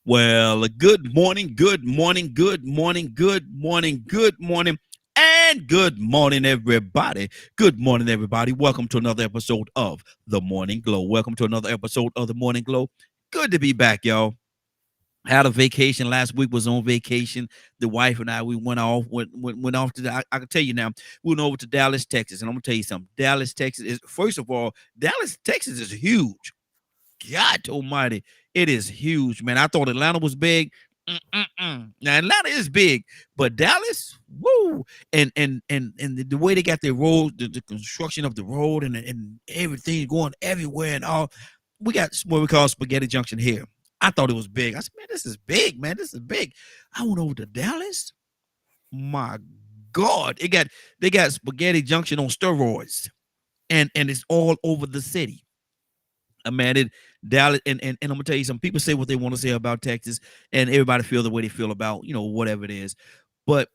Well, good morning, good morning, good morning, good morning, good morning, and good morning, everybody. Good morning, everybody. Welcome to another episode of The Morning Glow. Welcome to another episode of The Morning Glow. Good to be back, y'all. Had a vacation last week. Was on vacation. The wife and I we went off to I can tell you now. We went over to Dallas, Texas, and I'm gonna tell you something. Dallas, Texas is first of all, Dallas, Texas is huge. God Almighty, it is huge, man. I thought Atlanta was big. Now Atlanta is big, but Dallas, woo, and the way they got their road, the construction of the road, and everything going everywhere, and all. We got what we call Spaghetti Junction here. I thought it was big. I said, man, this is big, man. This is big. I went over to Dallas. My God, they got Spaghetti Junction on steroids, and it's all over the city. Man, it Dallas and I'm gonna tell you some people say what they want to say about Texas, and everybody feel the way they feel about whatever it is. But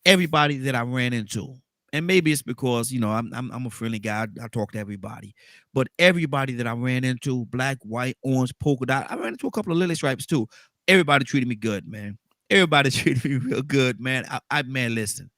everybody that I ran into, and maybe it's because I'm a friendly guy. I talk to everybody, but everybody that I ran into, black, white, orange, polka dot. I ran into a couple of lily stripes too. Everybody treated me good, man. Everybody treated me real good, man. Man, listen.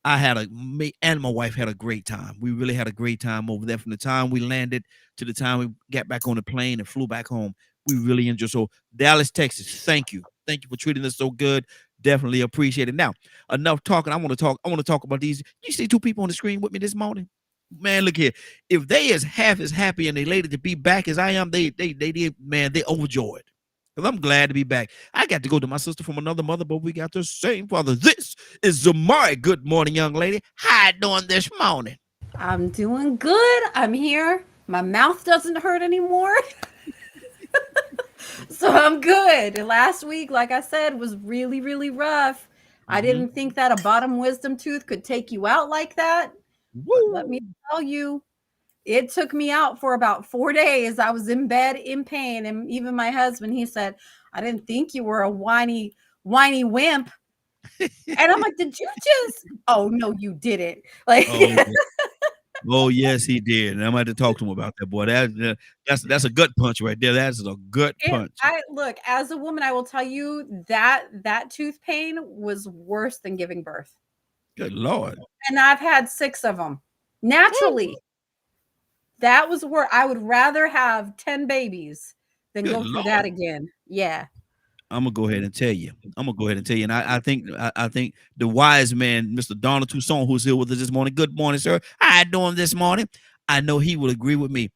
I had me and my wife had a great time. We really had a great time over there from the time we landed to the time we got back on the plane and flew back home. We really enjoyed. So Dallas, Texas, thank you. Thank you for treating us so good. Definitely appreciate it. Now, enough talking. I want to talk about these. You see two people on the screen with me this morning? Man, look here. If they is half as happy and elated to be back as I am, they did, man, they overjoyed. Because I'm glad to be back. I got to go to my sister from another mother, but we got the same father. This is Zamari. Good morning, young lady. How you doing this morning? I'm doing good. I'm here. My mouth doesn't hurt anymore. So I'm good. Last week, like I said, was really, really rough. I Mm-hmm. didn't think that a bottom wisdom tooth could take you out like that. But let me Woo. tell you, it took me out for about 4 days. I was in bed in pain. And even my husband, he said, I didn't think you were a whiny wimp. And I'm like, did you just? Oh, no, you didn't. Like, Oh, yeah. Oh, yes, he did. And I'm going to talk to him about that, boy. That's a gut punch right there. That's a gut punch. I look, as a woman, I will tell you that that tooth pain was worse than giving birth. Good Lord. And I've had 6 of them. Woo. Naturally, that was where I would rather have 10 babies than Good go through that Lord. again. Yeah. I'm gonna go ahead and tell you. I'm gonna go ahead and tell you. And I think the wise man, Mr. Donald Toussaint, who's here with us this morning. Good morning, sir. How you doing this morning? I know he will agree with me.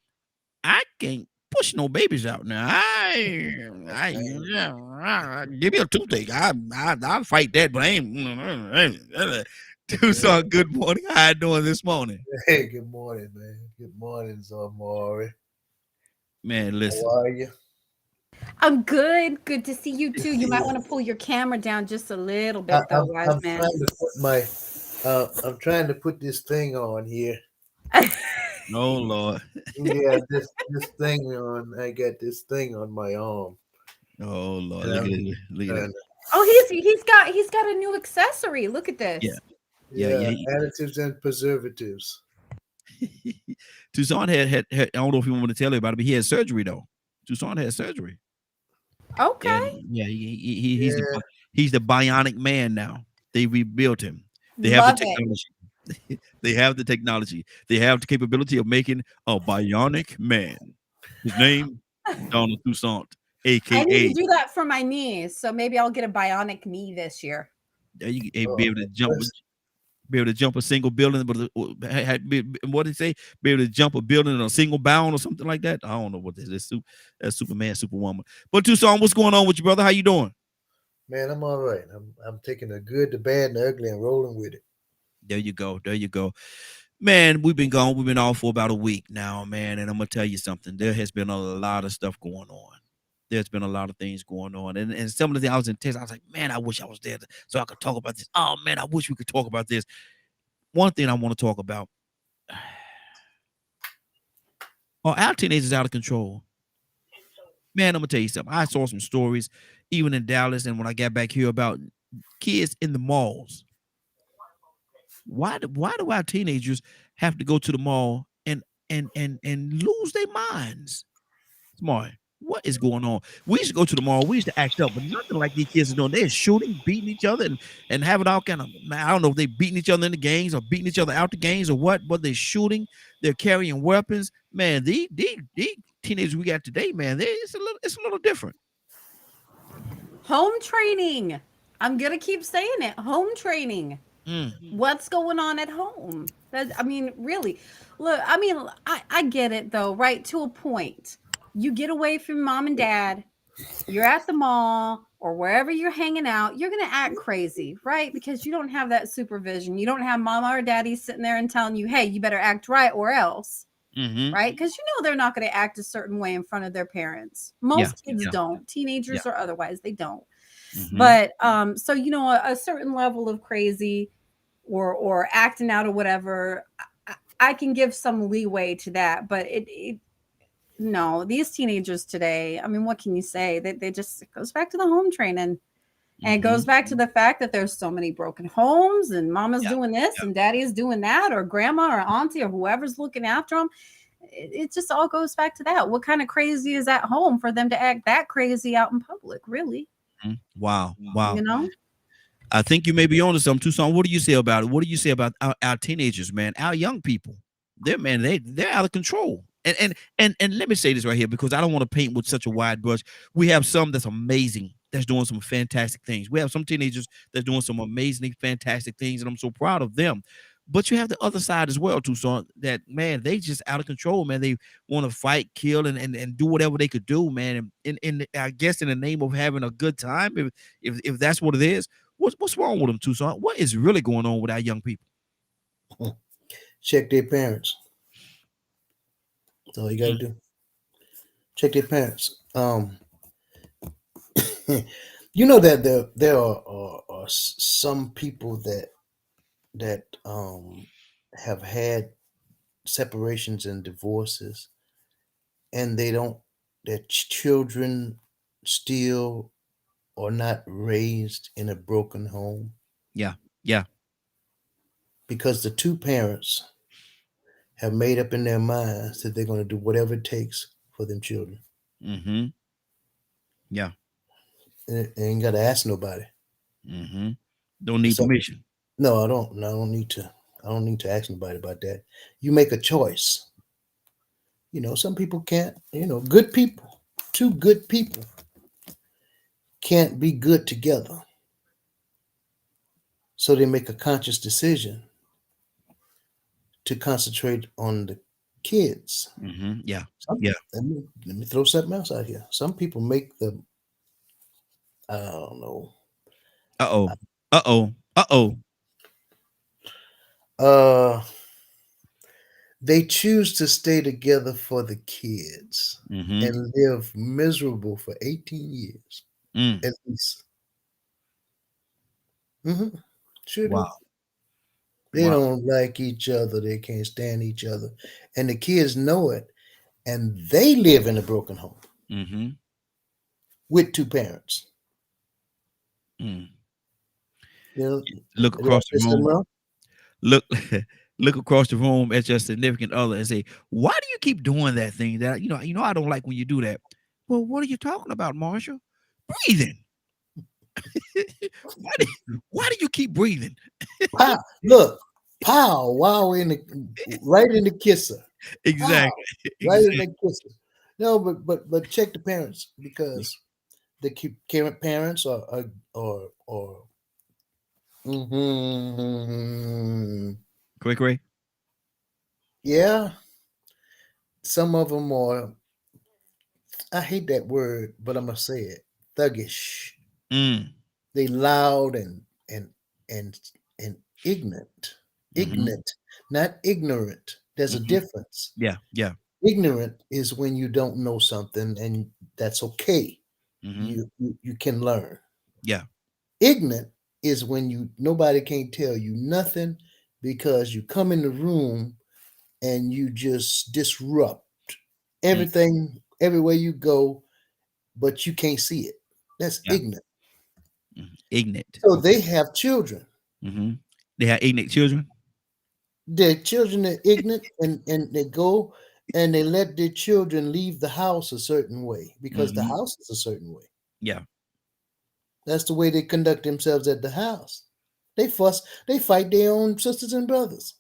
I can't push no babies out now. Give me a toothache. I'll fight that, but I ain't. Toussaint, good morning. How you doing this morning? Hey, good morning, man. Good morning, Zamari. Man, How listen. are you? I'm good. Good to see you too. You might Yeah. want to pull your camera down just a little bit though, wise I'm man. trying to put my I'm trying to put this thing on here. Oh Lord. Yeah, this thing on. I got this thing on my arm, Oh Lord. and Look at I'm it. Look at that. trying to. Oh, he's got a new accessory. Look at Yeah. this. Yeah. Yeah, Yeah. additives and preservatives. Toussaint had I don't know if you want me to tell you about it, but he had surgery though. Toussaint had surgery. Yeah, Okay. yeah, Yeah, he's the bionic man now. They rebuilt him. They have the Love it. technology. They have the technology. They have the capability of making a bionic man. His name, Donald Toussaint, I need to aka do that for my knees, so maybe I'll get a bionic knee this year. you be oh, able to jump first, be able to jump a single building, but what did he say? Be able to jump a building in a single bound or something like that. I don't know what this is. That's Superman, Superwoman. But Toussaint, what's going on with you, brother? How you doing? man, I'm all right. I'm taking the good, the bad, and the ugly, and rolling with it. There you go. There you go. Man, we've been gone. We've been off for about a week now, man. And I'm gonna tell you something. There has been a lot of stuff going on. There's been a lot of things going on. And some of the things I was in text, I was like, man, I wish I was there so I could talk about this. Oh man, I wish we could talk about this. One thing I want to talk about. Are our teenagers out of control? Man, I'm gonna tell you something. I saw some stories, even in Dallas, and when I got back here about kids in the malls. Why do our teenagers have to go to the mall and lose their minds? Smart. what is going on? We used to go to the mall. We used to act up, but nothing like these kids are doing. They're shooting, beating each other, and having all kind of. I don't know if they beating each other in the games or beating each other out the games or what. But they're shooting. They're carrying weapons. Man, these teenagers we got today, man, it's a little different. Home training. I'm gonna keep saying it. Home training. What's going on at home? I mean, really. Look, I mean, I get it though, right? To a point. You get away from mom and dad, you're at the mall or wherever you're hanging out, you're going to act crazy, right? Because you don't have that supervision. You don't have mama or daddy sitting there and telling you, hey, you better act right or else, right? Because you know they're not going to act a certain way in front of their parents. Most kids don't. Teenagers or otherwise, they don't. But so, you know, a certain level of crazy or acting out or whatever, I can give some leeway to that. But no, these teenagers today, I mean, what can you say? They just, it goes back to the home training. And it goes back to the fact that there's so many broken homes and mama's doing this and daddy's doing that, or grandma or auntie or whoever's looking after them. It just all goes back to that. What kind of crazy is at home for them to act that crazy out in public? Really? Wow. You know? I think you may be onto something, Tucson. What do you say about it? What do you say about our teenagers, man? Our young people, they're out of control. And let me say this right here, because I don't want to paint with such a wide brush. We have some that's amazing, that's doing some fantastic things. We have some teenagers that's doing some amazing, fantastic things, and I'm so proud of them. But you have the other side as well, Tucson, that, man, they just out of control, man. They want to fight, kill, and do whatever they could do, man. And I guess in the name of having a good time, if that's what it is, what's wrong with them, Tucson? What is really going on with our young people? Check their parents. That's all you got to do. Check their parents. You know that there are some people that have had separations and divorces, and their children still are not raised in a broken home. Yeah. Because the two parents have made up in their minds that they're going to do whatever it takes for them children. Yeah. And ain't got to ask nobody. Don't need permission. No, I don't. No, I don't need to. I don't need to ask nobody about that. You make a choice. You know, some people can't. You know, good people, two good people, can't be good together. So they make a conscious decision to concentrate on the kids. Yeah. Let me throw something else out here. Some people make I don't know. They choose to stay together for the kids and live miserable for 18 years at least. Sure do. They don't like each other. They can't stand each other. And the kids know it. And they live in a broken home with two parents. You know, look across the room. Look across the room at your significant other and say, why do you keep doing that thing? That you know, I don't like when you do that. Well, what are you talking about, Marshall? Breathing. Why do you keep breathing? Look, pow, wow, right in the kisser. Exactly. Pow, right in the kisser. No, but check the parents, because the current parents are Quick, Ray. Yeah. Some of them are, I hate that word, but I'm gonna say it, thuggish. They loud and ignorant. Ignorant, not ignorant. There's a difference. Yeah. Ignorant is when you don't know something, and that's okay. You can learn. Yeah. Ignorant is when nobody can't tell you nothing, because you come in the room and you just disrupt everything everywhere you go, but you can't see it. That's ignorant. Ignorant. So they have children. They have ignorant children. Their children are ignorant, and they go and they let their children leave the house a certain way because the house is a certain way. Yeah. That's the way they conduct themselves at the house. They fuss, they fight their own sisters and brothers.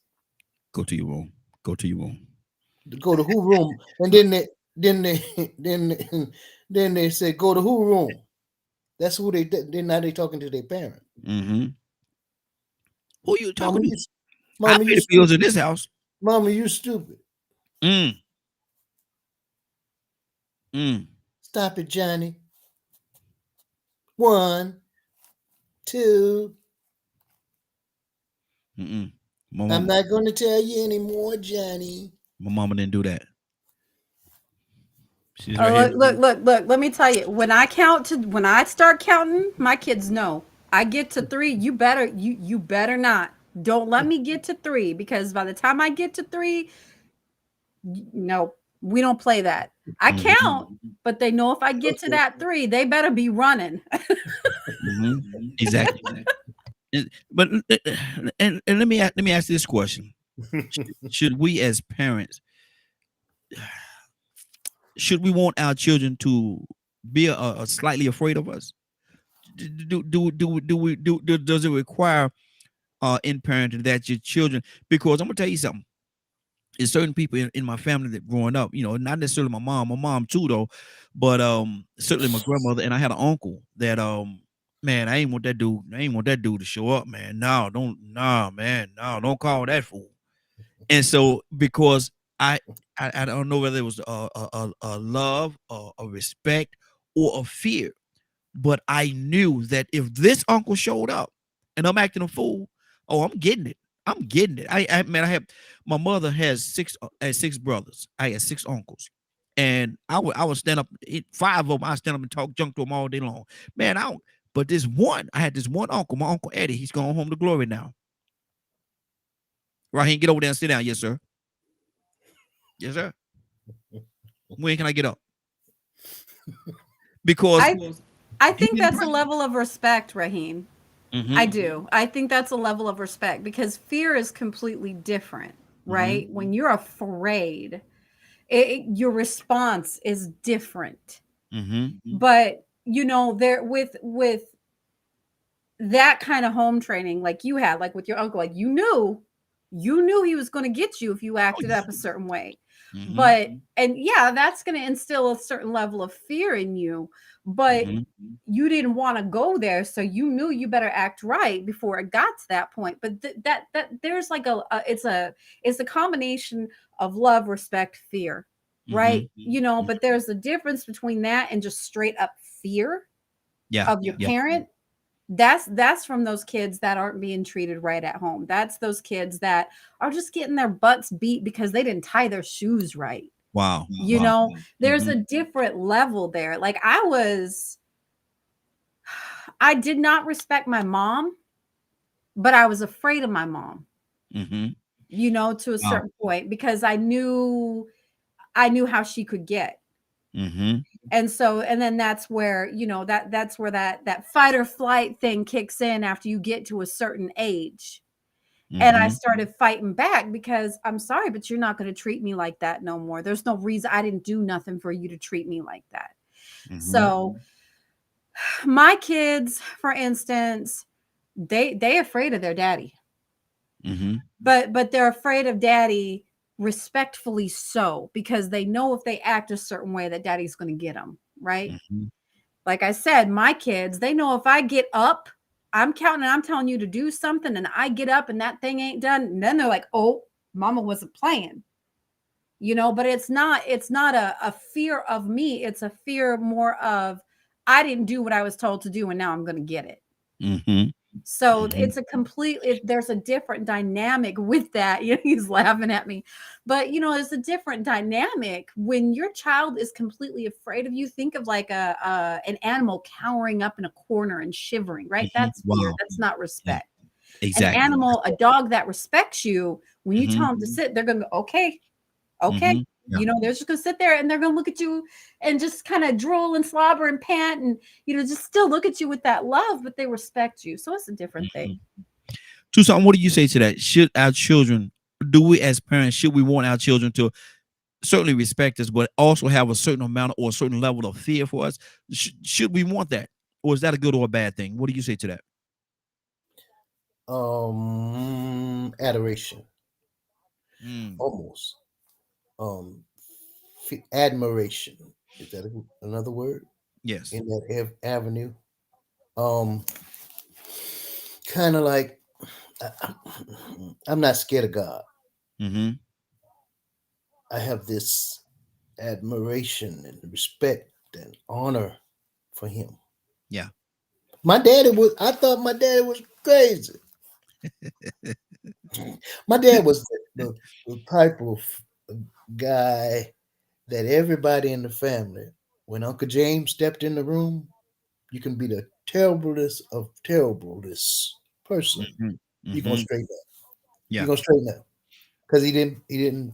Go to your room. Go to your room. Go to who room? And then they say, go to who room? That's who then now they talking to their parent. Mm-hmm. Who you talking Mama, to? Mama, I pay the bills in this house. Mama, you stupid. Stop it, Johnny. 1, 2. I'm not going to tell you anymore, Johnny. My mama didn't do that. She's right look. Let me tell you. When I start counting, my kids know. I get to 3. You better not. Don't let me get to 3 because by the time I get to 3, no, we don't play that. I count, but they know if I get to that 3, they better be running. Exactly. But and let me ask this question: should we as parents, should we want our children to be slightly afraid of us? Does it require in parenting that your children? Because I'm gonna tell you something. There's certain people in my family that growing up, not necessarily my mom too though, but certainly my grandmother, and I had an uncle that man, I ain't want that dude to show up, man. Don't call that fool. And so because I don't know whether it was a love, a respect, or a fear, but I knew that if this uncle showed up and I'm acting a fool, I'm getting it. My mother has 6 brothers. I had 6 uncles, and I would stand up. 5 of them, I stand up and talk junk to them all day long. Man, but I had this one uncle, my Uncle Eddie. He's going home to glory now. Raheem, get over there and sit down. Yes, sir. Yes, sir. When can I get up? Because I think that's a level of respect, Raheem. I do. I think that's a level of respect because fear is completely different, right? When you're afraid, your response is different. But there with that kind of home training, like you had, like with your uncle, like you knew he was going to get you if you acted up a certain way. But that's going to instill a certain level of fear in you. But you didn't want to go there, so you knew you better act right before it got to that point. But that there's like it's a combination of love, respect, fear, right? But there's a difference between that and just straight up fear of your parent. That's from those kids that aren't being treated right at home. That's those kids that are just getting their butts beat because they didn't tie their shoes right. Wow. There's a different level there. Like I did not respect my mom, but I was afraid of my mom, to a certain point because I knew how she could get. And then that's where, that's where that fight or flight thing kicks in after you get to a certain age. And I started fighting back because I'm sorry, but you're not going to treat me like that no more. There's no reason. I didn't do nothing for you to treat me like that. So my kids, for instance, they afraid of their daddy, but they're afraid of daddy respectfully so, because they know if they act a certain way that daddy's going to get them. Right. Like I said, my kids, they know if I get up, I'm counting and I'm telling you to do something and I get up and that thing ain't done. And then they're like, oh, mama wasn't playing, but it's not a fear of me. It's a fear more of, I didn't do what I was told to do. And now I'm going to get it. So it's there's a different dynamic with that. He's laughing at me, but it's a different dynamic when your child is completely afraid of you. Think of like an animal cowering up in a corner and shivering, right? That's fear. That's not respect. Exactly. An animal, a dog that respects you, when you tell them to sit, they're going to go, okay. They're just going to sit there and they're going to look at you and just kind of drool and slobber and pant and, just still look at you with that love, but they respect you. So it's a different thing. Tucson, what do you say to that? Should our children, do we as parents, should we want our children to certainly respect us, but also have a certain amount or a certain level of fear for us? Should we want that, or is that a good or a bad thing? What do you say to that? Adoration, Mm, almost. Um, Admiration. Is that another word yes. in that avenue? Um, kind of like I, I'm not scared of God. Mm-hmm. I have this admiration and respect and honor for him. Yeah. My daddy was. I thought my daddy was crazy. My dad was the type of guy that everybody in the family, when Uncle James stepped in the room, you can be the terriblest of terriblest person. Mm-hmm. You're gonna Mm-hmm. straighten up. You're Yeah. gonna straighten up because he didn't,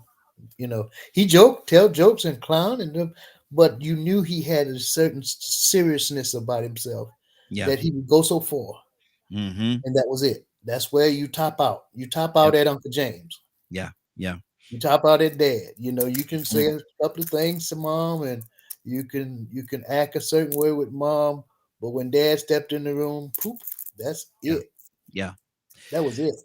he joked, tell jokes and clown and them, but you knew he had a certain seriousness about himself Yeah. that he would go so far, Mm-hmm. and that was it. That's where you top out. You top Yep. out at Uncle James. Yeah. Yeah. You top out at dad. You can say Mhm. a couple of things to mom, and you can act a certain way with mom, but when dad stepped in the room, poof, that's Yeah. it. Yeah. That was it.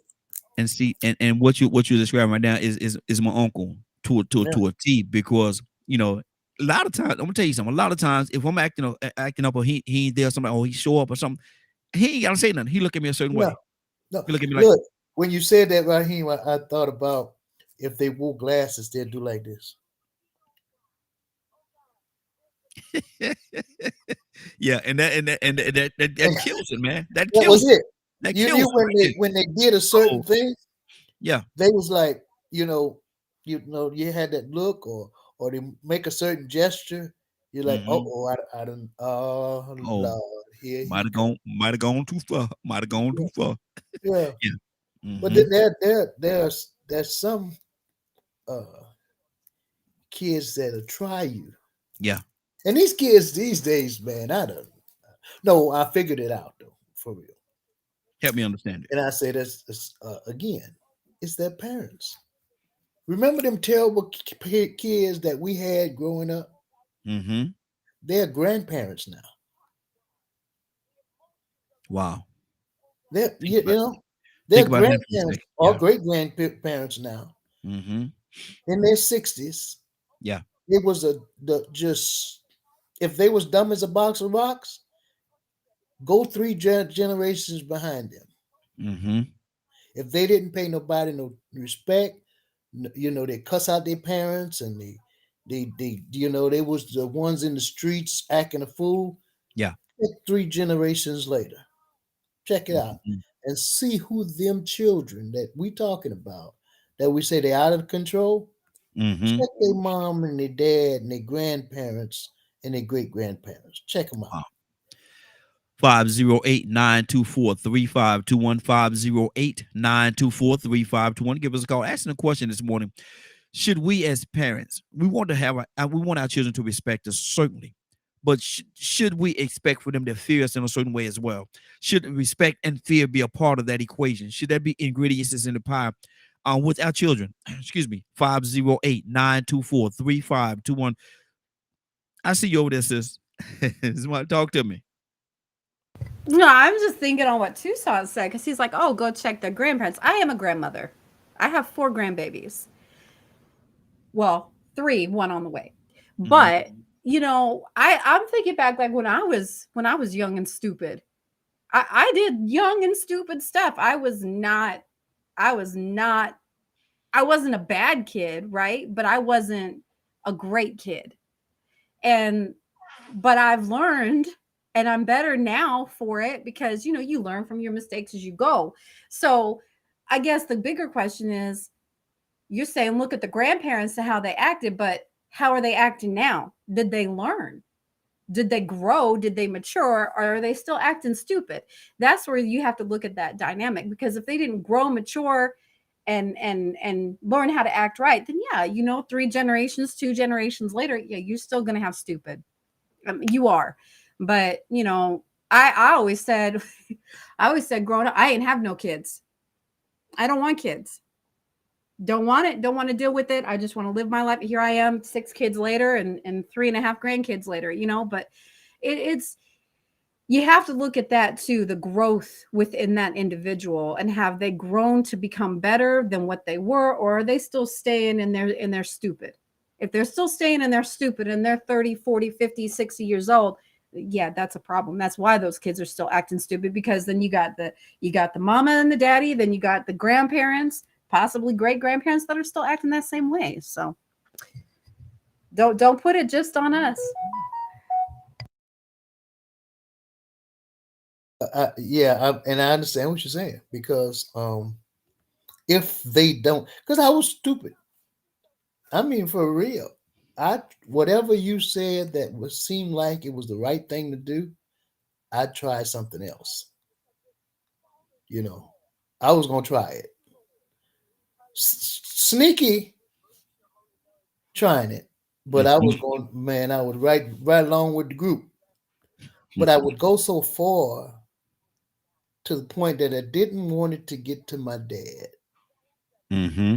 And see, and what you describing right now is my uncle Yeah. to a T, because a lot of times I'm gonna tell you something. A lot of times, if I'm acting up, or he ain't there, somebody, or he show up or something, he ain't gotta say nothing. He look at me a certain No, way. no. He look at me like, Look, when you said that, Raheem, I thought about if they wore glasses, they'd do like this. yeah, and that kills it, man. That That was kills it. that You kills knew it right there. when they did a certain So thing, yeah. they was like, you had that look, or they make a certain gesture. You're like, Mm-hmm. I don't. Oh Oh, Lord, here might he have comes. gone, might have gone too far. Might have gone Yeah, too far. yeah. Yeah. But Mm-hmm. then there's some uh kids that'll try you, Yeah. and these kids these days, man, I don't. No, I figured it out though, for real. Help me understand it. And I say this again, it's their parents. Remember them terrible kids that we had growing up? Mm-hmm. They're grandparents now. Wow. They're Think you, about you know think they're about that for a grandparents second. or Yeah. great grandparents now Mm-hmm. in their 60s. Yeah. It was just if they was dumb as a box of rocks, go three generations behind them. Mm-hmm. If they didn't pay nobody no respect, they cuss out their parents, and they was the ones in the streets acting a fool. Yeah. Check 3 generations later. Check it out Mhm, and see who them children that we talking about, that we say they out of control. mhm. Check their mom and their dad and their grandparents and their great grandparents. Check them out. Wow. 508-924-3521. 508-924-3521. Give us a call. Asking a question this morning. Should we as parents, we want to have we want our children to respect us, certainly. But should we expect for them to fear us in a certain way as well? Should respect and fear be a part of that equation? Should there be ingredients in the pie with our children? Excuse me. 508-924-3521. I see you over there, sis. Somebody talk to me. No, I'm just thinking on what Tucson said because he's like, "Oh, go check their grandparents." I am a grandmother. I have 4 grandbabies. Well, 3, one on the way. Mhm. But I'm thinking back like when I was young and stupid. I did young and stupid stuff. I was not I wasn't a bad kid, right? But I wasn't a great kid. And but I've learned and I'm better now for it because you learn from your mistakes as you go. So I guess the bigger question is you're saying look at the grandparents and how they acted, but how are they acting now? Did they learn? Did they grow? Did they mature? Or are they still acting stupid? That's where you have to look at that dynamic because if they didn't grow, mature, and learn how to act right, then yeah, 3 generations, 2 generations later, yeah, you're still gonna have stupid. You are, but I always said, I always said growing up, I ain't have no kids. I don't want kids. Don't want it. Don't want to deal with it. I just want to live my life. Here I am, 6 kids later and 3.5 grandkids later, you know, but it's, you have to look at that too, the growth within that individual, and have they grown to become better than what they were, or are they still staying in their stupid? If they're still staying in their stupid and they're 30, 40, 50, 60 years old, yeah, that's a problem. That's why those kids are still acting stupid, because then you got the mama and the daddy, then you got the grandparents, possibly great grandparents, that are still acting that same way. So don't put it just on us. And I understand what you're saying, because if they don't, because I was stupid. I mean, for real. Whatever you said that seemed like it was the right thing to do, I tried something else. You know, I was gonna try it. Sneaky trying it, but I was going, man, I would right along with the group. But I would go so far to the point that I didn't want it to get to my dad. Mm-hmm.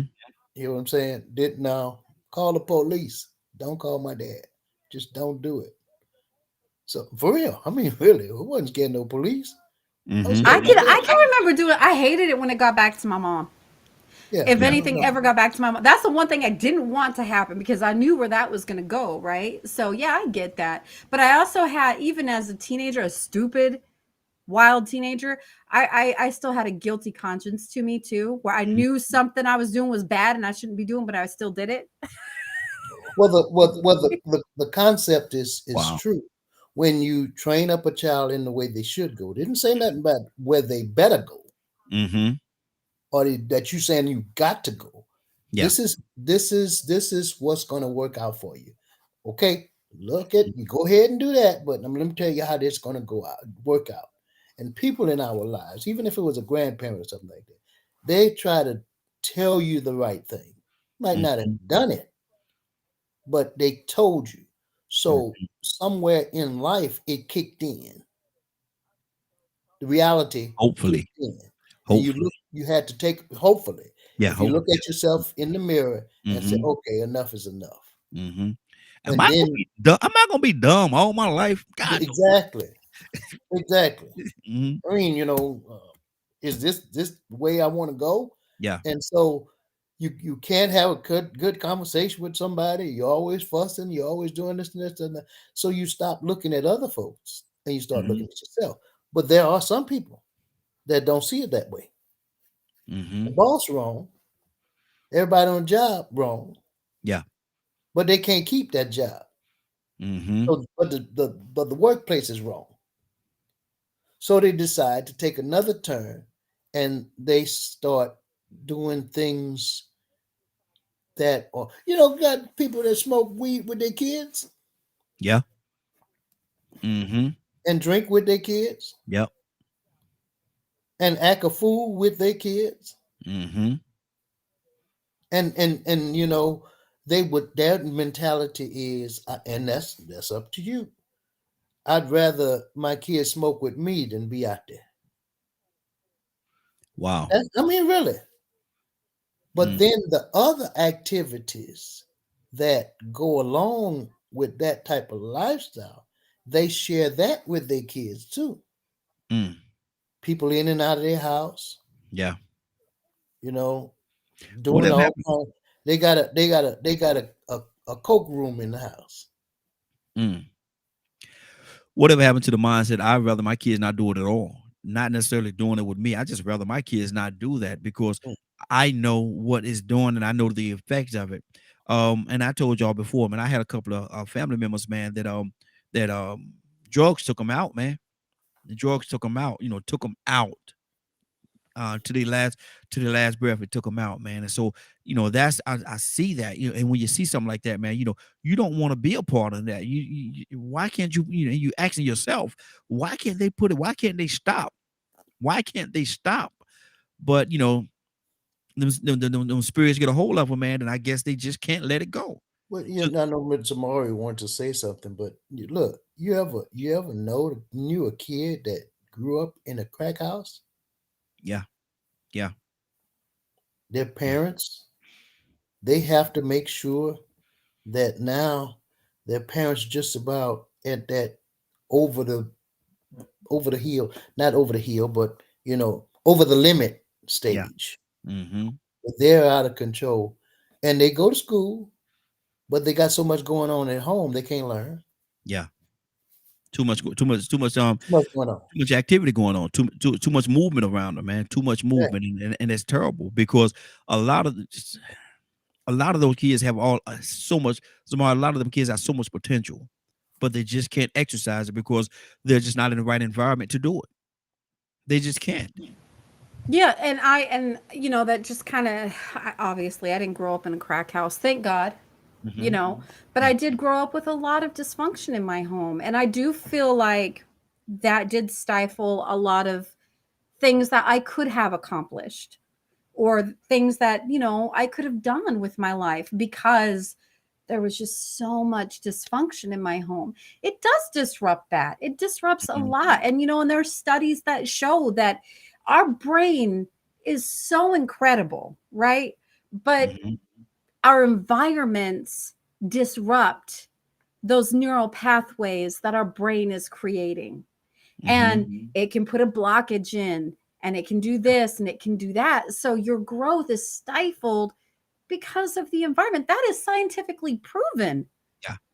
You know what I'm saying? Didn't now call the police. Don't call my dad. Just don't do it. So for real, I mean, really, I wasn't scared no police. Mm-hmm. I can remember doing it. I hated it when it got back to my mom. Yeah, If anything ever got back to my mom, that's the one thing I didn't want to happen, because I knew where that was going to go, right? So yeah, I get that. But I also had, even as a teenager, a stupid, wild teenager, I still had a guilty conscience to me too, where I knew something I was doing was bad and I shouldn't be doing, but I still did it. Well, the concept is Wow. true. When you train up a child in the way they should go, they didn't say nothing about where they better go, Mm-hmm. or that you saying you got to go. Yeah. This is what's going to work out for you. Okay, look at you. Go ahead and do that, but let me tell you how this going to work out. And people in our lives, even if it was a grandparent or something like that, they try to tell you the right thing. Might not have done it, but they told you. So somewhere in life, it kicked in. The reality, Hopefully. kicked in. And Hopefully. you had to take, hopefully. Yeah. If you look at yourself in the mirror and say, okay, enough is enough. Mm-hmm. And then I'm not gonna be dumb all my life. God. exactly. Mm-hmm. I mean, you know, is this the way I want to go? Yeah. And so you can't have a good conversation with somebody. You're always fussing. You're always doing this and this and that. So you stop looking at other folks and you start looking at yourself. But there are some people that don't see it that way. Mm-hmm. The boss wrong. Everybody on the job wrong. Yeah. But they can't keep that job. Mm-hmm. So, but the workplace is wrong. So they decide to take another turn, and they start doing things that are, you know, got people that smoke weed with their kids. Yeah. Mm-hmm. And drink with their kids. Yep. And act a fool with their kids. Mm-hmm. And you know, their mentality is, and that's up to you. I'd rather my kids smoke with me than be out there. Wow. I mean, really. But then the other activities that go along with that type of lifestyle, they share that with their kids too. People in and out of their house. Yeah. You know, doing all kinds. They got a coke room in the house. Whatever happened to the mindset, I'd rather my kids not do it at all. Not necessarily doing it with me. I just rather my kids not do that, because I know what it's doing and I know the effects of it. And I told y'all before, man, I had a couple of family members, man, that drugs took them out, man. The drugs took them out, you know, took them out. To the last breath, it took them out, man. And so, you know, I see that, you know, and when you see something like that, man, you know, you don't want to be a part of that. Why can't you, you know, you asking yourself, why can't they put it? Why can't they stop? Why can't they stop? But you know, them spirits get a hold of them, man, and I guess they just can't let it go. Well, I know Mr. Maury wanted to say something, but look, you ever knew a kid that grew up in a crack house? Yeah. Their parents they have to make sure that now their parents just about at that over the over the hill, not over the hill, but over the limit Yeah. stage. Mm-hmm. They're out of control, and they go to school, but they got so much going on at home they can't learn. Yeah. Too much Too much going on. too much activity going on, too much movement around them, man. Too much Yeah. movement, and it's terrible because a lot of those kids have all so much. A lot of them kids have so much potential, but they just can't exercise it because they're just not in the right environment to do it. They just can't. Yeah, and that just kind of, obviously I didn't grow up in a crack house, thank God, Mm-hmm. but I did grow up with a lot of dysfunction in my home, and I do feel like that did stifle a lot of things that I could have accomplished, or things that I could have done with my life, because there was just so much dysfunction in my home. It does disrupt that. It disrupts a Mm-hmm. lot. And there are studies that show that our brain is so incredible, right? But Mm-hmm. our environments disrupt those neural pathways that our brain is creating. And it can put a blockage in, and it can do this and it can do that. So your growth is stifled because of the environment. That is scientifically proven.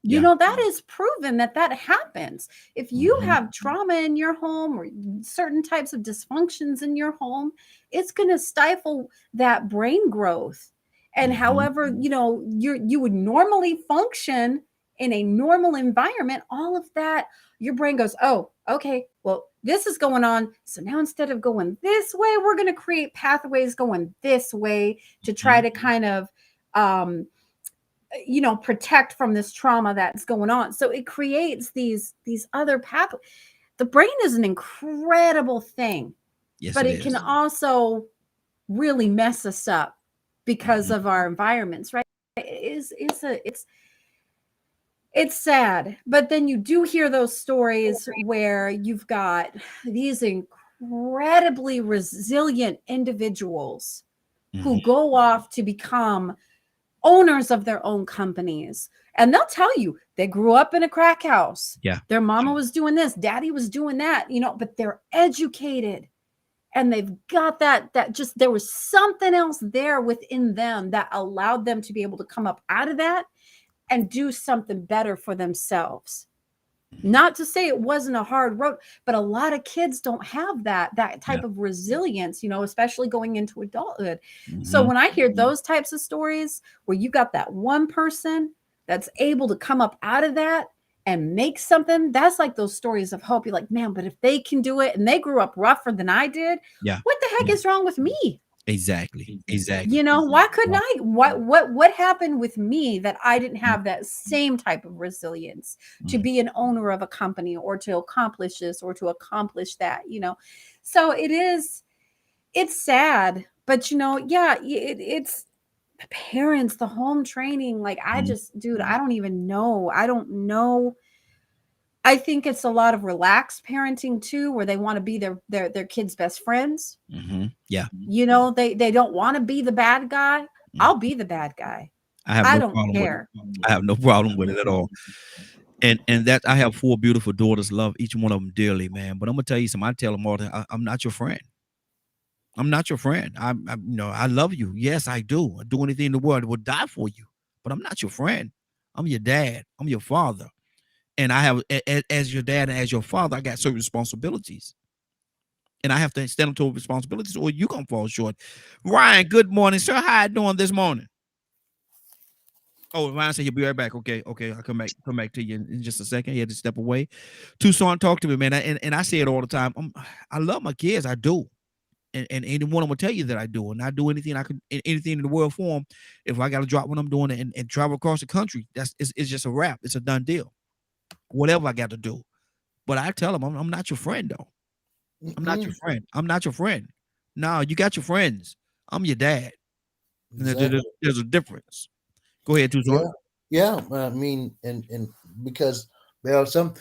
Yeah. That is proven that happens. If you have trauma in your home, or certain types of dysfunctions in your home, it's going to stifle that brain growth. And however, you would normally function in a normal environment, all of that, your brain goes, oh, okay, well, this is going on. So now instead of going this way, we're going to create pathways going this way to try to kind of, protect from this trauma that's going on. So it creates these other pathways. The brain is an incredible thing, Yes, but it it can is. also really mess us up because of our environments, right? It's sad, but then you do hear those stories where you've got these incredibly resilient individuals who go off to become owners of their own companies. And they'll tell you they grew up in a crack house. Yeah. Their mama was doing this, daddy was doing that, but they're educated, and they've got that just, there was something else there within them that allowed them to be able to come up out of that and do something better for themselves. Not to say it wasn't a hard road, but a lot of kids don't have that type of resilience, especially going into adulthood. So when I hear those types of stories where you got that one person that's able to come up out of that and make something, that's like those stories of hope. You're like, man, but if they can do it, and they grew up rougher than I did, what the heck is wrong with me? Exactly. Why couldn't I? What happened with me that I didn't have that same type of resilience to be an owner of a company, or to accomplish this, or to accomplish that? So it's sad, but it's the parents, the home training. Like, I just, dude, I don't even know. I don't know. I think it's a lot of relaxed parenting too, where they want to be their kids' best friends. Yeah. They don't want to be the bad guy. I'll be the bad guy. I don't care. I have no problem with it at all. And that, I have 4 beautiful daughters, love each one of them dearly, man. But I'm gonna tell you something. I tell them all that I'm not your friend. I'm not your friend. I love you. Yes, I do. I do anything in the world. I would die for you. But I'm not your friend. I'm your dad. I'm your father. And I have, as your dad and as your father, I got certain responsibilities. And I have to stand up to those responsibilities, or you're going to fall short. Ryan, good morning, sir. How you doing this morning? Oh, Ryan said he'll be right back. Okay. I'll come back to you in just a second. He had to step away. Tucson, talk to me, man. And I say it all the time. I love my kids. I do. And any one of them will tell you that I do. And I do anything anything in the world for them. If I got to drop what I'm doing and travel across the country, it's just a wrap. It's a done deal. Whatever I got to do. But I tell them, I'm not your friend, though. I'm not your friend. I'm not your friend. No, you got your friends. I'm your dad. Exactly. There's a difference. Go ahead, Tucson. Yeah. I mean, and because there are some,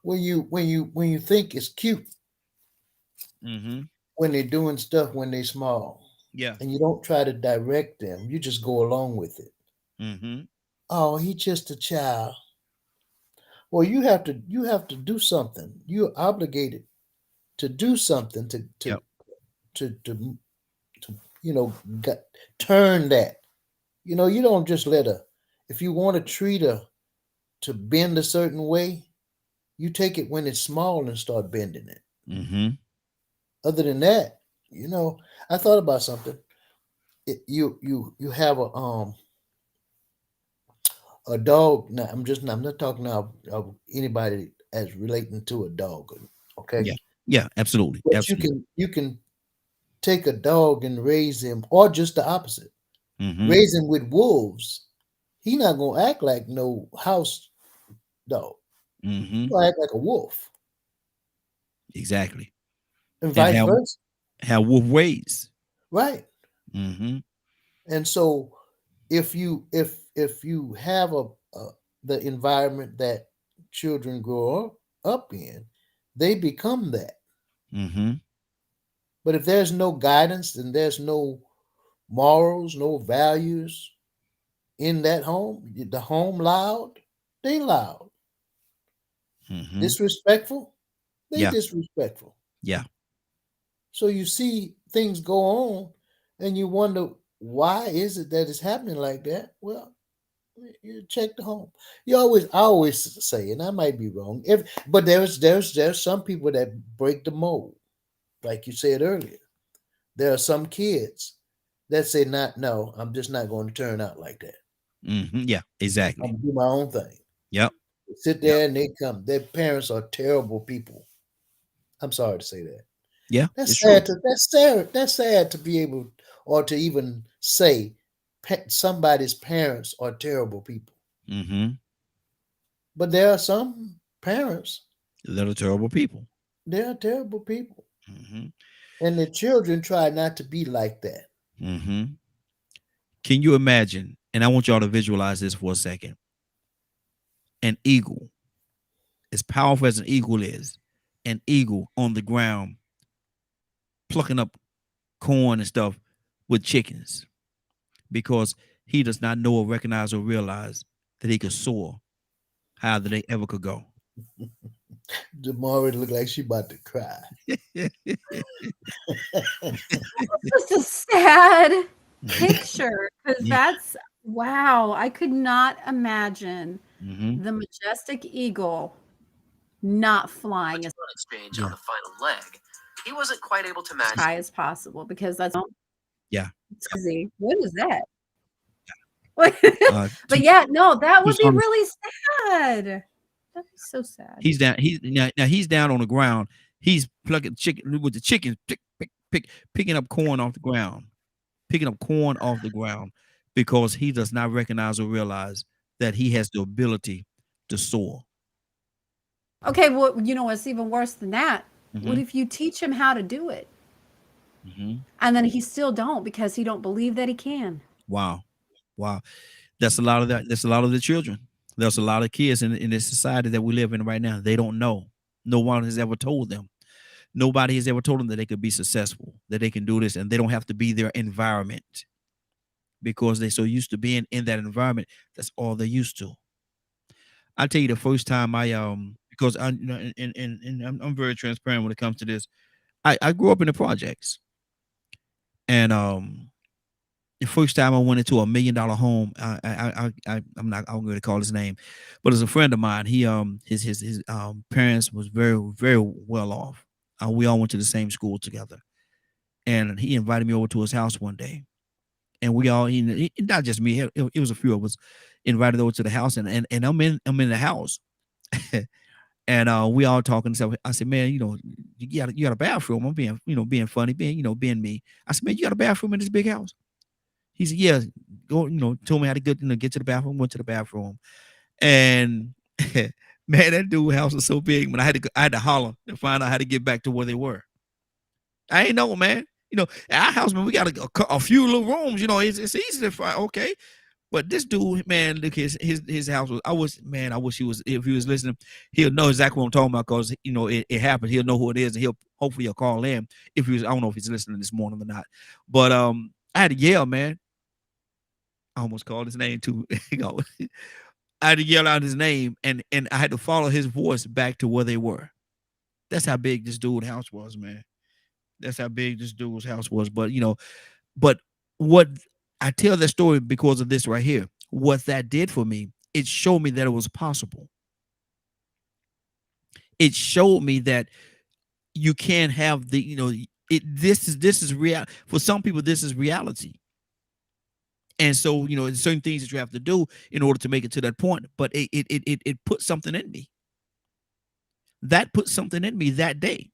when you think it's cute, when they're doing stuff when they're small, Yeah. and you don't try to direct them. You just go along with it. Mm-hmm. Oh, he's just a child. Well, you have to do something. You're obligated to do something to to Yep. to to, to get, turn that. You don't just let a if you want to treat her to bend a certain way, you take it when it's small and start bending it. Mm-hmm. Other than that, I thought about something. You have a dog. Now I'm not talking now of anybody as relating to a dog. Okay, Yeah. Yeah. Absolutely. but you Absolutely. can take a dog and raise him, or just the opposite. Mm-hmm. Raise him with wolves. He not gonna act like no house dog. He Mm-hmm. gonna act like a wolf, Exactly. and And vice versa. how wolf ways. Right. Mm-hmm. And so if you have the environment that children grow up in, they become that. Mm-hmm. But if there's no guidance and there's no morals, no values in that home, the home loud, they loud. Mm-hmm. Disrespectful, they Yeah. disrespectful. Yeah. So you see things go on and you wonder, why is it that it's happening like that? Well, you check the home. I always say, and I might be wrong, but there's some people that break the mold, like you said earlier. There are some kids that say, "Not, no, I'm just not going to turn out like that. Mm-hmm. Yeah. I'm Exactly. gonna do my own thing." Yep. Sit Yep. there and they come. Their parents are terrible people. I'm sorry to say that. Yeah. That's It's true. sad. That's sad to be able, or to even say, somebody's parents are terrible people. Mm-hmm. But there are some parents, Little terrible people. they are terrible people, Mm-hmm. and the children try not to be like that. Mm-hmm. Can you imagine? And I want y'all to visualize this for a second. An eagle, as powerful as an eagle is, an eagle on the ground plucking up corn and stuff with chickens because he does not know or recognize or realize that he could soar higher than they ever could go. Demara look like she about to cry. It's just a sad picture because Yeah. that's wow. I could not imagine Mm-hmm. the majestic eagle not flying as exchange Yeah. on the final leg, he wasn't quite able to match. high as possible because that's Yeah. it's crazy. What is that? Uh, But yeah, no, that would be Tucson- really sad. That'd be so sad. He's down. Now he's down on the ground. He's plucking chicken with the chickens, picking up corn off the ground, because he does not recognize or realize that he has the ability to soar. Okay, well, you know what's even worse than that? What Mhm. if you teach him how to do it Mhm. and then he still don't because he don't believe that he can? Wow. That's a lot of that. That's a lot of the children. There's a lot of kids in this society that we live in right now. They don't know. No one has ever told them. Nobody has ever told them that they could be successful, that they can do this, and they don't have to be their environment because they're so used to being in that environment. That's all they're used to. I'll tell you the first time because I'm very transparent when it comes to this. I grew up in the projects, and the first time I went into $1 million home, I'm going to call his name, but it's a friend of mine. He his parents was very, very well off. We all went to the same school together, and he invited me over to his house one day, and we all not just me, it was a few of us invited over to the house, and I'm in the house. And we all talking stuff. I said, man, you got a bathroom. I'm being funny, being me. I said, man, you got a bathroom in this big house? He said, yeah, go, told me how to get to the bathroom, went to the bathroom. And man, that dude's house was so big, but I had to holler to find out how to get back to where they were. I ain't know, man. Our house, man, we got a few little rooms, it's easy to find. Okay. But this dude, man, look, his house was. I wish he was. If he was listening, he'll know exactly what I'm talking about because it happened. He'll know who it is, and hopefully he'll call in if he was. I don't know if he's listening this morning or not. But I had to yell, man. I almost called his name too. I had to yell out his name, and I had to follow his voice back to where they were. That's how big this dude's house was, man. That's how big this dude's house was. But but what I tell that story because of this right here. What that did for me, it showed me that it was possible. It showed me that you can't have this is real for some people. This is reality. And so, there's certain things that you have to do in order to make it to that point. But it put something in me. That put something in me that day.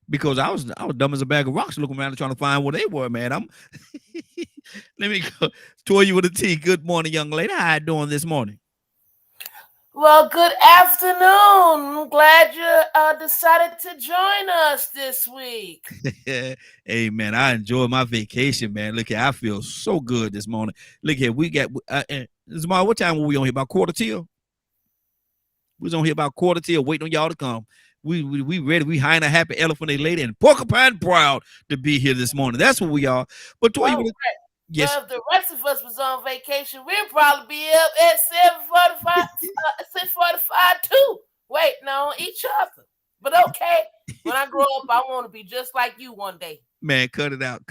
Because I was dumb as a bag of rocks looking around and trying to find where they were, man. Let me go. Toya with a T. Good morning, young lady. How you doing this morning? Well, good afternoon. I'm glad you decided to join us this week. Hey, man, I enjoyed my vacation, man. Look here, I feel so good this morning. Look here, we got Zamar, what time were we on here? About 1:45? We was on here about 1:45, waiting on y'all to come. We ready. We high and a happy elephant lady and porcupine proud to be here this morning. That's what we are. But Toya, yes. Well, if the rest of us was on vacation, we'd probably be up at 7:45, 6:45 too, waiting on each other. But okay, when I grow up, I want to be just like you one day. Man, cut it out.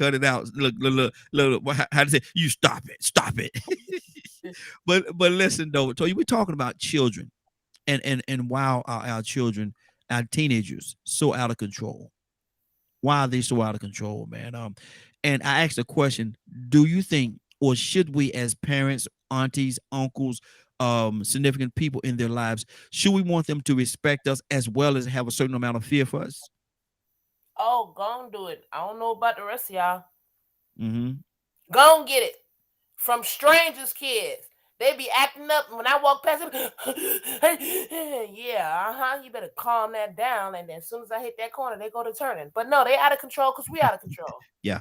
Look. How to say? You stop it. but listen though, Toya, we're talking about children, and wow, our children, our teenagers, so out of control. Why are they so out of control, man? And I asked a question: do you think, or should we, as parents, aunties, uncles, significant people in their lives, should we want them to respect us as well as have a certain amount of fear for us? Oh, go on do it. I don't know about the rest of y'all. Mm-hmm. Go on get it from strangers' kids. They be acting up when I walk past them. Yeah, you better calm that down. And then as soon as I hit that corner, they go to turning. But no, they out of control because we out of control. Yeah.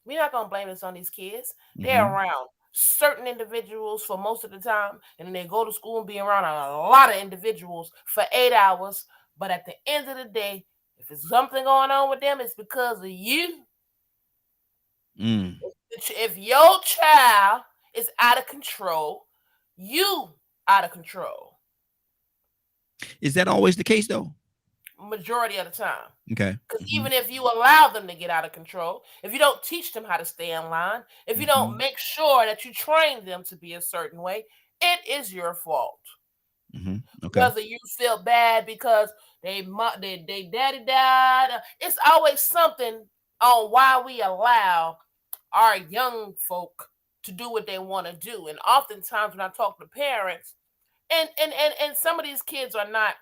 We're not going to blame this on these kids. They're around certain individuals for most of the time. And then they go to school and be around a lot of individuals for 8 hours. But at the end of the day, if there's something going on with them, it's because of you. If your child is out of control, you out of control. Is that always the case though? Majority of the time. Okay. Because even if you allow them to get out of control, if you don't teach them how to stay in line, if you don't make sure that you train them to be a certain way, it is your fault. Okay. Whether you feel bad because they daddy died, it's always something on why we allow our young folk to do what they want to do. And oftentimes when I talk to parents, and some of these kids are not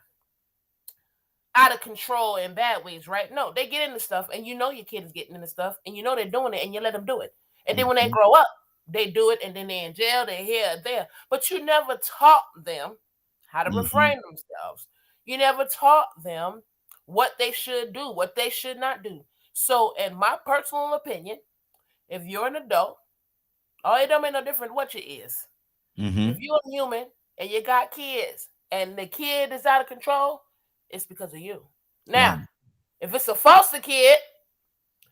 out of control in bad ways, right? No, they get into stuff, and your kid is getting into stuff, and they're doing it, and you let them do it. And then when they grow up, they do it, and then they're in jail, they're here, there. But you never taught them how to refrain themselves. You never taught them what they should do, what they should not do. So in my personal opinion, if you're an adult, it don't make no difference what you is. If you're a human and you got kids and the kid is out of control, it's because of you. Now, if it's a foster kid,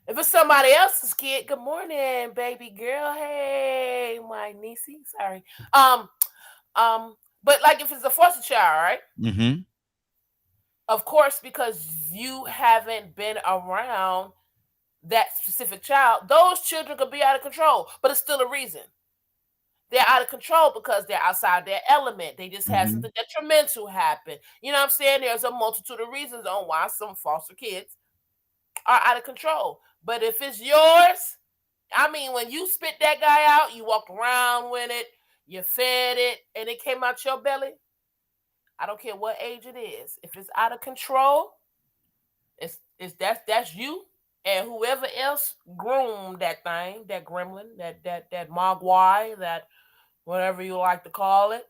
if it's somebody else's kid, good morning, baby girl. Hey, my niecey. Sorry. But like if it's a foster child, right? Of course, because you haven't been around that specific child, those children could be out of control, but it's still a reason. They're out of control because they're outside their element. They just had something detrimental happen. You know what I'm saying? There's a multitude of reasons on why some foster kids are out of control. But if it's yours, I mean, when you spit that guy out, you walked around with it, you fed it, and it came out your belly. I don't care what age it is. If it's out of control, that's you. And whoever else groomed that thing, that gremlin, that mogwai, that whatever you like to call it.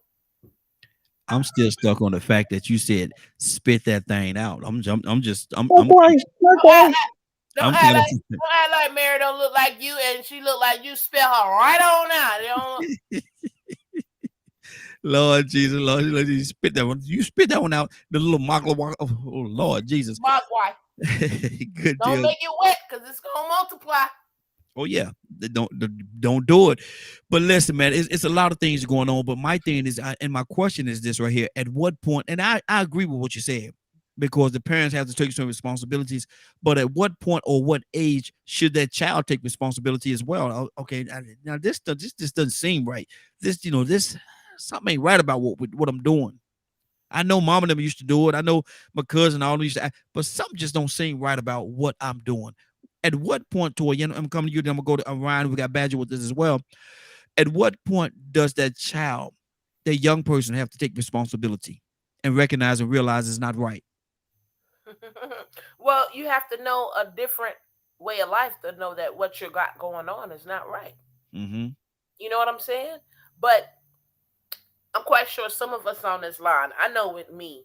I'm still stuck on the fact that you said spit that thing out. I'm No, Don't act like Mary don't look like you, and she look like you. Spell her right on out. Lord Jesus, Lord, you spit that one. You spit that one out. The little moggle. Oh, Lord Jesus. Mogwai. Good Don't deal. make it wet, because it's gonna multiply. Oh yeah, don't do it. But listen, man, it's a lot of things going on. But my thing is, and my question is this right here: at what point? And I agree with what you said, because the parents have to take some responsibilities. But at what point or what age should that child take responsibility as well? Okay, now this doesn't seem right. This something ain't right about what I'm doing. I know mom and them used to do it. I know my cousin all used to, but something just don't seem right about what I'm doing. At what point, Toy, I'm coming to you, then I'm gonna go to Ryan. We got Badger with this as well. At what point does that child, that young person, have to take responsibility and recognize and realize it's not right? Well, you have to know a different way of life to know that what you got going on is not right. Mm-hmm. You know what I'm saying? But I'm quite sure some of us on this line, I know with me,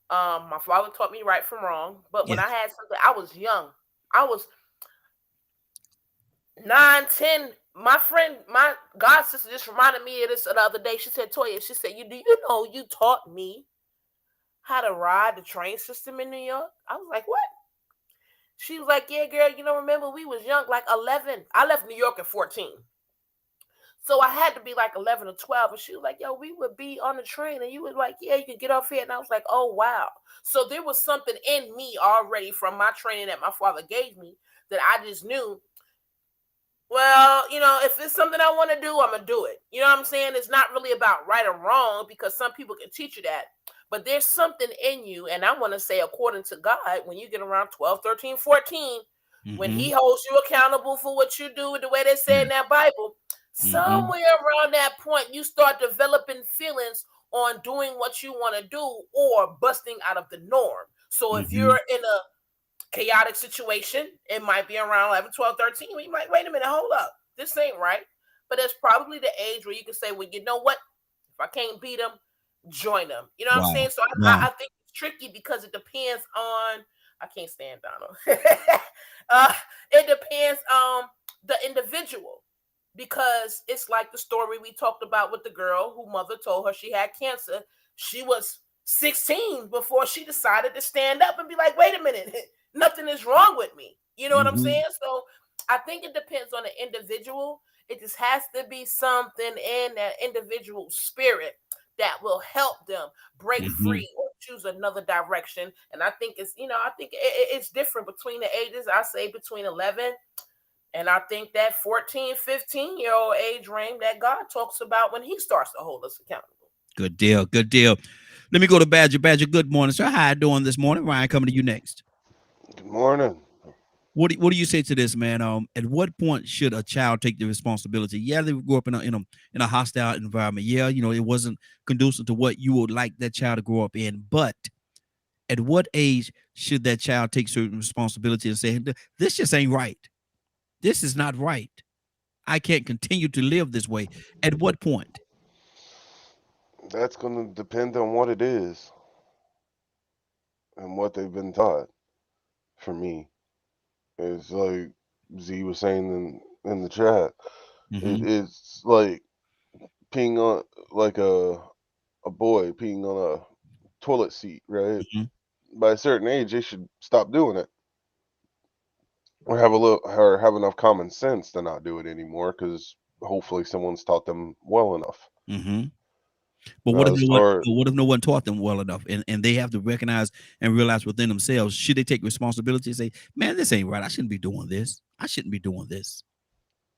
my father taught me right from wrong. But when I had something, I was young. I was 9, 10. My friend, my god sister just reminded me of this the other day. She said, Toya, she said, do you know you taught me how to ride the train system in New York? I was like, what? She was like, yeah, girl, remember we was young, like 11. I left New York at 14. So I had to be like 11 or 12. And she was like, yo, we would be on the train. And you was like, yeah, you can get off here. And I was like, oh, wow. So there was something in me already from my training that my father gave me that I just knew, well, if it's something I want to do, I'm going to do it. You know what I'm saying? It's not really about right or wrong, because some people can teach you that. But there's something in you, and I want to say, according to God, when you get around 12, 13, 14, when he holds you accountable for what you do, the way they say in that Bible, somewhere around that point, you start developing feelings on doing what you want to do or busting out of the norm. So if you're in a chaotic situation, it might be around 11, 12, 13, where you might, wait a minute, hold up, this ain't right. But it's probably the age where you can say, well, you know what? If I can't beat them, join them. You know what I'm saying? So I think it's tricky, because it depends on, I can't stand Donald. It depends on the individual, because it's like the story we talked about with the girl who mother told her she had cancer. She was 16 before she decided to stand up and be like, wait a minute, nothing is wrong with me. You know what I'm saying? So I think it depends on the individual. It just has to be something in that individual spirit that will help them break free or choose another direction. And I think it's different between the ages. I say between 11 and I think that 14, 15-year-old age range that God talks about when he starts to hold us accountable. Good deal. Good deal. Let me go to Badger. Badger, good morning, sir. How you doing this morning? Ryan, coming to you next. Good morning. What do you say to this, man? At what point should a child take the responsibility? Yeah, they grew up in a hostile environment. Yeah, it wasn't conducive to what you would like that child to grow up in. But at what age should that child take certain responsibility and say, this just ain't right? This is not right. I can't continue to live this way. At what point? That's going to depend on what it is and what they've been taught. For me, it's like Z was saying in the chat. It's like peeing on, like a boy peeing on a toilet seat, right? By a certain age, they should stop doing it, or have enough common sense to not do it anymore, because hopefully someone's taught them well enough. But what if no one taught them well enough, and they have to recognize and realize within themselves, should they take responsibility and say, man, this ain't right. I shouldn't be doing this. I shouldn't be doing this.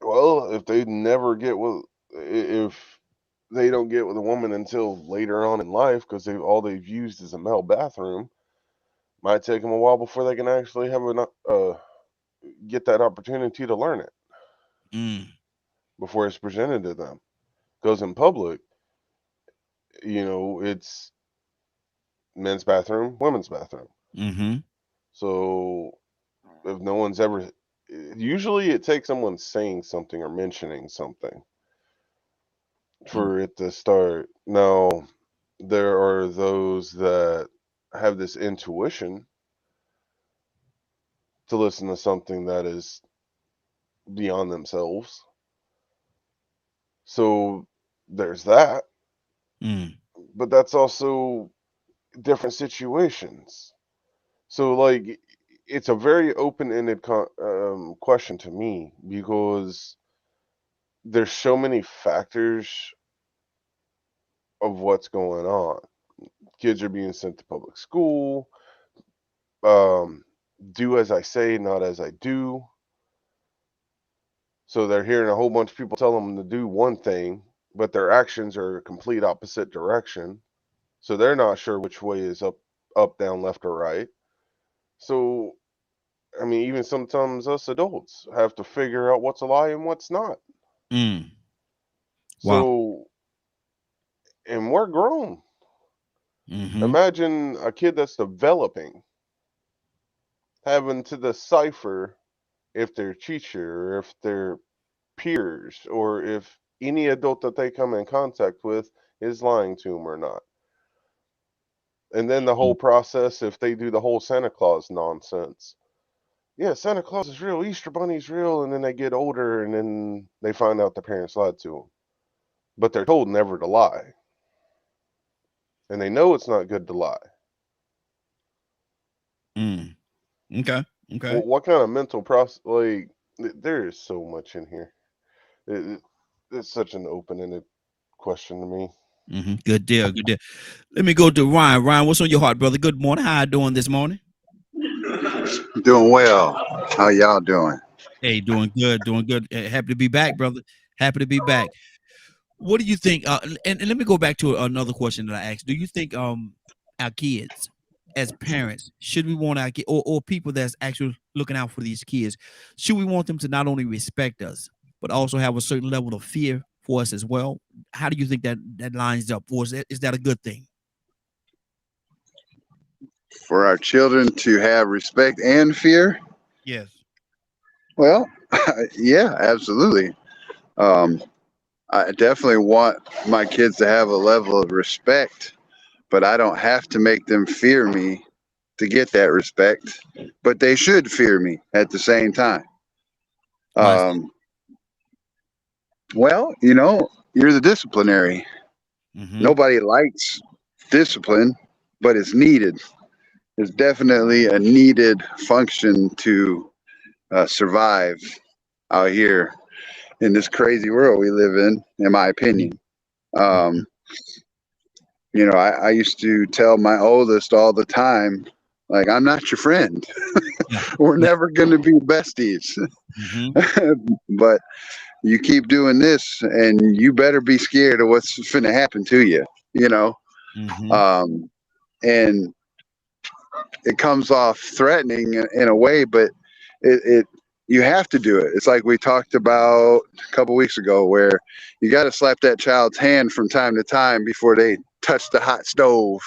Well, if they don't get with a woman until later on in life, because all they've used is a male bathroom, might take them a while before they can actually get that opportunity to learn it before it's presented to them. Because in public, it's men's bathroom, women's bathroom. So if no one's ever, usually it takes someone saying something or mentioning something for it to start. Now, there are those that have this intuition to listen to something that is beyond themselves. So there's that. Mm. But that's also different situations. So, like, it's a very open-ended question to me, because there's so many factors of what's going on. Kids are being sent to public school. Do as I say, not as I do. So they're hearing a whole bunch of people tell them to do one thing, but their actions are a complete opposite direction. So they're not sure which way is up, down, left, or right. So, I mean, even sometimes us adults have to figure out what's a lie and what's not. Mm. Wow. So, and we're grown. Mm-hmm. Imagine a kid that's developing having to decipher if their teacher, or if their peers, or if any adult that they come in contact with is lying to them or not. And then the whole process, if they do the whole Santa Claus nonsense. Yeah, Santa Claus is real, Easter Bunny's real, and then they get older and then they find out their parents lied to them. But they're told never to lie. And they know it's not good to lie. Mm. Okay. Okay. What kind of mental process? Like, there is so much in here. It's such an open-ended question to me. Mm-hmm. Good deal. Good deal. Let me go to Ryan. Ryan, what's on your heart, brother? Good morning. How you doing this morning? Doing well. How y'all doing? Hey, doing good. Doing good. Happy to be back, brother. Happy to be back. What do you think? And let me go back to another question that I asked. Do you think our kids, as parents, should we want our kids, or people that's actually looking out for these kids, should we want them to not only respect us, but also have a certain level of fear for us as well? How do you think that lines up? Or is that a good thing? For our children to have respect and fear? Yes. Well, yeah, absolutely. I definitely want my kids to have a level of respect, but I don't have to make them fear me to get that respect. But they should fear me at the same time. Well, you're the disciplinary. Mm-hmm. Nobody likes discipline, but it's needed. It's definitely a needed function to survive out here in this crazy world we live in my opinion. I used to tell my oldest all the time, like, I'm not your friend. We're never going to be besties. Mm-hmm. But you keep doing this and you better be scared of what's finna happen to you, Mm-hmm. And it comes off threatening in a way, but you have to do it. It's like we talked about a couple weeks ago, where you got to slap that child's hand from time to time before they touch the hot stove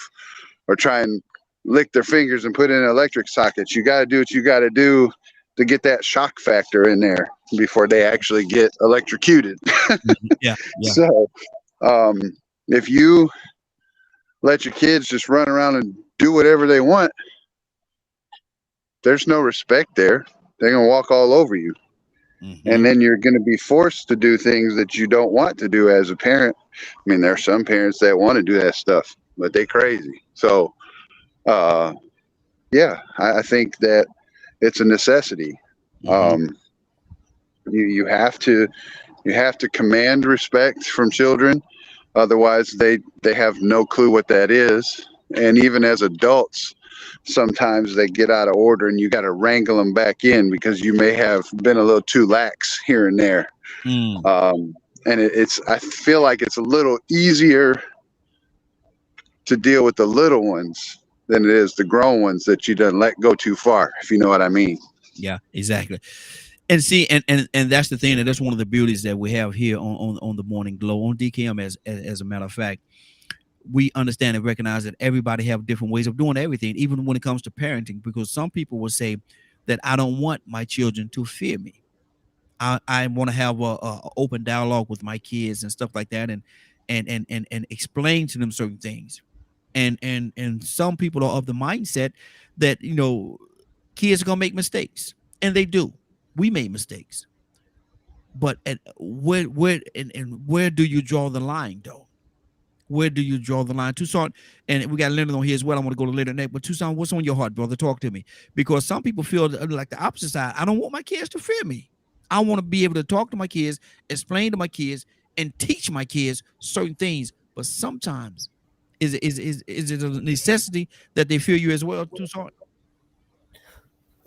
or try and lick their fingers and put in electric sockets. You got to do what you got to do to get that shock factor in there before they actually get electrocuted. Yeah. So if you let your kids just run around and do whatever they want, there's no respect there. They're going to walk all over you. Mm-hmm. And then you're going to be forced to do things that you don't want to do as a parent. I mean, there are some parents that want to do that stuff, but they crazy. So, yeah, I think that it's a necessity. Mm-hmm. You have to command respect from children. Otherwise, they have no clue what that is. And even as adults, sometimes they get out of order and you got to wrangle them back in because you may have been a little too lax here and there. And I feel like it's a little easier to deal with the little ones than it is the grown ones that you done let go too far, if you know what I mean. Yeah, exactly. And see, and that's the thing, and that's one of the beauties that we have here on the Morning Glow, on DKM, as a matter of fact. We understand and recognize that everybody have different ways of doing everything, even when it comes to parenting, because some people will say that I don't want my children to fear me. I want to have a open dialogue with my kids and stuff like that, and explain to them certain things. And some people are of the mindset that, Kids are gonna make mistakes, and they do. We made mistakes, but where do you draw the line, though? Where do you draw the line? Tucson, and we got Leonard on here as well. I want to go to Leonard next, but Tucson, what's on your heart, brother? Talk to me, because some people feel like the opposite side. I don't want my kids to fear me. I want to be able to talk to my kids, explain to my kids, and teach my kids certain things. But sometimes, is it a necessity that they fear you as well, Tucson?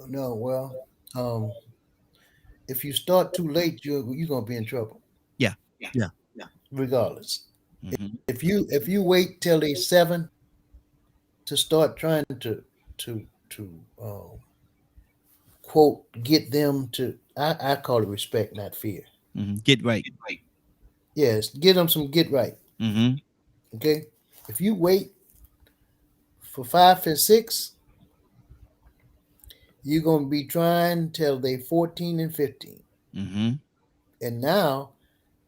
No, well, if you start too late, you're gonna be in trouble. Yeah. Regardless. Mm-hmm. If you wait till they're 7 to start trying to quote get them to, I call it respect, not fear. Mm-hmm. Get right. Yes, get them some get right. Mm-hmm. Okay, if you wait for 5 and 6, you're gonna be trying till they 14 and 15, Mm-hmm. and now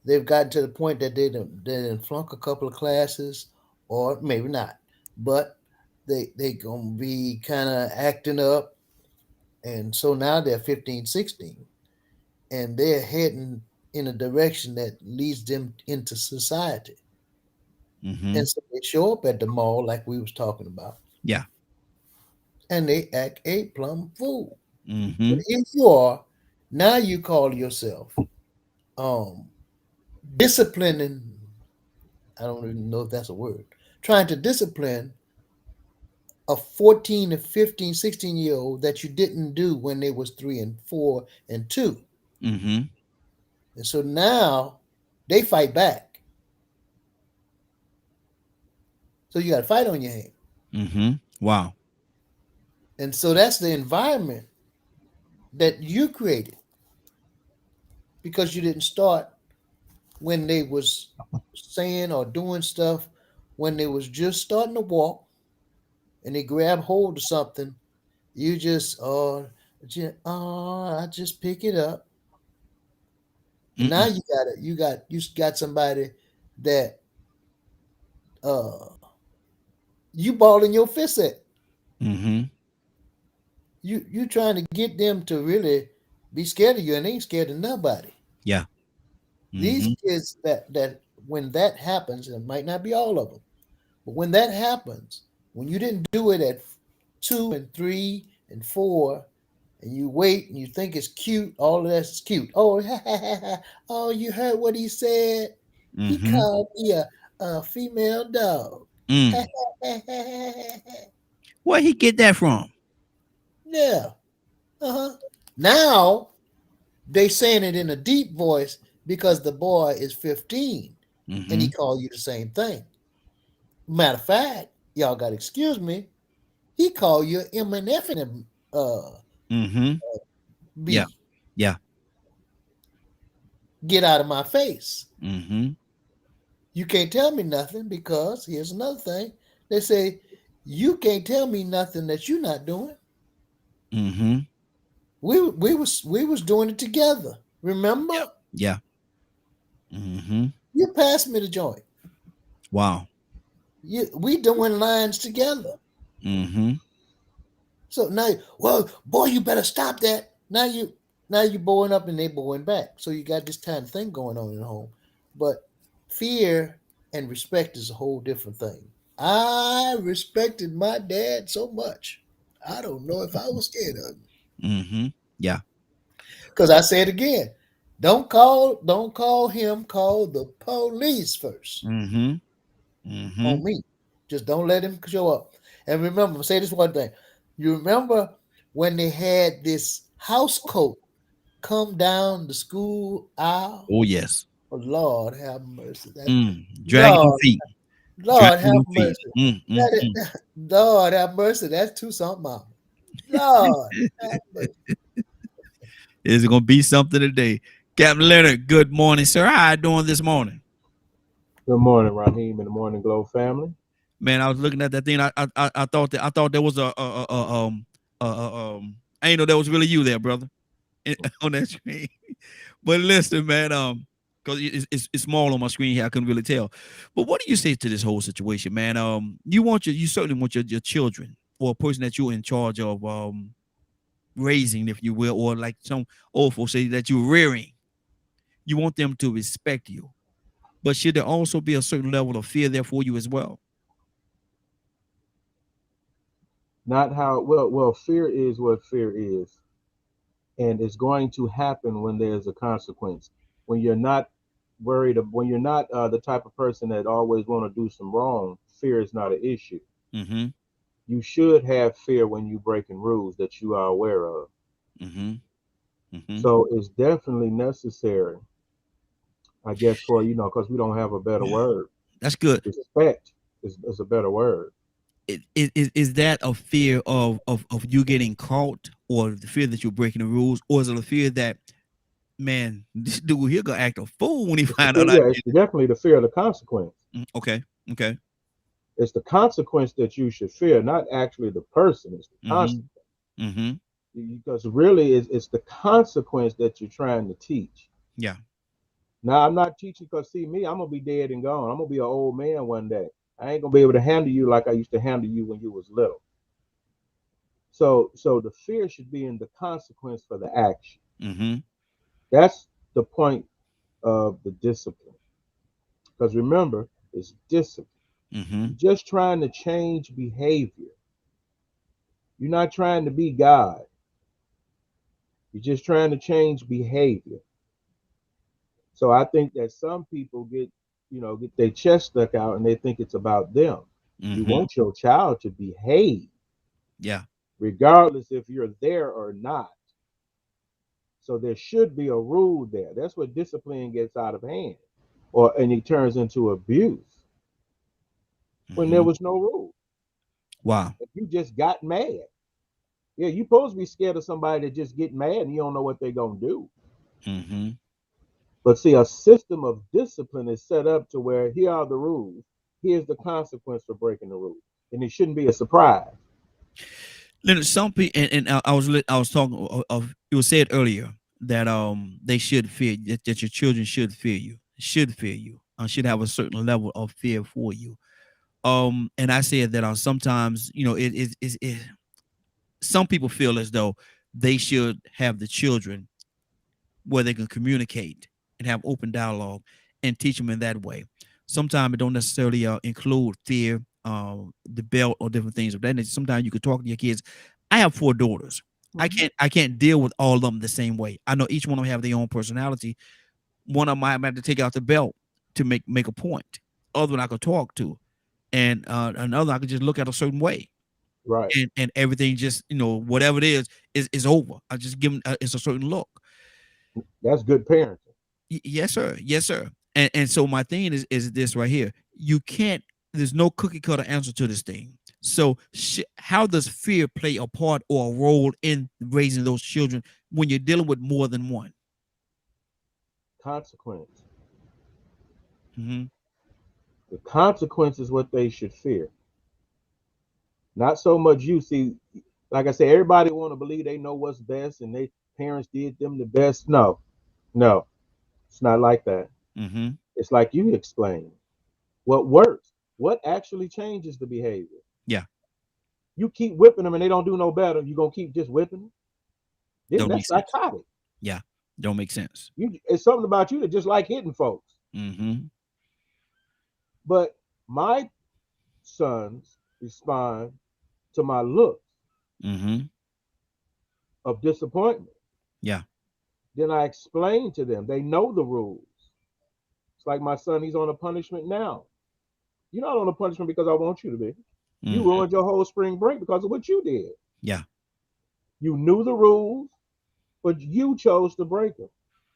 they've gotten to the point that they didn't flunk a couple of classes, or maybe not, but they gonna be kind of acting up, and so now they're 15, 16, and they're heading in a direction that leads them into society. Mm-hmm. And so they show up at the mall like we was talking about. Yeah. And they act a plumb fool. Mm-hmm. But if you are, now you call yourself disciplining, I don't even know if that's a word, trying to discipline a 14 to 15, 16-year-old that you didn't do when they was 3 and 4 and 2. Mm-hmm. And so now they fight back. So you got a fight on your hand. Mm-hmm. Wow. And so that's the environment that you created, because you didn't start when they was saying or doing stuff, when they was just starting to walk and they grab hold of something. You just I just pick it up. And now you got somebody that you balling your fist at. Mm-hmm. You trying to get them to really be scared of you, and they ain't scared of nobody. Yeah. Mm-hmm. These kids that when that happens, and it might not be all of them, but when that happens, when you didn't do it at 2 and 3 and 4, and you wait and you think it's cute, all of that's cute. Oh, oh, you heard what he said? Mm-hmm. He called me a female dog. Mm. Where he get that from? Yeah. Now they saying it in a deep voice because the boy is 15, Mm-hmm. and he called you the same thing. Matter of fact, y'all got to excuse me. He called you MNF and Mm-hmm. B. Yeah. Yeah. Get out of my face. Mm-hmm. You can't tell me nothing, because here's another thing. They say you can't tell me nothing that you're not doing. Mm-hmm. We was doing it together. Remember? Yeah. Mm-hmm. You passed me the joint. Wow. We doing lines together. Mm-hmm. So now, well, boy, you better stop that. Now you bowing up and they bowing back. So you got this kind of thing going on in the home. But fear and respect is a whole different thing. I respected my dad so much. I don't know if I was scared of him. Mm-hmm. Yeah. Because I said again, don't call him, call the police first. Mm-hmm. Mm-hmm. On me. Just don't let him show up. And remember, say this one thing. You remember when they had this house coat come down the school aisle? Oh, yes. Oh, Lord have mercy. Dragging your feet. Lord have Dragging your mercy. feet. Lord have mercy. That's too something, mama. Lord have mercy. Is it going to be something today? Captain Leonard, good morning, sir. How you doing this morning? Good morning, Raheem and the Morning Glow family. Man, I was looking at that thing. I thought there was I ain't know that was really you there, brother, on that screen. But listen, man, because it's small on my screen here, I couldn't really tell. But what do you say to this whole situation, man? You certainly want your children or a person that you're in charge of, raising, if you will, or like some old folks say, that you're rearing. You want them to respect you. But should there also be a certain level of fear there for you as well? Not how well, fear is what fear is. And it's going to happen when there's a consequence. When you're not when you're not the type of person that always want to do some wrong, fear is not an issue. Mm-hmm. You should have fear when you breaking rules that you are aware of. Mm-hmm. Mm-hmm. So it's definitely necessary, I guess, for, because we don't have a better word. That's good. Respect is a better word. Is that a fear of you getting caught, or the fear that you're breaking the rules, or is it a fear that, man, this dude here gonna act a fool when he find out? Yeah, it's definitely the fear of the consequence. Okay. It's the consequence that you should fear, not actually the person. It's the consequence. Mm-hmm. Because really, it's the consequence that you're trying to teach. Yeah. Now, I'm not teaching because, see, me, I'm going to be dead and gone. I'm going to be an old man one day. I ain't going to be able to handle you like I used to handle you when you was little. So the fear should be in the consequence for the action. Mm-hmm. That's the point of the discipline. Because remember, it's discipline. Mm-hmm. You're just trying to change behavior. You're not trying to be God. You're just trying to change behavior. So I think that some people get their chest stuck out and they think it's about them. Mm-hmm. You want your child to behave. Yeah. Regardless if you're there or not. So there should be a rule there. That's what discipline gets out of hand, and it turns into abuse. When there was no rule. Wow. If you just got mad. Yeah, you're supposed to be scared of somebody that just get mad and you don't know what they're going to do. Mm-hmm. But see, a system of discipline is set up to where here are the rules. Here's the consequence for breaking the rules. And it shouldn't be a surprise. Leonard, some people, and I was talking of, it was said earlier that they should fear, that your children should fear you, should have a certain level of fear for you. And I said that sometimes, some people feel as though they should have the children where they can communicate and have open dialogue and teach them in that way. Sometimes it don't necessarily include fear, the belt, or different things of that nature. Sometimes you could talk to your kids. I have 4 daughters. Mm-hmm. I can't deal with all of them the same way. I know each one of them have their own personality. One of them I have to take out the belt to make a point. Other one I could talk to, and another I could just look at a certain way. Right. And everything just, whatever it is over. I just give them it's a certain look. That's good parenting. Yes, sir. Yes, sir. And so my thing is this right here. You can't. There's no cookie cutter answer to this thing. So how does fear play a part or a role in raising those children when you're dealing with more than one? Consequence. Mm-hmm. The consequence is what they should fear. Not so much you. See, like I said, everybody want to believe they know what's best and their parents did them the best. No, it's not like that. Mm-hmm. It's like you explained. What works? What actually changes the behavior? Yeah. You keep whipping them and they don't do no better. You're going to keep just whipping them? That's psychotic. Yeah. Don't make sense. It's something about you that just like hitting folks. Mm-hmm. But my sons respond to my looks of disappointment. Yeah. Then I explain to them. They know the rules. It's like my son, he's on a punishment now. You're not on a punishment because I want you to be. Mm-hmm. You ruined your whole spring break because of what you did. Yeah. You knew the rules, but you chose to break them.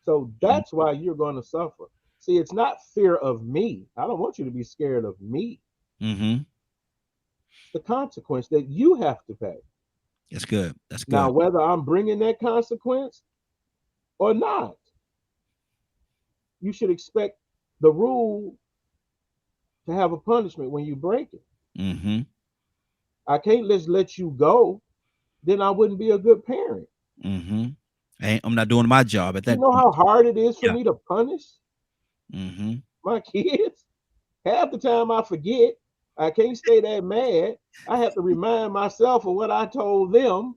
So that's why you're going to suffer. See, it's not fear of me. I don't want you to be scared of me. Mm-hmm. The consequence that you have to pay. That's good. That's good. Now, whether I'm bringing that consequence or not, you should expect the rule to have a punishment when you break it. Mm-hmm. I can't just let you go. Then I wouldn't be a good parent. Mm-hmm. I'm not doing my job at that. You know how hard it is for me to punish my kids? Half the time I forget. I can't stay that mad. I have to remind myself of what I told them.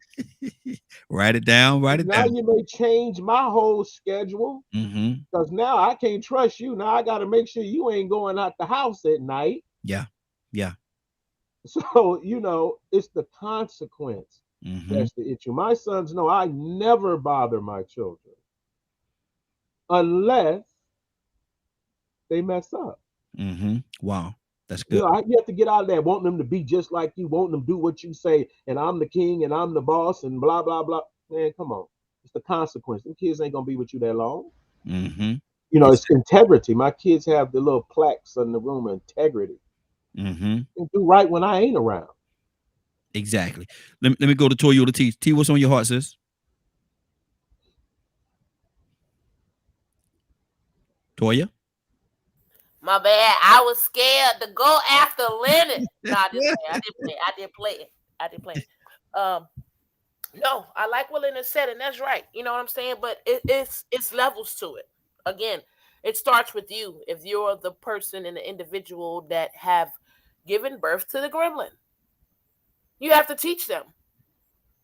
Write it down. Write it now down. You may change my whole schedule because now I can't trust you. Now I got to make sure you ain't going out the house at night. Yeah. Yeah. So, it's the consequence. That's the issue. My sons know I never bother my children unless they mess up. Wow. That's good. You have to get out of that, wanting them to be just like you, wanting them to do what you say, and I'm the king and I'm the boss and blah, blah, blah. Man, come on. It's the consequence. Them kids ain't going to be with you that long. It's integrity. My kids have the little plaques in the room, integrity. And do right when I ain't around. Exactly. Let me go to Toyota T. T, what's on your heart, sis? Toya? My bad. I was scared to go after Leonard. No, I didn't play it. No, I like what Leonard said, and that's right. You know what I'm saying? But it's levels to it. Again, it starts with you. If you're the person and the individual that have given birth to the gremlin, you have to teach them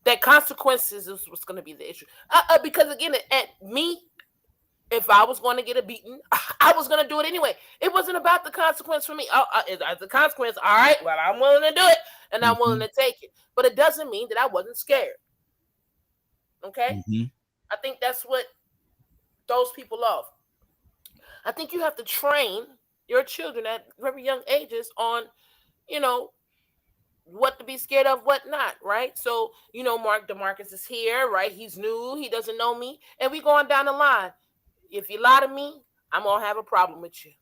that consequences is what's going to be the issue. Because again, at me, if I was going to get a beating, I was going to do it anyway. It wasn't about the consequence for me. The consequence, all right, well, I'm willing to do it, and I'm willing to take it. But it doesn't mean that I wasn't scared. Okay? I think that's what throws people off. I think you have to train your children at very young ages on, what to be scared of, what not, right? So, Mark DeMarcus is here, right? He's new. He doesn't know me. And we going down the line. If you lie to me, I'm going to have a problem with you.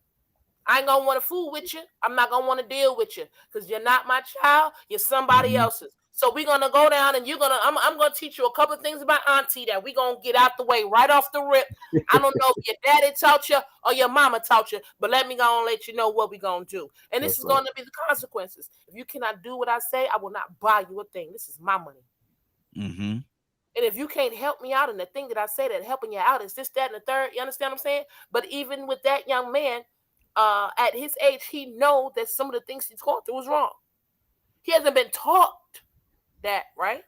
I ain't going to want to fool with you. I'm not going to want to deal with you because you're not my child. You're somebody else's. So we're going to go down and I'm going to teach you a couple of things about auntie that we're going to get out the way right off the rip. I don't know if your daddy taught you or your mama taught you, but let me go and let you know what we're going to do. And this is going to be the consequences. If you cannot do what I say, I will not buy you a thing. This is my money. And if you can't help me out, and the thing that I say that helping you out is this, that, and the third, you understand what I'm saying? But even with that young man, at his age, he know that some of the things he's going through is wrong. He hasn't been taught that, right?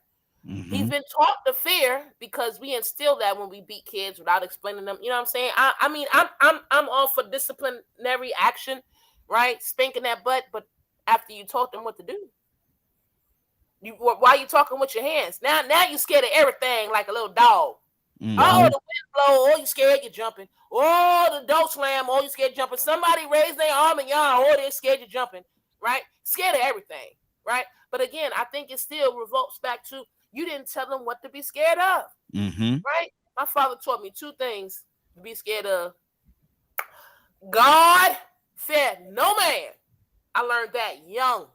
He's been taught the fear because we instill that when we beat kids without explaining them. You know what I'm saying? I mean, I'm all for disciplinary action, right? Spanking that butt, but after you taught them what to do. Why are you talking with your hands? Now you're scared of everything like a little dog. Oh, the wind blow. Oh, you scared, you're jumping. Oh, the door slam. Oh, you scared, jumping. Somebody raise their arm and y'all, oh, they're scared, you're jumping. Right? Scared of everything. Right? But again, I think it still revolts back to you didn't tell them what to be scared of. Right? My father taught me two things to be scared of. God, fear no man. I learned that young.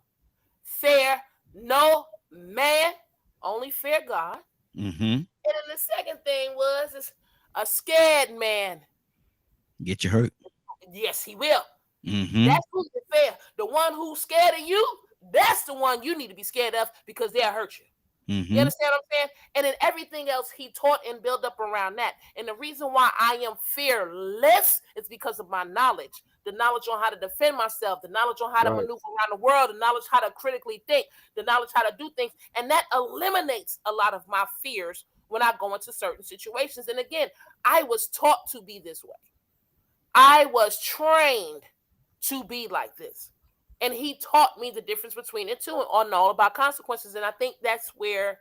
Fear no man, only fear God. And then the second thing is a scared man. Get you hurt. Yes, he will. That's who you fear. The one who's scared of you, that's the one you need to be scared of because they'll hurt you. You understand what I'm saying? And then everything else he taught and built up around that. And the reason why I am fearless is because of my knowledge. The knowledge on how to defend myself, the knowledge on how to maneuver around the world, the knowledge how to critically think, the knowledge how to do things. And that eliminates a lot of my fears when I go into certain situations. And again, I was taught to be this way. I was trained to be like this. And he taught me the difference between the two and all about consequences. And I think that's where,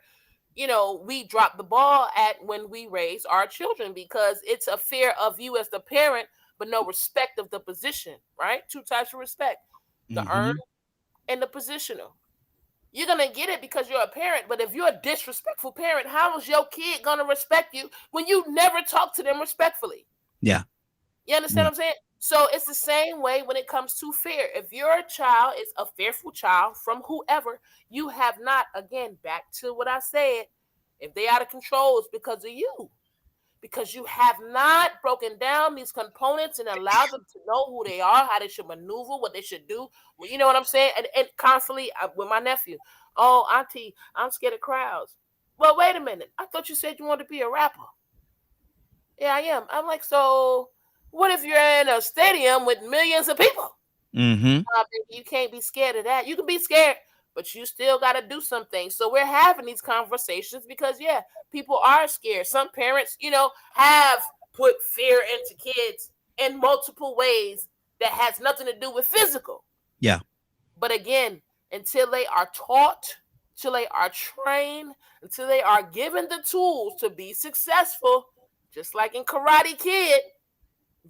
we drop the ball at when we raise our children, because it's a fear of you as the parent, but no respect of the position, right? Two types of respect, the earned and the positional. You're going to get it because you're a parent, but if you're a disrespectful parent, how is your kid going to respect you when you never talk to them respectfully? Yeah. You understand what I'm saying? So it's the same way when it comes to fear. If your child is a fearful child from whoever, you have not, again, back to what I said, if they out of control, it's because of you. Because you have not broken down these components and allowed them to know who they are, how they should maneuver, what they should do. Well, you know what I'm saying? And constantly with my nephew, oh, auntie, I'm scared of crowds. Well, wait a minute. I thought you said you wanted to be a rapper. Yeah, I am. I'm like, so what if you're in a stadium with millions of people? Mm-hmm. You can't be scared of that. You can be scared, but you still got to do something. So we're having these conversations because, yeah, people are scared. Some parents, have put fear into kids in multiple ways that has nothing to do with physical. Yeah. But again, until they are taught, until they are trained, until they are given the tools to be successful, just like in Karate Kid,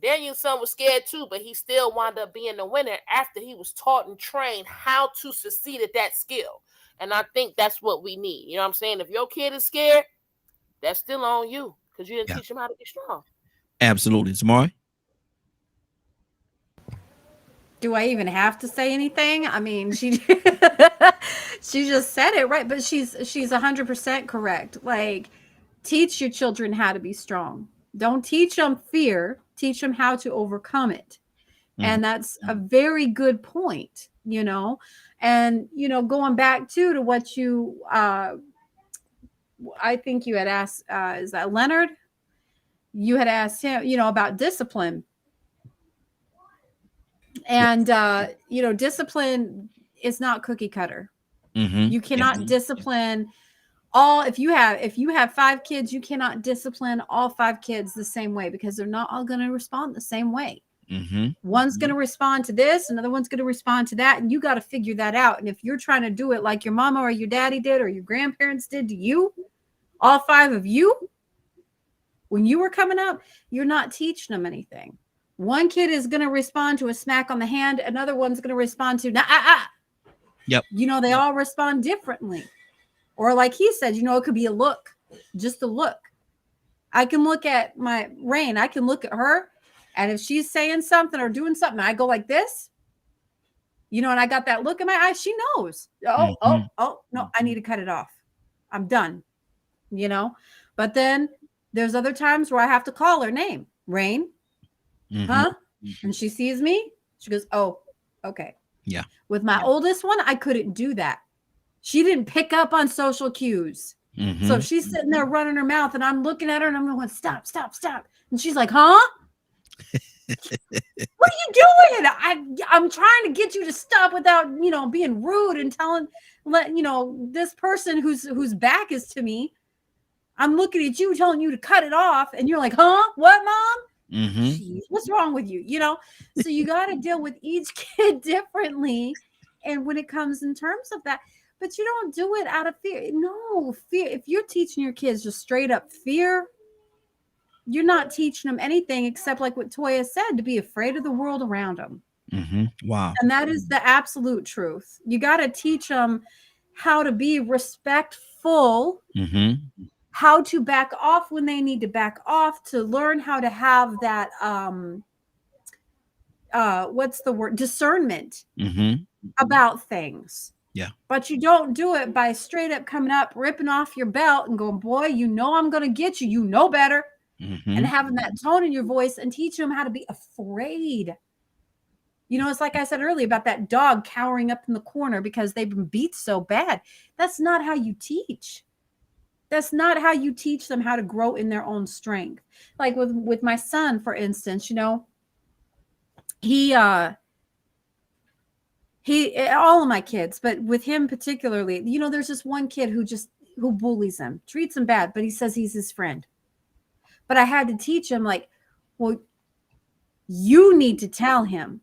Daniel's son was scared too, but he still wound up being the winner after he was taught and trained how to succeed at that skill. And I think that's what we need. You know what I'm saying? If your kid is scared, that's still on you because you didn't teach him how to be strong. Absolutely. Tamari? Do I even have to say anything? I mean, she just said it right, but she's 100% correct. Like, teach your children how to be strong. Don't teach them fear. Teach them how to overcome it. And that's a very good point, And, going back to what you, I think you had asked, is that Leonard? You had asked him, about discipline. And, discipline is not cookie cutter. You cannot discipline if you have 5 kids, you cannot discipline all 5 kids the same way because they're not all going to respond the same way. One's going to respond to this, another one's going to respond to that, and you got to figure that out. And if you're trying to do it like your mama or your daddy did or your grandparents did to you, all 5 of you, when you were coming up, you're not teaching them anything. One kid is going to respond to a smack on the hand, another one's going to respond to Yep. They all respond differently. Or like he said, it could be a look, just a look. I can look at my Rain. I can look at her. And if she's saying something or doing something, I go like this, and I got that look in my eye. She knows. Oh, no, I need to cut it off. I'm done, But then there's other times where I have to call her name. Rain, huh? And she sees me. She goes, oh, okay. Yeah. With my oldest one, I couldn't do that. She didn't pick up on social cues. So if she's sitting there running her mouth and I'm looking at her and I'm going, stop. And she's like, huh? What are you doing? I'm trying to get you to stop without, being rude and this person whose back is to me. I'm looking at you, telling you to cut it off. And you're like, huh? What, Mom? Jeez, what's wrong with you? So you got to deal with each kid differently. And when it comes in terms of that, but you don't do it out of fear. No, fear. If you're teaching your kids just straight up fear, you're not teaching them anything except like what Toya said, to be afraid of the world around them. Wow. And that is the absolute truth. You got to teach them how to be respectful, how to back off when they need to back off, to learn how to have that, what's the word? Discernment about things. Yeah. But you don't do it by straight up coming up, ripping off your belt and going, boy, I'm going to get you. You know better. And having that tone in your voice and teaching them how to be afraid. It's like I said earlier about that dog cowering up in the corner because they've been beat so bad. That's not how you teach. That's not how you teach them how to grow in their own strength. Like with my son, for instance, he all of my kids, but with him particularly, there's this one kid who bullies him, treats him bad, but he says he's his friend. But I had to teach him, like, well, you need to tell him.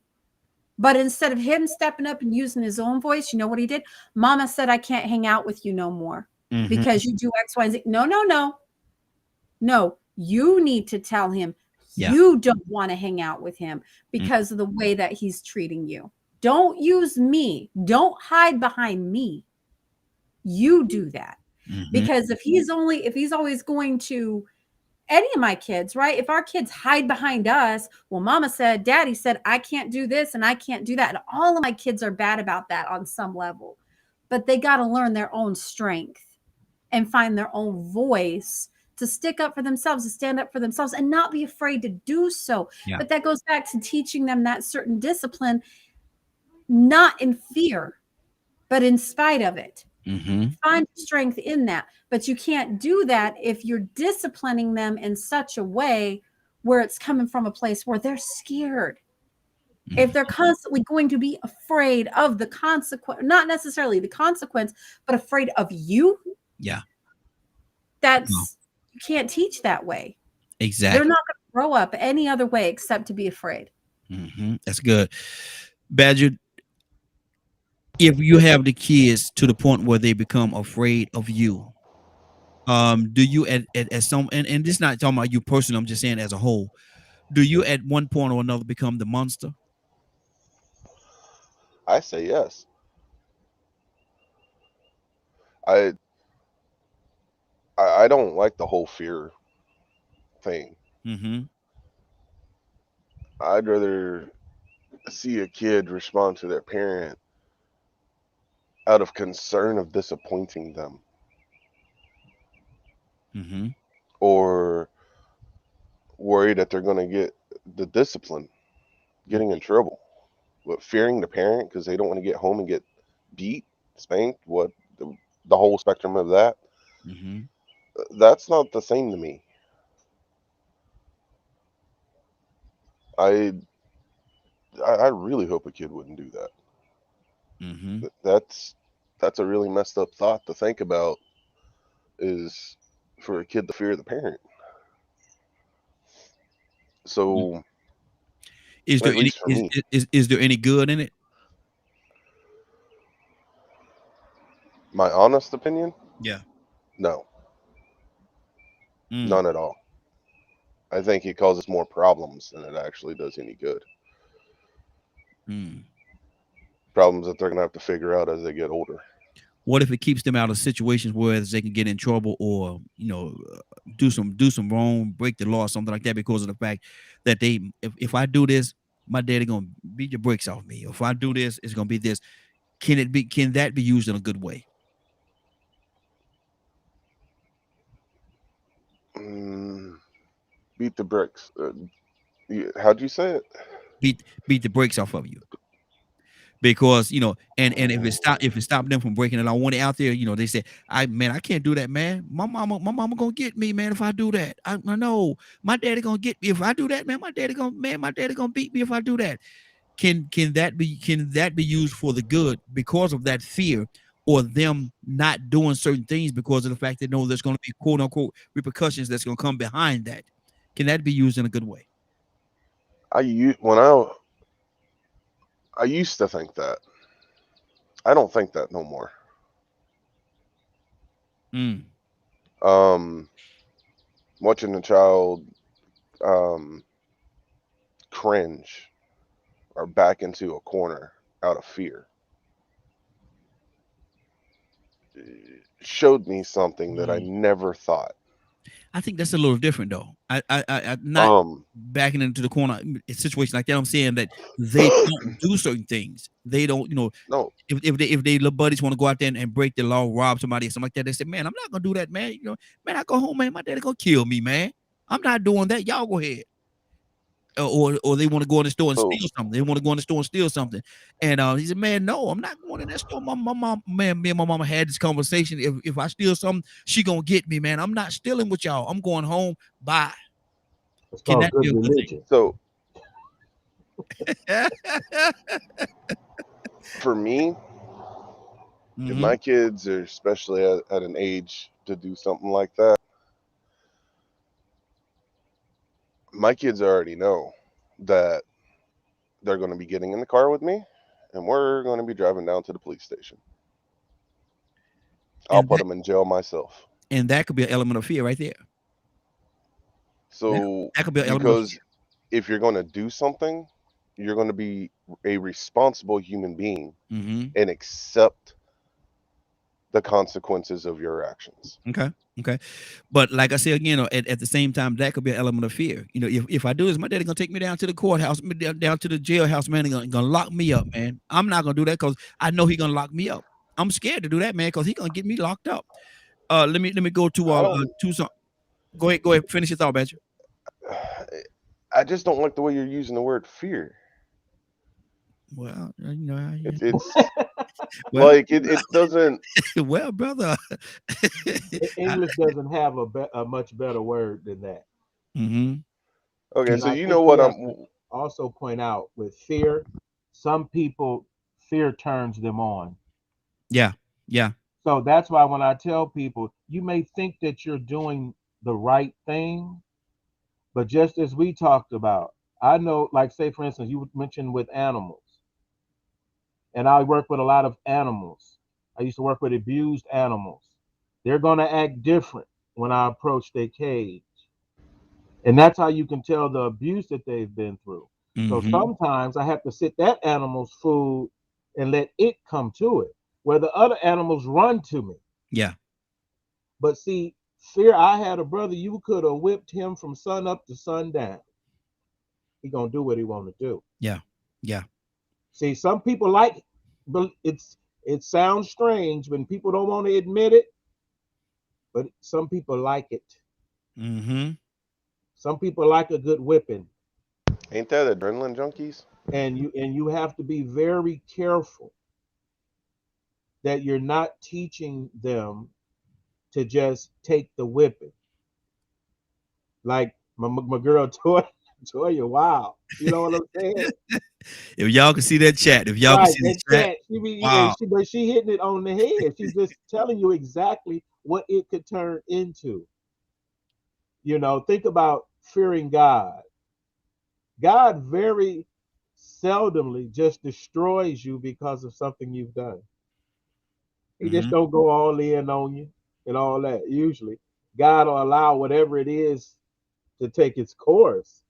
But instead of him stepping up and using his own voice, you know what he did? Mama said, I can't hang out with you no more because you do X, Y, and Z. No. You need to tell him you don't want to hang out with him because of the way that he's treating you. Don't use me. Don't hide behind me. You do that. Because if he's always going to any of my kids, right? If our kids hide behind us, well, Mama said, Daddy said, I can't do this and I can't do that. And all of my kids are bad about that on some level, but they got to learn their own strength and find their own voice to stick up for themselves, to stand up for themselves and not be afraid to do so. Yeah. But that goes back to teaching them that certain discipline, not in fear, but in spite of it. Find strength in that. But you can't do that if you're disciplining them in such a way where it's coming from a place where they're scared. If they're constantly going to be afraid of the consequence, not necessarily the consequence, but afraid of you, yeah, that's you can't teach that way. exactly. They're not going to grow up any other way except to be afraid. That's good, Badger. If you have the kids to the point where they become afraid of you, do you at some and this is not talking about you personally, I'm just saying as a whole, do you at one point or another become the monster? I say yes. I don't like the whole fear thing. I'd rather see a kid respond to their parent out of concern of disappointing them, or worry that they're going to get the discipline, getting in trouble, but fearing the parent because they don't want to get home and get beat, spanked, the whole spectrum of that. That's not the same to me. I really hope a kid wouldn't do that. That's a really messed up thought to think about, is for a kid to fear the parent. So is there any good in it? My honest opinion? Yeah. No. None at all. I think it causes more problems than it actually does any good. Problems that they're going to have to figure out as they get older. What if it keeps them out of situations where they can get in trouble or, do some wrong, break the law or something like that because of the fact that if I do this, my daddy gonna beat the bricks off me. If I do this, it's gonna be this. Can that be used in a good way? Beat the bricks. How'd you say it? Beat the brakes off of you. Because and if it stopped them from breaking it, I want it out there. They say, I can't do that, man. My mama gonna get me, man. If I do that, I know my daddy gonna get me if I do that, man. My daddy gonna beat me if I do that. Can that be used for the good because of that fear, or them not doing certain things because of the fact they know there's going to be quote unquote repercussions that's going to come behind that? Can that be used in a good way? I used to think that. I don't think that no more. Watching a child cringe or back into a corner out of fear showed me something that I never thought. I think that's a little different though. I not backing into the corner in situations like that. I'm saying that they don't do certain things. They don't, No. If they little buddies want to go out there and break the law, rob somebody or something like that, they say, man, I'm not gonna do that, man. Man, I go home, man, my daddy gonna kill me, man. I'm not doing that. Y'all go ahead. Or they want to go in the store and steal something. They want to go in the store and steal something. And he said, man, no, I'm not going in that store. My mom, man, me and my mama had this conversation. If I steal something, she gonna get me, man. I'm not stealing with y'all. I'm going home. Bye. Can that be a good thing? So for me, if my kids are especially at an age to do something like that, my kids already know that they're going to be getting in the car with me and we're going to be driving down to the police station. I'll put them in jail myself. And that could be an element of fear right there. So that could be an element because of fear. If you're going to do something, you're going to be a responsible human being and accept the consequences of your actions. Okay. But like I said again, at the same time, that could be an element of fear. If I do this, my daddy gonna take me down to the courthouse, down to the jailhouse, man. He's gonna lock me up, man. I'm not gonna do that because I know he's gonna lock me up. I'm scared to do that, man, because he's gonna get me locked up. Let me go to some. Go ahead, finish your thought, Badger. I just don't like the way you're using the word fear. Well, it's well, like it doesn't. Well, brother, English doesn't have a much better word than that. Okay, so you know what also point out with fear, some people, fear turns them on. Yeah. Yeah. So that's why when I tell people, you may think that you're doing the right thing, but just as we talked about, I know, like, say, for instance, you mentioned with animals, and I work with a lot of animals. I used to work with abused animals. They're going to act different when I approach their cage. And that's how you can tell the abuse that they've been through. So sometimes I have to sit that animal's food and let it come to it, where the other animals run to me. Yeah. But see, fear, I had a brother, you could have whipped him from sun up to sundown. He gonna do what he want to do. Yeah. Yeah. See, some people like, but it sounds strange when people don't want to admit it, but some people like it. Some people like a good whipping. Ain't that adrenaline junkies? And you have to be very careful that you're not teaching them to just take the whipping. Like my girl Toya, wow. You know what I'm saying? If y'all can see that chat, if y'all can see the chat, wow. She hitting it on the head. She's just telling you exactly what it could turn into. You know, think about fearing God. God very seldomly just destroys you because of something you've done. He just don't go all in on you and all that. Usually, God will allow whatever it is to take its course,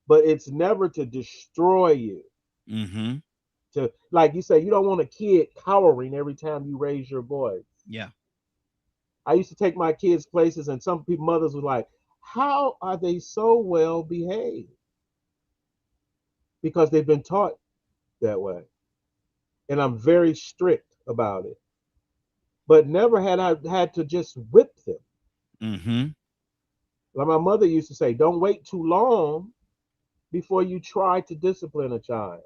but it's never to destroy you. To, like you say, you don't want a kid cowering every time you raise your voice. Yeah. I used to take my kids places, and some people, mothers were like, how are they so well behaved? Because they've been taught that way. And I'm very strict about it. But never had I had to just whip them. Like my mother used to say, don't wait too long before you try to discipline a child.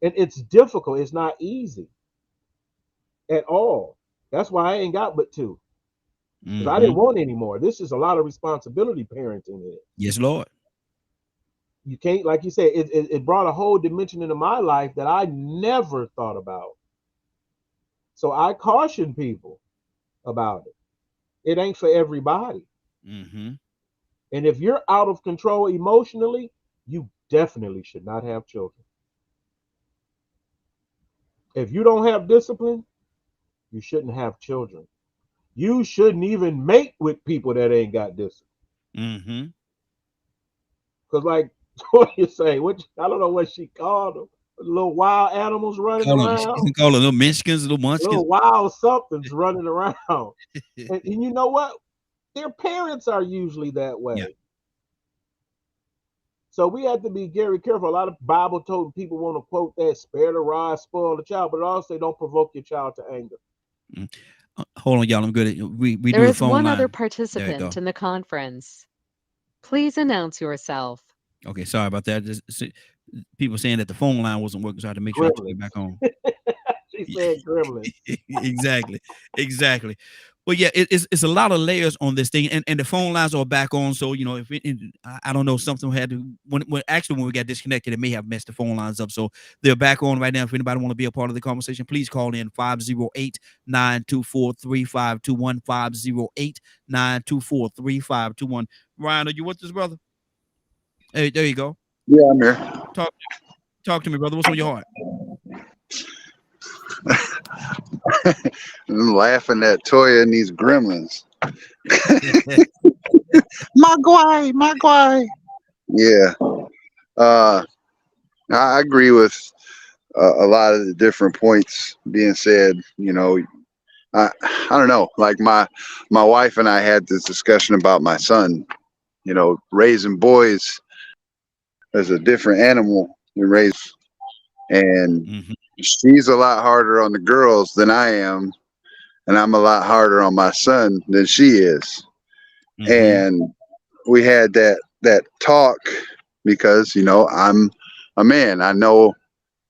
And it's difficult. It's not easy at all. That's why I ain't got but two. Because I didn't want any more. This is a lot of responsibility parenting it. Yes, Lord. You can't, like you said, it brought a whole dimension into my life that I never thought about. So I caution people about it. It ain't for everybody. And if you're out of control emotionally, you definitely should not have children. If you don't have discipline, you shouldn't have children. You shouldn't even mate with people that ain't got discipline. Because like what you say, I don't know what she called them. Little wild animals running around. You can call them little munchkins, little munchkins. Little wild somethings running around. And you know what? Their parents are usually that way. Yeah. So we have to be very careful. A lot of Bible told people want to quote that, spare the rod, spoil the child, but it also don't provoke your child to anger. Hold on, y'all. I'm good. We There do the is phone one line. other participant in the conference. Please announce yourself. Okay, sorry about that. Just people saying that the phone line wasn't working, so I had to make sure I took it back on. She said gremlin. Exactly. Well, yeah, it's a lot of layers on this thing, and the phone lines are back on. So you know, if I don't know, something had to when we got disconnected, it may have messed the phone lines up. So they're back on right now. If anybody want to be a part of the conversation, please call in 508-924-3521, 508-924-3521. Ryan, are you with us, brother? Hey, there you go. Yeah, I'm here. Talk to me, brother. What's on your heart? I'm laughing at Toya and these gremlins. Magwai. Yeah. I agree with a lot of the different points being said. You know, I don't know. Like my wife and I had this discussion about my son. You know, raising boys is a different animal than raise, and she's a lot harder on the girls than I am, and I'm a lot harder on my son than she is. And we had that talk because, you know, I'm a man. I know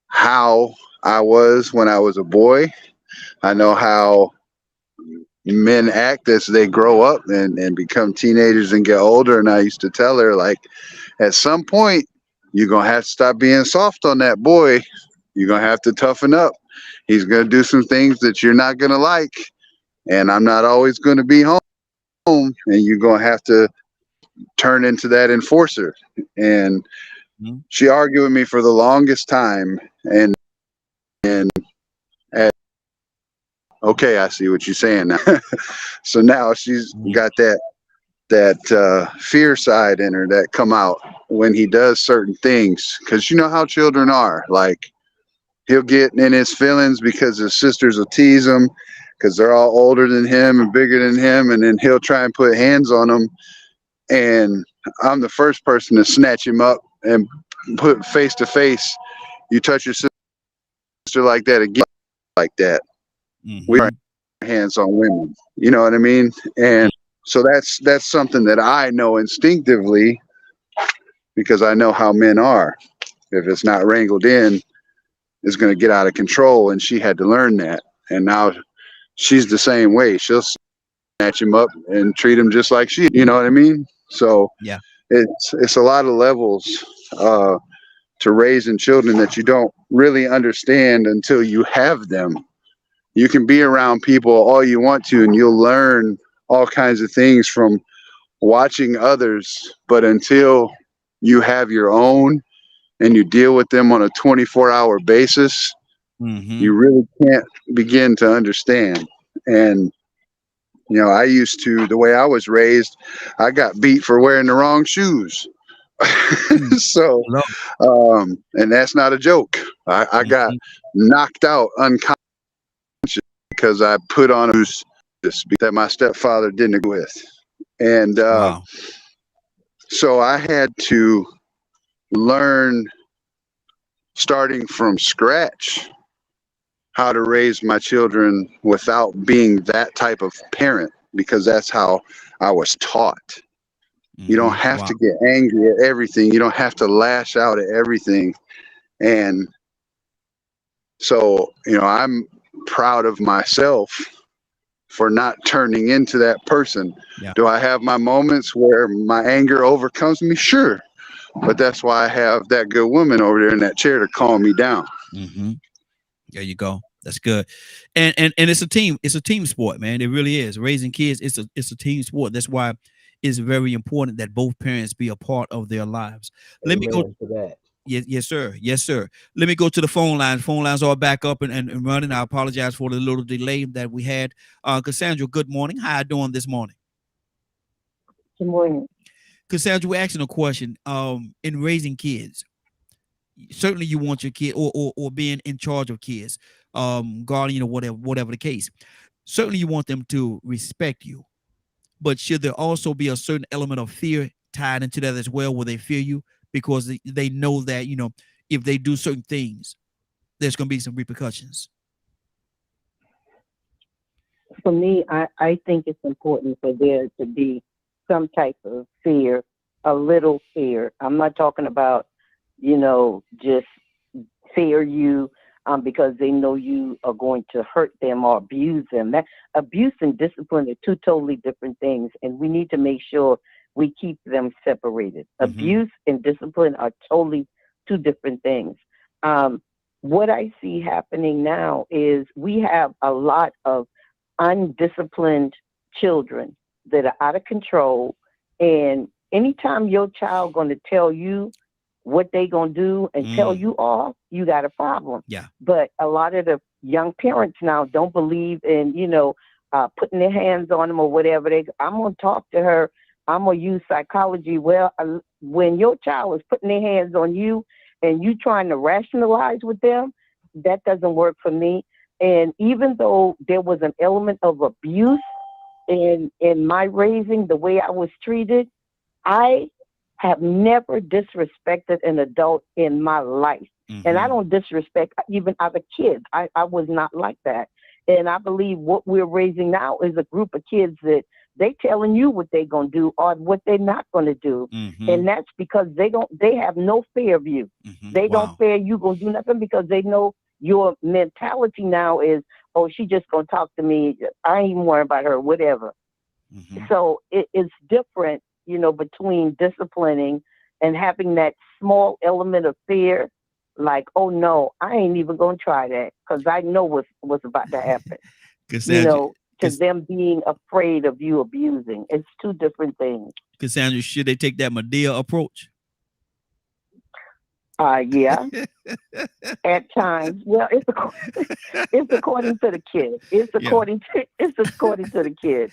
how I was when I was a boy. I know how men act as they grow up and become teenagers and get older. And I used to tell her, like, at some point, you're going to have to stop being soft on that boy. You're going to have to toughen up. He's going to do some things that you're not going to like. And I'm not always going to be home. And you're going to have to turn into that enforcer. And she argued with me for the longest time. And okay, I see what you're saying now. So now she's got that fear side in her that come out when he does certain things. Because you know how children are. Like, he'll get in his feelings because his sisters will tease him because they're all older than him and bigger than him, and then he'll try and put hands on them. And I'm the first person to snatch him up and put face to face. You touch your sister like that again, like that. We are hands on women. You know what I mean? And so that's something that I know instinctively because I know how men are. If it's not wrangled in, it's going to get out of control. And she had to learn that. And now she's the same way. She'll snatch him up and treat him just like she, you know what I mean? So yeah, it's a lot of levels to raising children that you don't really understand until you have them. You can be around people all you want to, and you'll learn all kinds of things from watching others. But until you have your own and you deal with them on a 24-hour basis, you really can't begin to understand. And, you know, I used to, the way I was raised, I got beat for wearing the wrong shoes. So, and that's not a joke. I got knocked out unconscious because I put on shoes that my stepfather didn't agree with. And so I had to learn, starting from scratch, how to raise my children without being that type of parent, because that's how I was taught. You don't have to get angry at everything. You don't have to lash out at everything. And so, you know, I'm proud of myself for not turning into that person. Yeah. Do I have my moments where my anger overcomes me? Sure. But that's why I have that good woman over there in that chair to calm me down. There you go. That's good. And it's a team sport, man. It really is. Raising kids, it's a team sport. That's why it's very important that both parents be a part of their lives. Let me go to that. Yes, sir. Yes, sir. Let me go to the phone lines. Phone lines are back up and running. I apologize for the little delay that we had. Cassandra, good morning. How you doing this morning? Good morning. Cassandra, we're asking a question. In raising kids, certainly you want your kid or being in charge of kids, guardian or whatever the case. Certainly you want them to respect you, but should there also be a certain element of fear tied into that as well, where they fear you because they know that, you know, if they do certain things, there's going to be some repercussions? For me, I think it's important for there to be some type of fear, a little fear. I'm not talking about, you know, just fear you because they know you are going to hurt them or abuse them. That abuse and discipline are two totally different things, and we need to make sure we keep them separated. Abuse and discipline are totally two different things. What I see happening now is we have a lot of undisciplined children that are out of control, and anytime your child going to tell you what they going to do and tell you off, you got a problem. Yeah. But a lot of the young parents now don't believe in, you know, putting their hands on them or whatever. I'm going to talk to her. I'm going to use psychology. Well, when your child is putting their hands on you and you trying to rationalize with them, that doesn't work for me. And even though there was an element of abuse in my raising, the way I was treated, I have never disrespected an adult in my life. And I don't disrespect even other kids. I was not like that. And I believe what we're raising now is a group of kids that they telling you what they're going to do or what they're not going to do. And that's because they have no fear of you. They don't fear you going to do nothing because they know your mentality now is, oh, she just going to talk to me. I ain't even worried about her, whatever. So it's different, you know, between disciplining and having that small element of fear, like, oh no, I ain't even gonna try that because I know what's about to happen. Cassandra, To them being afraid of you abusing. It's two different things. Cassandra, should they take that Medea approach? Yeah. At times. Well, it's according to the kid. It's according to the kid.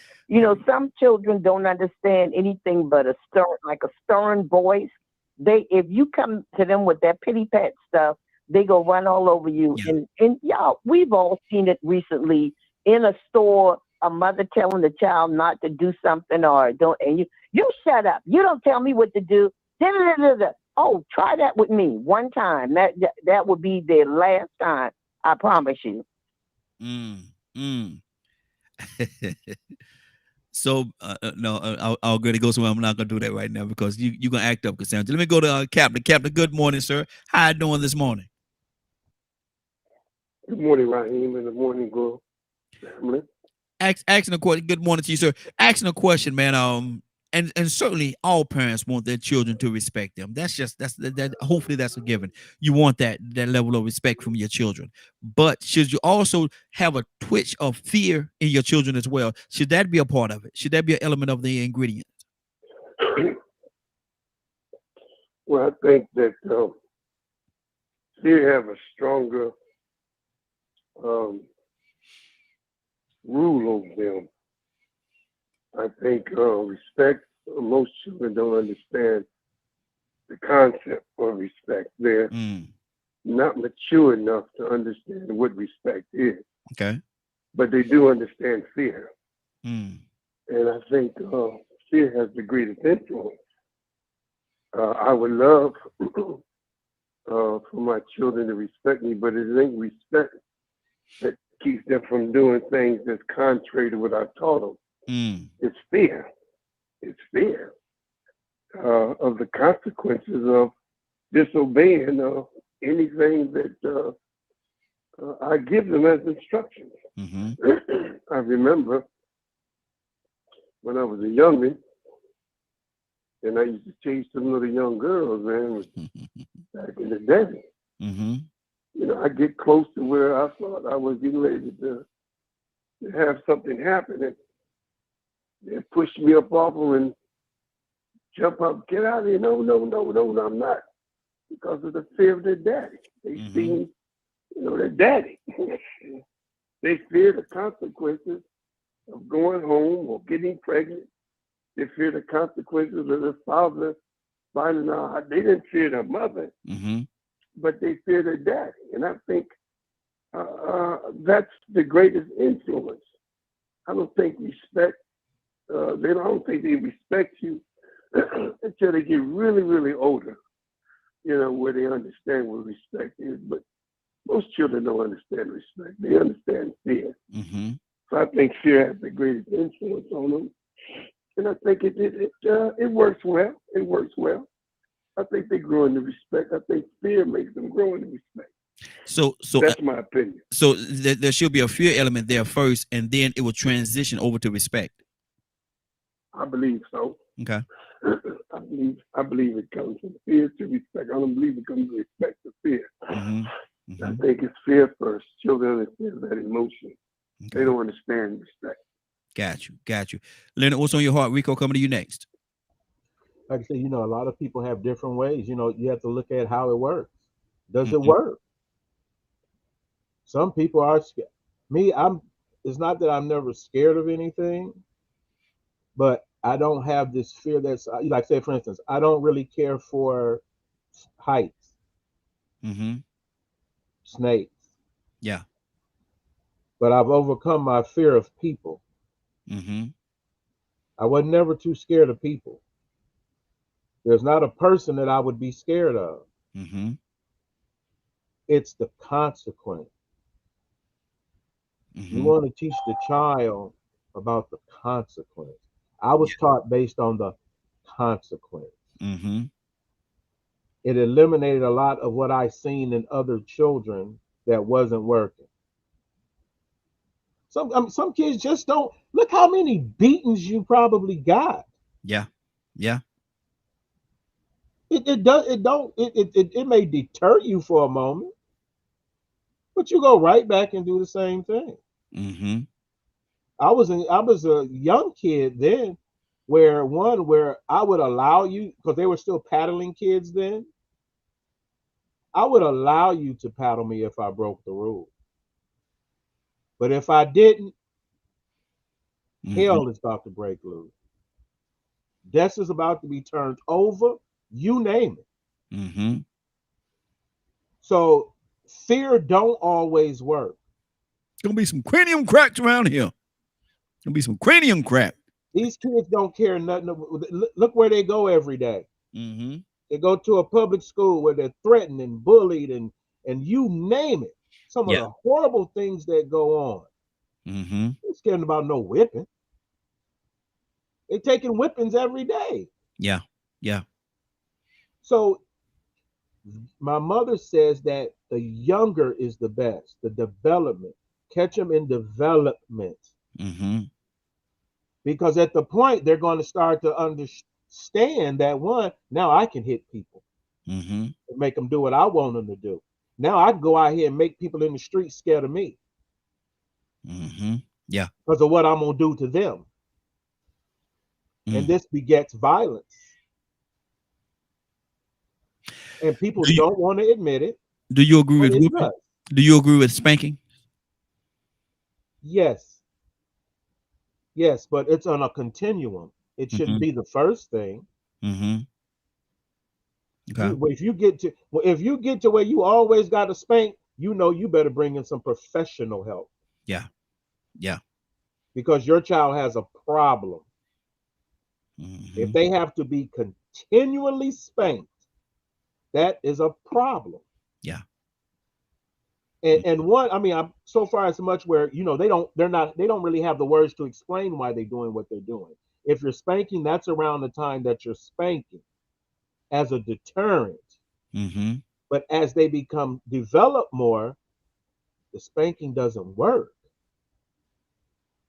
Some children don't understand anything but a stern voice. If you come to them with that pity pat stuff, they go run all over you. Yeah. And y'all, we've all seen it recently in a store, a mother telling the child not to do something or don't, and you shut up. You don't tell me what to do. Oh, try that with me one time. That would be the last time. I promise you. So no, I'll go to go somewhere. I'm not gonna do that right now because you're gonna act up, Cassandra. Let me go to Captain. Captain, good morning, sir. How you doing this morning? Good morning, Raheem, and the morning glow family. Asking a question. Good morning to you, sir. Asking a question, man. And certainly all parents want their children to respect them. That hopefully that's a given. You want that level of respect from your children. But should you also have a twitch of fear in your children as well? Should that be a part of it? Should that be an element of the ingredient? Well, I think that fear have a stronger rule over them. I think respect, most children don't understand the concept of respect. They're not mature enough to understand what respect is. Okay. But they do understand fear. Mm. And I think fear has the greatest influence. I would love for my children to respect me, but it ain't respect that keeps them from doing things that's contrary to what I taught them. It's fear. It's fear of the consequences of disobeying anything that I give them as instructions. I remember when I was a youngin', and I used to chase some little young girls, man, back in the day. I get close to where I thought I was getting ready to have something happen, and they push me up off them and jump up, get out of here. No, I'm not. Because of the fear of their daddy. They seen, their daddy. They fear the consequences of going home or getting pregnant. They fear the consequences of the father finding out. They didn't fear their mother, but they fear their daddy. And I think that's the greatest influence. I don't think respect, I don't think they respect you until they get really, really older, where they understand what respect is. But most children don't understand respect. They understand fear. So I think fear has the greatest influence on them. And I think it works well. It works well. I think they grow into respect. I think fear makes them grow into respect. So that's my opinion. So there should be a fear element there first, and then it will transition over to respect. I believe so. Okay. I believe it comes from fear to respect. I don't believe it comes from respect to fear. I think it's fear first. Children understand that emotion. They don't understand respect. Got you. Leonard, what's on your heart? Rico, coming to you next. Like I said, a lot of people have different ways. You have to look at how it works. Does it work? Some people are scared. It's not that I'm never scared of anything, but I don't have this fear that's like, say, for instance, I don't really care for heights, snakes. Yeah. But I've overcome my fear of people. I was never too scared of people. There's not a person that I would be scared of. It's the consequence. You want to teach the child about the consequence. I was taught based on the consequence. It eliminated a lot of what I seen in other children that wasn't working. Some kids just don't. Look how many beatings you probably got. Yeah. It may deter you for a moment, but you go right back and do the same thing. Mm-hmm. I was a young kid then, where I would allow you, because they were still paddling kids then. I would allow you to paddle me if I broke the rule. But if I didn't, hell is about to break loose. Desk is about to be turned over, you name it. Mm-hmm. So fear don't always work. Gonna be some cranium cracks around here. Gonna be some cranium crack. These kids don't care nothing. Look where they go every day. Mm-hmm. They go to a public school where they're threatened and bullied and you name it. Some of the horrible things that go on. Mm-hmm. They're scared about no whipping. They're taking whippings every day. Yeah. Yeah. So my mother says that the younger is the best, the development. Catch them in development. Mm-hmm. Because at the point they're going to start to understand that now I can hit people. Mm-hmm. And make them do what I want them to do. Now I can go out here and make people in the street scared of me. Mm-hmm. Yeah. Because of what I'm going to do to them. And this begets violence. And people don't want to admit it. Do you agree with whooping? Do you agree with spanking? Yes. Yes, but it's on a continuum. It shouldn't be the first thing. Mm-hmm. Okay. If you get to where you always got to spank, you better bring in some professional help. Yeah. Yeah. Because your child has a problem. Mm-hmm. If they have to be continually spanked, that is a problem. Yeah. And I'm so far as much where they don't really have the words to explain why they're doing what they're doing. If you're spanking, that's around the time that you're spanking as a deterrent. Mm-hmm. But as they develop more, the spanking doesn't work.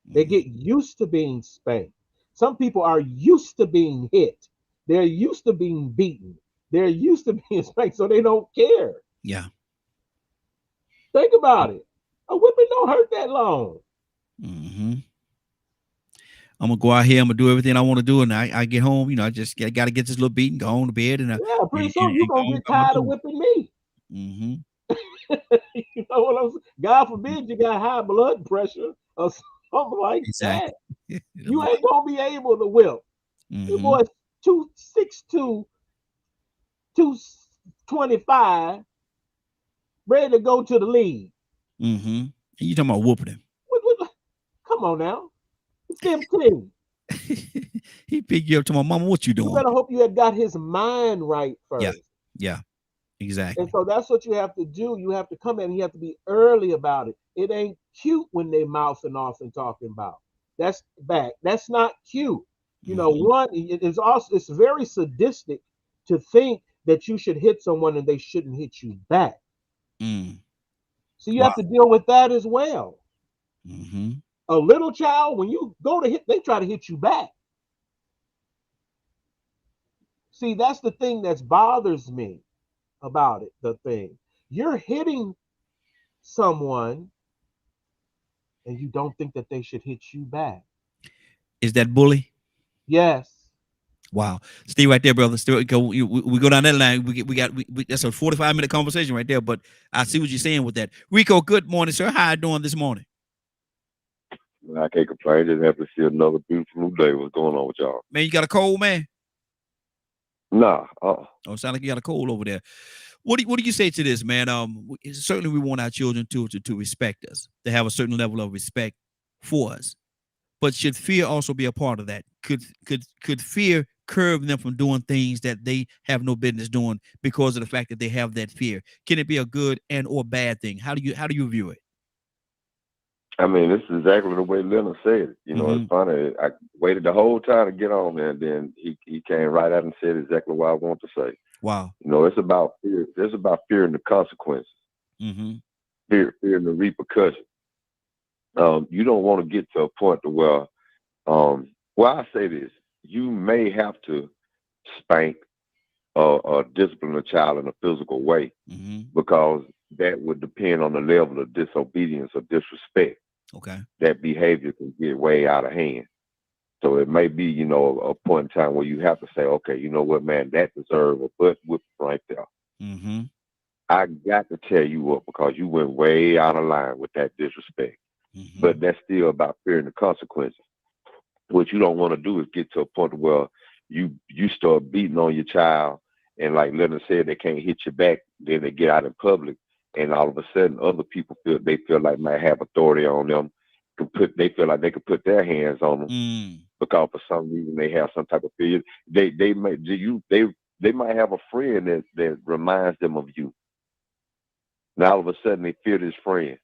They get used to being spanked. Some people are used to being hit. They're used to being beaten. They're used to being spanked, so they don't care. Yeah. Think about it. A whipping don't hurt that long. Mm-hmm. I'm gonna go out here. I'm gonna do everything I want to do, and I get home. I just got to get this little beating, go on to bed, and pretty soon you're gonna get tired of whipping me. Mm-hmm. You know what I'm saying? God forbid you got high blood pressure or something like that. You ain't gonna be able to whip. Mm-hmm. Your boy's 262, 225, ready to go to the league. Mm-hmm. You talking about whooping him? Come on now. It's 15. He picked you up to my mama. What you doing? You better hope you had got his mind right first. Yeah. Yeah. Exactly. And so that's what you have to do. You have to come in and you have to be early about it. It ain't cute when they mouthing off and talking about. That's back. That's not cute. It's very sadistic to think that you should hit someone and they shouldn't hit you back. So you have to deal with that as well. Mm-hmm. A little child, when you go to hit, they try to hit you back. See, that's the thing that bothers me about it. The thing, you're hitting someone and you don't think that they should hit you back. Is that bully? Yes. Wow. Stay right there, brother. We go down that line. That's a 45-minute conversation right there. But I see what you're saying with that. Rico, good morning, sir. How you doing this morning? I can't complain. Just happy to see another beautiful new day. What's going on with y'all? Man, you got a cold, man? Nah. Oh, it sounds like you got a cold over there. What do you say to this, man? Certainly we want our children to respect us, to have a certain level of respect for us. But should fear also be a part of that? Could fear curb them from doing things that they have no business doing because of the fact that they have that fear? Can it be a good and or bad thing? How do you view it? I mean, this is exactly the way Leonard said it. It's funny. I waited the whole time to get on there, and then he came right out and said exactly what I want to say. Wow. It's about fear. It's about fearing the consequences. Mm-hmm. Fearing the repercussions. You don't want to get to a point to where, I say this, you may have to spank discipline a child in a physical way, because that would depend on the level of disobedience or disrespect. Okay. That behavior can get way out of hand. So it may be, you know, a point in time where you have to say, okay, you know what, man, that deserves a butt whip right there. I got to tell you what, because you went way out of line with that disrespect. But that's still about fearing the consequences. What you don't want to do is get to a point where you start beating on your child, and like Leonard said, they can't hit you back. Then they get out in public, and all of a sudden, other people feel like might have authority on them. They feel like they could put their hands on them because for some reason they have some type of fear. They might have a friend that reminds them of you. Now all of a sudden they fear this friend.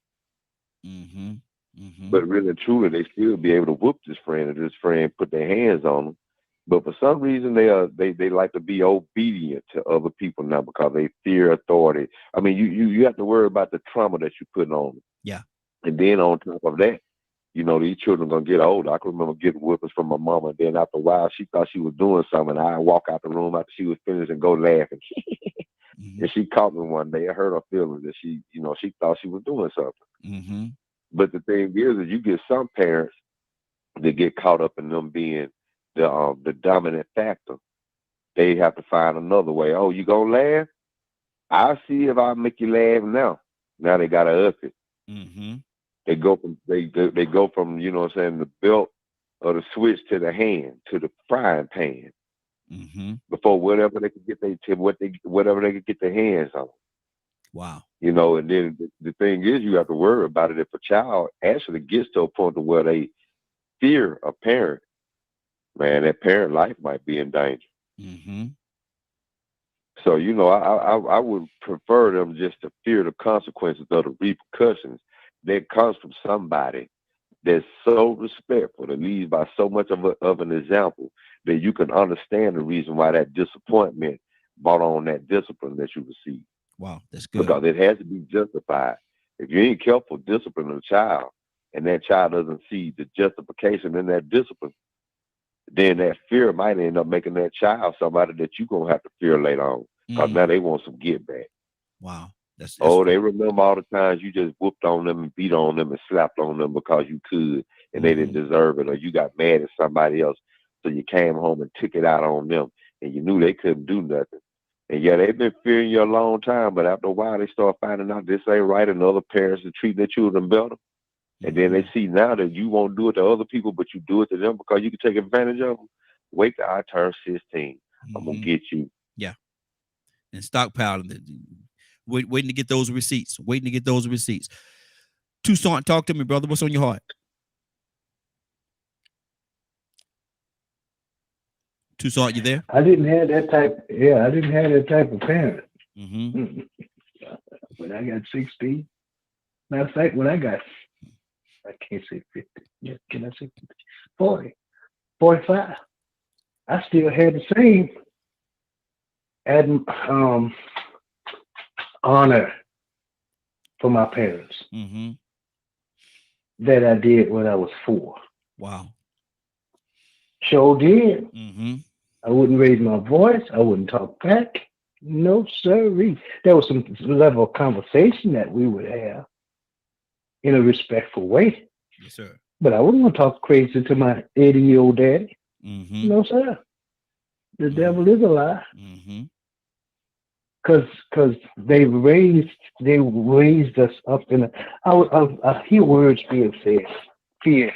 But really and truly, they still be able to whoop this friend if this friend put their hands on them. But for some reason, they like to be obedient to other people now because they fear authority. I mean, you have to worry about the trauma that you put on them. Yeah. And then on top of that, you know, these children are gonna get older. I can remember getting whippings from my mama, and then after a while, she thought she was doing something, and I'd walk out the room after she was finished and go laughing. And she caught me one day. It hurt her feelings that she thought she was doing something. But the thing is you get some parents that get caught up in them being the dominant factor. They have to find another way. Oh, you gonna laugh? I'll see if I make you laugh now. Now they gotta up it. They go from you know what I'm saying, the belt or the switch to the hand to the frying pan. Before whatever they could get whatever they could get their hands on. Wow. You know, and then the thing is, you have to worry about it if a child actually gets to a point to where they fear a parent. Man, that parent life might be in danger. So, you know, I would prefer them just to fear the consequences of the repercussions that comes from somebody that's so respectful, that leads by so much of an example that you can understand the reason why that disappointment brought on that discipline that you received. Wow, that's good. Because it has to be justified. If you ain't careful disciplining a child, and that child doesn't see the justification in that discipline, then that fear might end up making that child somebody that you're going to have to fear later on. Because now they want some get back. Wow. That's they remember all the times you just whooped on them and beat on them and slapped on them because you could and they didn't deserve it, or you got mad at somebody else, so you came home and took it out on them, and you knew they couldn't do nothing. And yeah, they've been fearing you a long time, but after a while they start finding out this ain't right, and other parents are treating their children better. And then they see now that you won't do it to other people, but you do it to them because you can take advantage of them. Wait till I turn 16. I'm going to get you. Yeah. And stockpiling. Waiting to get those receipts. Toussaint, talk to me, brother. What's on your heart? Toussaint, you there? I didn't have that type. Yeah, I didn't have that type of parent. When I got 16, matter of fact, when I got, I can't say 50. Yeah, can I say 50? 40, 45. I still had the same honor for my parents that I did when I was 4. Wow. Sure did. I wouldn't raise my voice. I wouldn't talk back. No, sirree. There was some level of conversation that we would have in a respectful way. Yes, sir. But I wouldn't want to talk crazy to my 80-year-old daddy. No, sir. The devil is a lie. Because they raised us up in I hear words being said, fear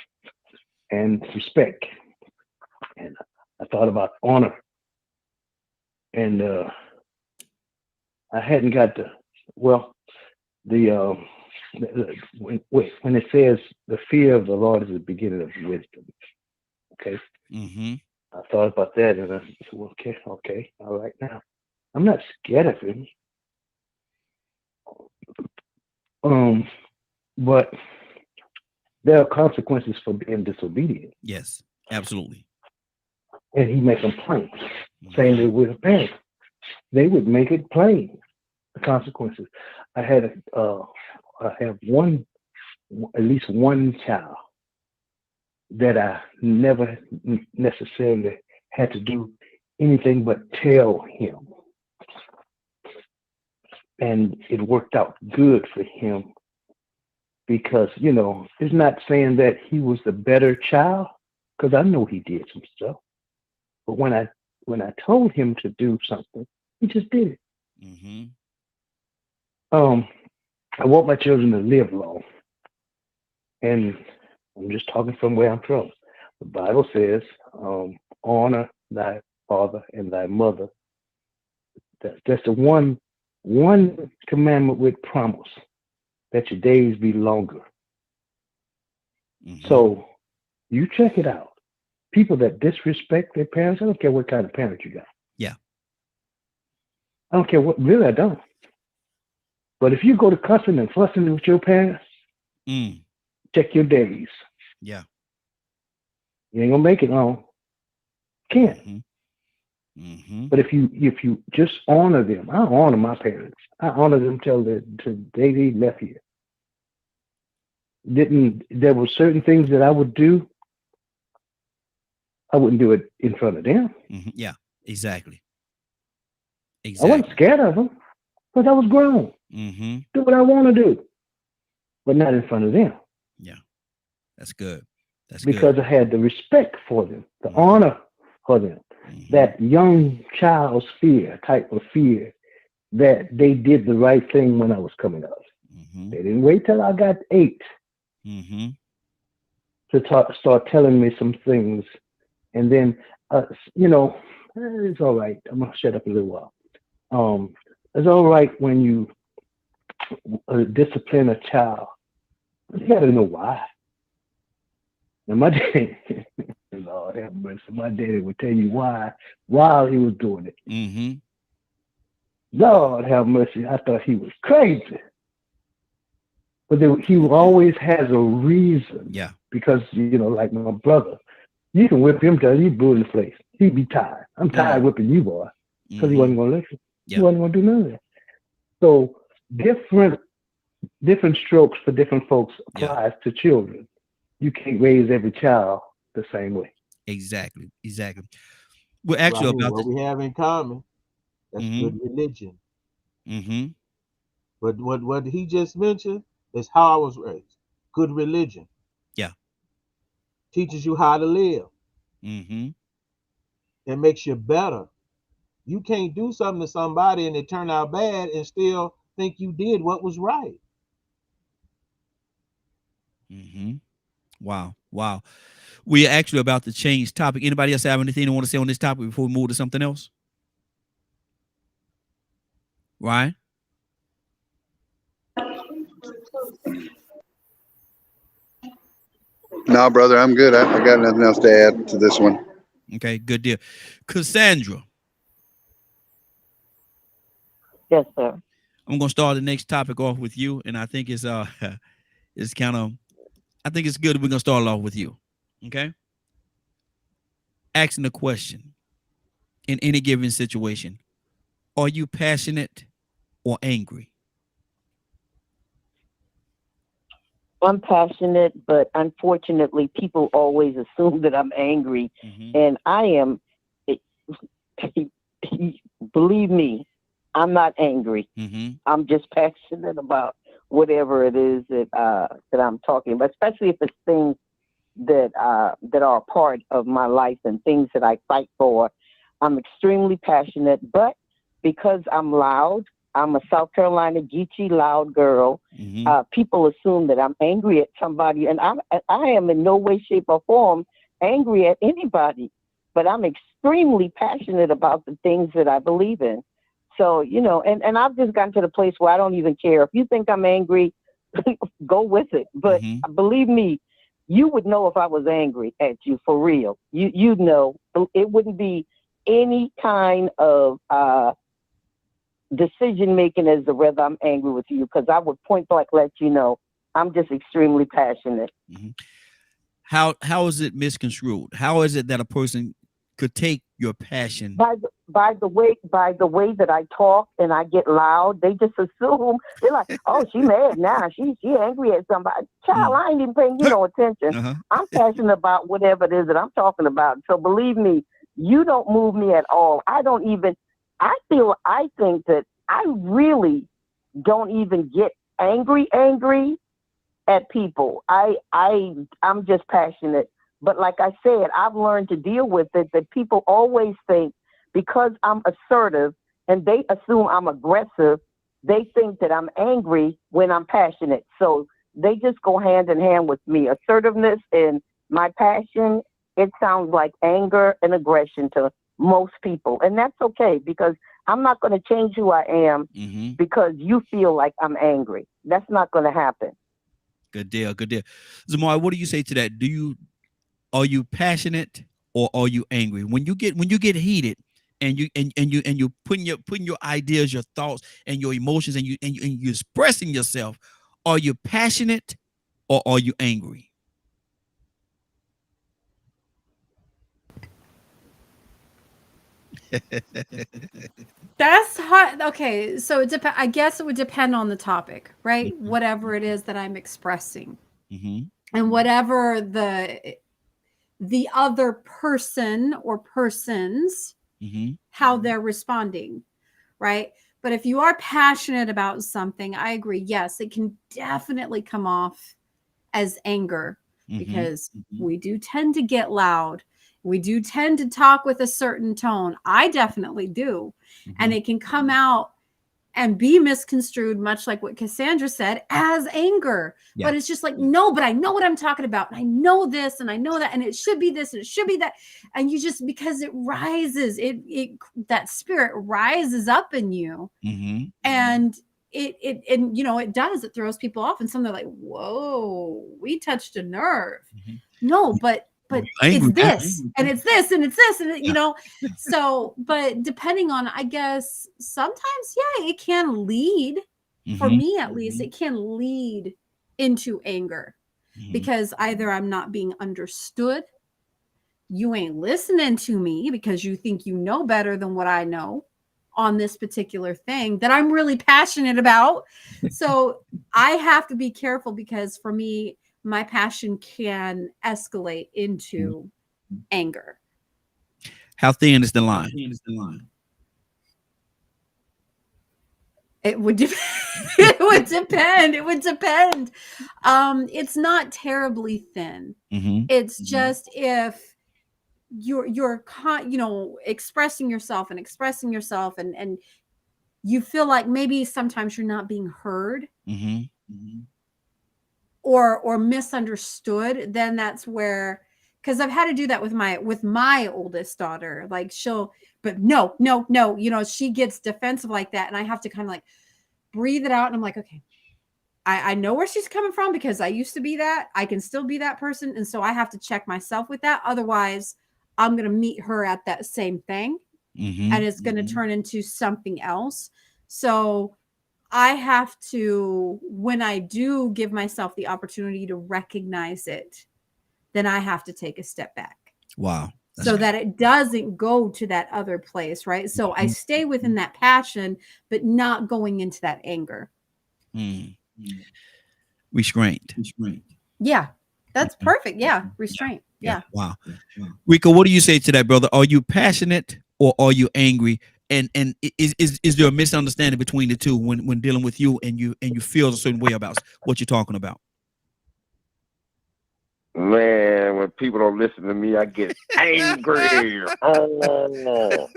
and respect. And I thought about honor. And I hadn't got when it says the fear of the Lord is the beginning of wisdom. Okay. I thought about that and I said, well, okay, all right now. I'm not scared of him. But there are consequences for being disobedient. Yes, absolutely. And he make them plain. Same way with a parent. They would make it plain, the consequences. I have at least one child that I never necessarily had to do anything but tell him and it worked out good for him because, you know, it's not saying that he was the better child, because I know he did some stuff. But when I told him to do something, he just did it. Mm-hmm. I want my children to live long. And I'm just talking from where I'm from. The Bible says, honor thy father and thy mother. That's the one commandment with promise, that your days be longer. Mm-hmm. So you check it out. People that disrespect their parents, I don't care what kind of parent you got. Yeah. I don't care what, really, I don't. But if you go to cussing and fussing with your parents, check your days. Yeah. You ain't gonna make it long. Can't. Mm-hmm. Mm-hmm. But if you just honor them, I honor my parents. I honor them till they left here. There were certain things that I would do, I wouldn't do it in front of them. Mm-hmm. Yeah, exactly. I wasn't scared of them because I was grown. Mm-hmm. Do what I want to do, but not in front of them. Yeah, that's good. That's because good. I had the respect for them, the honor for them, that young child's type of fear that they did the right thing when I was coming up. They didn't wait till I got 8 to start telling me some things. And then, it's all right. I'm going to shut up a little while. It's all right when you discipline a child. You got to know why. Now, my daddy, Lord have mercy, my daddy would tell you why while he was doing it. Mm-hmm. Lord have mercy, I thought he was crazy. But he always has a reason. Yeah. Because, like my brother, you can whip him till he's blue in the face. He'd be tired. I'm tired whipping you, boy. Because he wasn't going to listen. Yeah. He wasn't going to do none of that. So different strokes for different folks applies to children. You can't raise every child the same way. Exactly. Well, actually, what we have in common, that's good religion. Mm-hmm. But what he just mentioned is how I was raised. Good religion. Yeah. Teaches you how to live. Mm-hmm. It makes you better. You can't do something to somebody and it turn out bad and still think you did what was right. Mm-hmm. Wow. We're actually about to change topic. Anybody else have anything they want to say on this topic before we move to something else? Ryan? No, brother, I'm good. I got nothing else to add to this one. Okay, good deal. Cassandra. Yes, sir. I'm gonna start the next topic off with you, and I think it's kind of, I think it's good we're gonna start off with you. Okay. Asking the question, in any given situation, are you passionate or angry? I'm passionate, but unfortunately, people always assume that I'm angry, and I am. Believe me, I'm not angry. I'm just passionate about whatever it is that I'm talking about, especially if it's things that are a part of my life and things that I fight for. I'm extremely passionate, but because I'm loud, I'm a South Carolina Geechee loud girl. People assume that I'm angry at somebody, and I am in no way, shape, or form angry at anybody. But I'm extremely passionate about the things that I believe in. So, and I've just gotten to the place where I don't even care. If you think I'm angry, go with it. But believe me, you would know if I was angry at you for real. You'd know. It wouldn't be any kind of decision making as to whether I'm angry with you, because I would point blank let you know I'm just extremely passionate. How is it misconstrued? How is it that a person could take your passion by the way that I talk and I get loud? They just assume, they're like, oh, she mad now, she angry at somebody. Child, I ain't even paying you no attention. I'm passionate about whatever it is that I'm talking about. So believe me, you don't move me at all. I think that I really don't even get angry at people. I'm just passionate. But like I said, I've learned to deal with it, that people always think because I'm assertive and they assume I'm aggressive, they think that I'm angry when I'm passionate. So they just go hand in hand with me. Assertiveness and my passion, it sounds like anger and aggression to most people. And that's okay, because I'm not going to change who I am because you feel like I'm angry. That's not going to happen. Good deal. Good deal. Zamari, what do you say to that? Are you passionate or are you angry? When you get heated and you putting your ideas, your thoughts, and your emotions, and you expressing yourself, are you passionate or are you angry? That's hot. Okay, so I guess it would depend on the topic, right? Whatever it is that I'm expressing, and whatever the other person or persons, how they're responding, right? But if you are passionate about something, I agree. Yes, it can definitely come off as anger, because we do tend to get loud. We do tend to talk with a certain tone. I definitely do. And it can come out and be misconstrued, much like what Cassandra said, as anger. Yeah. But it's just like, no, but I know what I'm talking about. And I know this and I know that. And it should be this and it should be that. And you just, because it rises, that spirit rises up in you. And it does. It throws people off. And some they're like, whoa, we touched a nerve. No, but it's this and it's this and it's this and so, but depending on, I guess sometimes, it can lead, for me at least, it can lead into anger, because either I'm not being understood, you ain't listening to me because you think you know better than what I know on this particular thing that I'm really passionate about. So I have to be careful, because for me, my passion can escalate into anger. How thin is the line? It would depend. It would depend. It's not terribly thin. It's just if you're expressing yourself and you feel like maybe sometimes you're not being heard. Or misunderstood, then that's where, because I've had to do that with my oldest daughter. Like but no, she gets defensive like that, and I have to kind of like breathe it out, and I'm like, okay, I know where she's coming from, because I used to be that. I can still be that person, and so I have to check myself with that. Otherwise, I'm gonna meet her at that same thing, and it's gonna turn into something else. So I have to, when I do give myself the opportunity to recognize it, then I have to take a step back. Wow. So that it doesn't go to that other place, right? So I stay within that passion, but not going into that anger. Restraint. Yeah, that's perfect. Yeah, restraint. Yeah. Wow. Rico, what do you say to that, brother? Are you passionate or are you angry? And is there a misunderstanding between the two when dealing with you and you feel a certain way about what you're talking about? Man, when people don't listen to me, I get angry. Oh,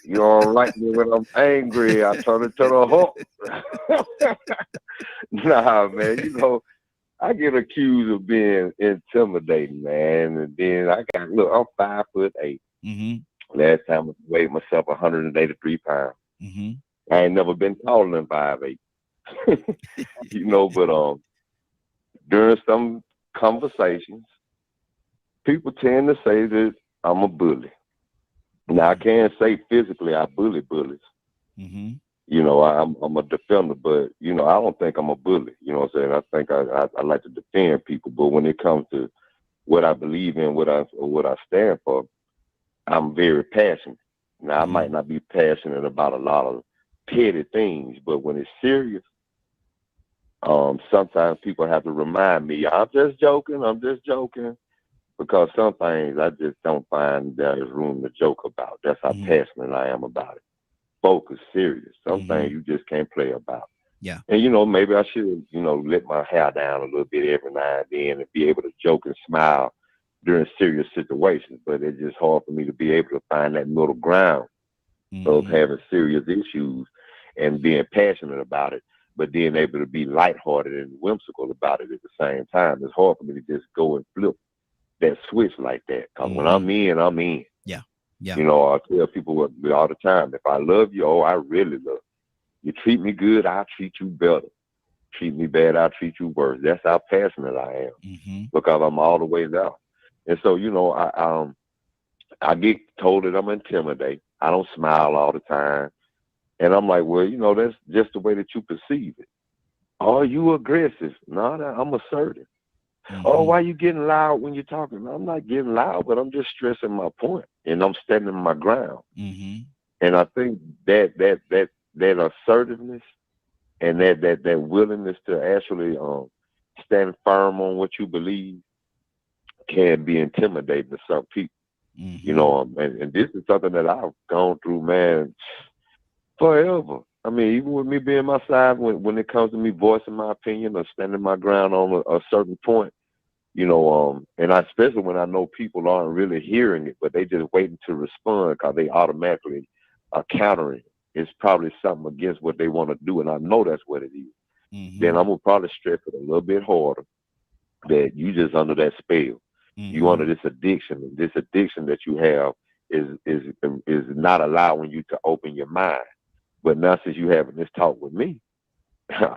you don't like me when I'm angry. I turn it to the hook. Nah, man, I get accused of being intimidating, man. And then I'm 5'8". Last time I weighed myself 183 pounds. I ain't never been taller than 5'8". But during some conversations, people tend to say that I'm a bully. Now I can't say physically I bully bullies. I'm a defender, but I don't think I'm a bully. You know what I'm saying? I think I like to defend people, but when it comes to what I believe in, what I stand for, I'm very passionate. Now, I might not be passionate about a lot of petty things, but when it's serious, sometimes people have to remind me, I'm just joking, because some things I just don't find there's room to joke about. That's how passionate I am about it. Focus, serious. Some things you just can't play about. Yeah. And, you know, maybe I should, you know, let my hair down a little bit every now and then and be able to joke and smile during serious situations. But it's just hard for me to be able to find that middle ground of having serious issues and being passionate about it, but being able to be lighthearted and whimsical about it at the same time. It's hard for me to just go and flip that switch like that. Because when I'm in, I'm in. Yeah. Yeah. You know, I tell people all the time, if I love you, oh, I really love you. You treat me good, I'll treat you better. Treat me bad, I'll treat you worse. That's how passionate I am because I'm all the way there. And so, you know, I get told that I'm intimidated. I don't smile all the time. And I'm like, well, you know, that's just the way that you perceive it. Are you aggressive? No, I'm assertive. Oh, why you getting loud when you're talking? I'm not getting loud, but I'm just stressing my point and I'm standing my ground. And I think that assertiveness and that willingness to actually stand firm on what you believe can be intimidating to some people. You know, and this is something that I've gone through, man, forever. I mean, even with me being my side, when it comes to me voicing my opinion or standing my ground on a certain point, you know, and especially when I know people aren't really hearing it, but they just waiting to respond because they automatically are countering. It's probably something against what they want to do, and I know that's what it is. Then I'm gonna probably stress it a little bit harder that you just under that spell. You under this addiction, and this addiction that you have is not allowing you to open your mind. But now since you having this talk with me,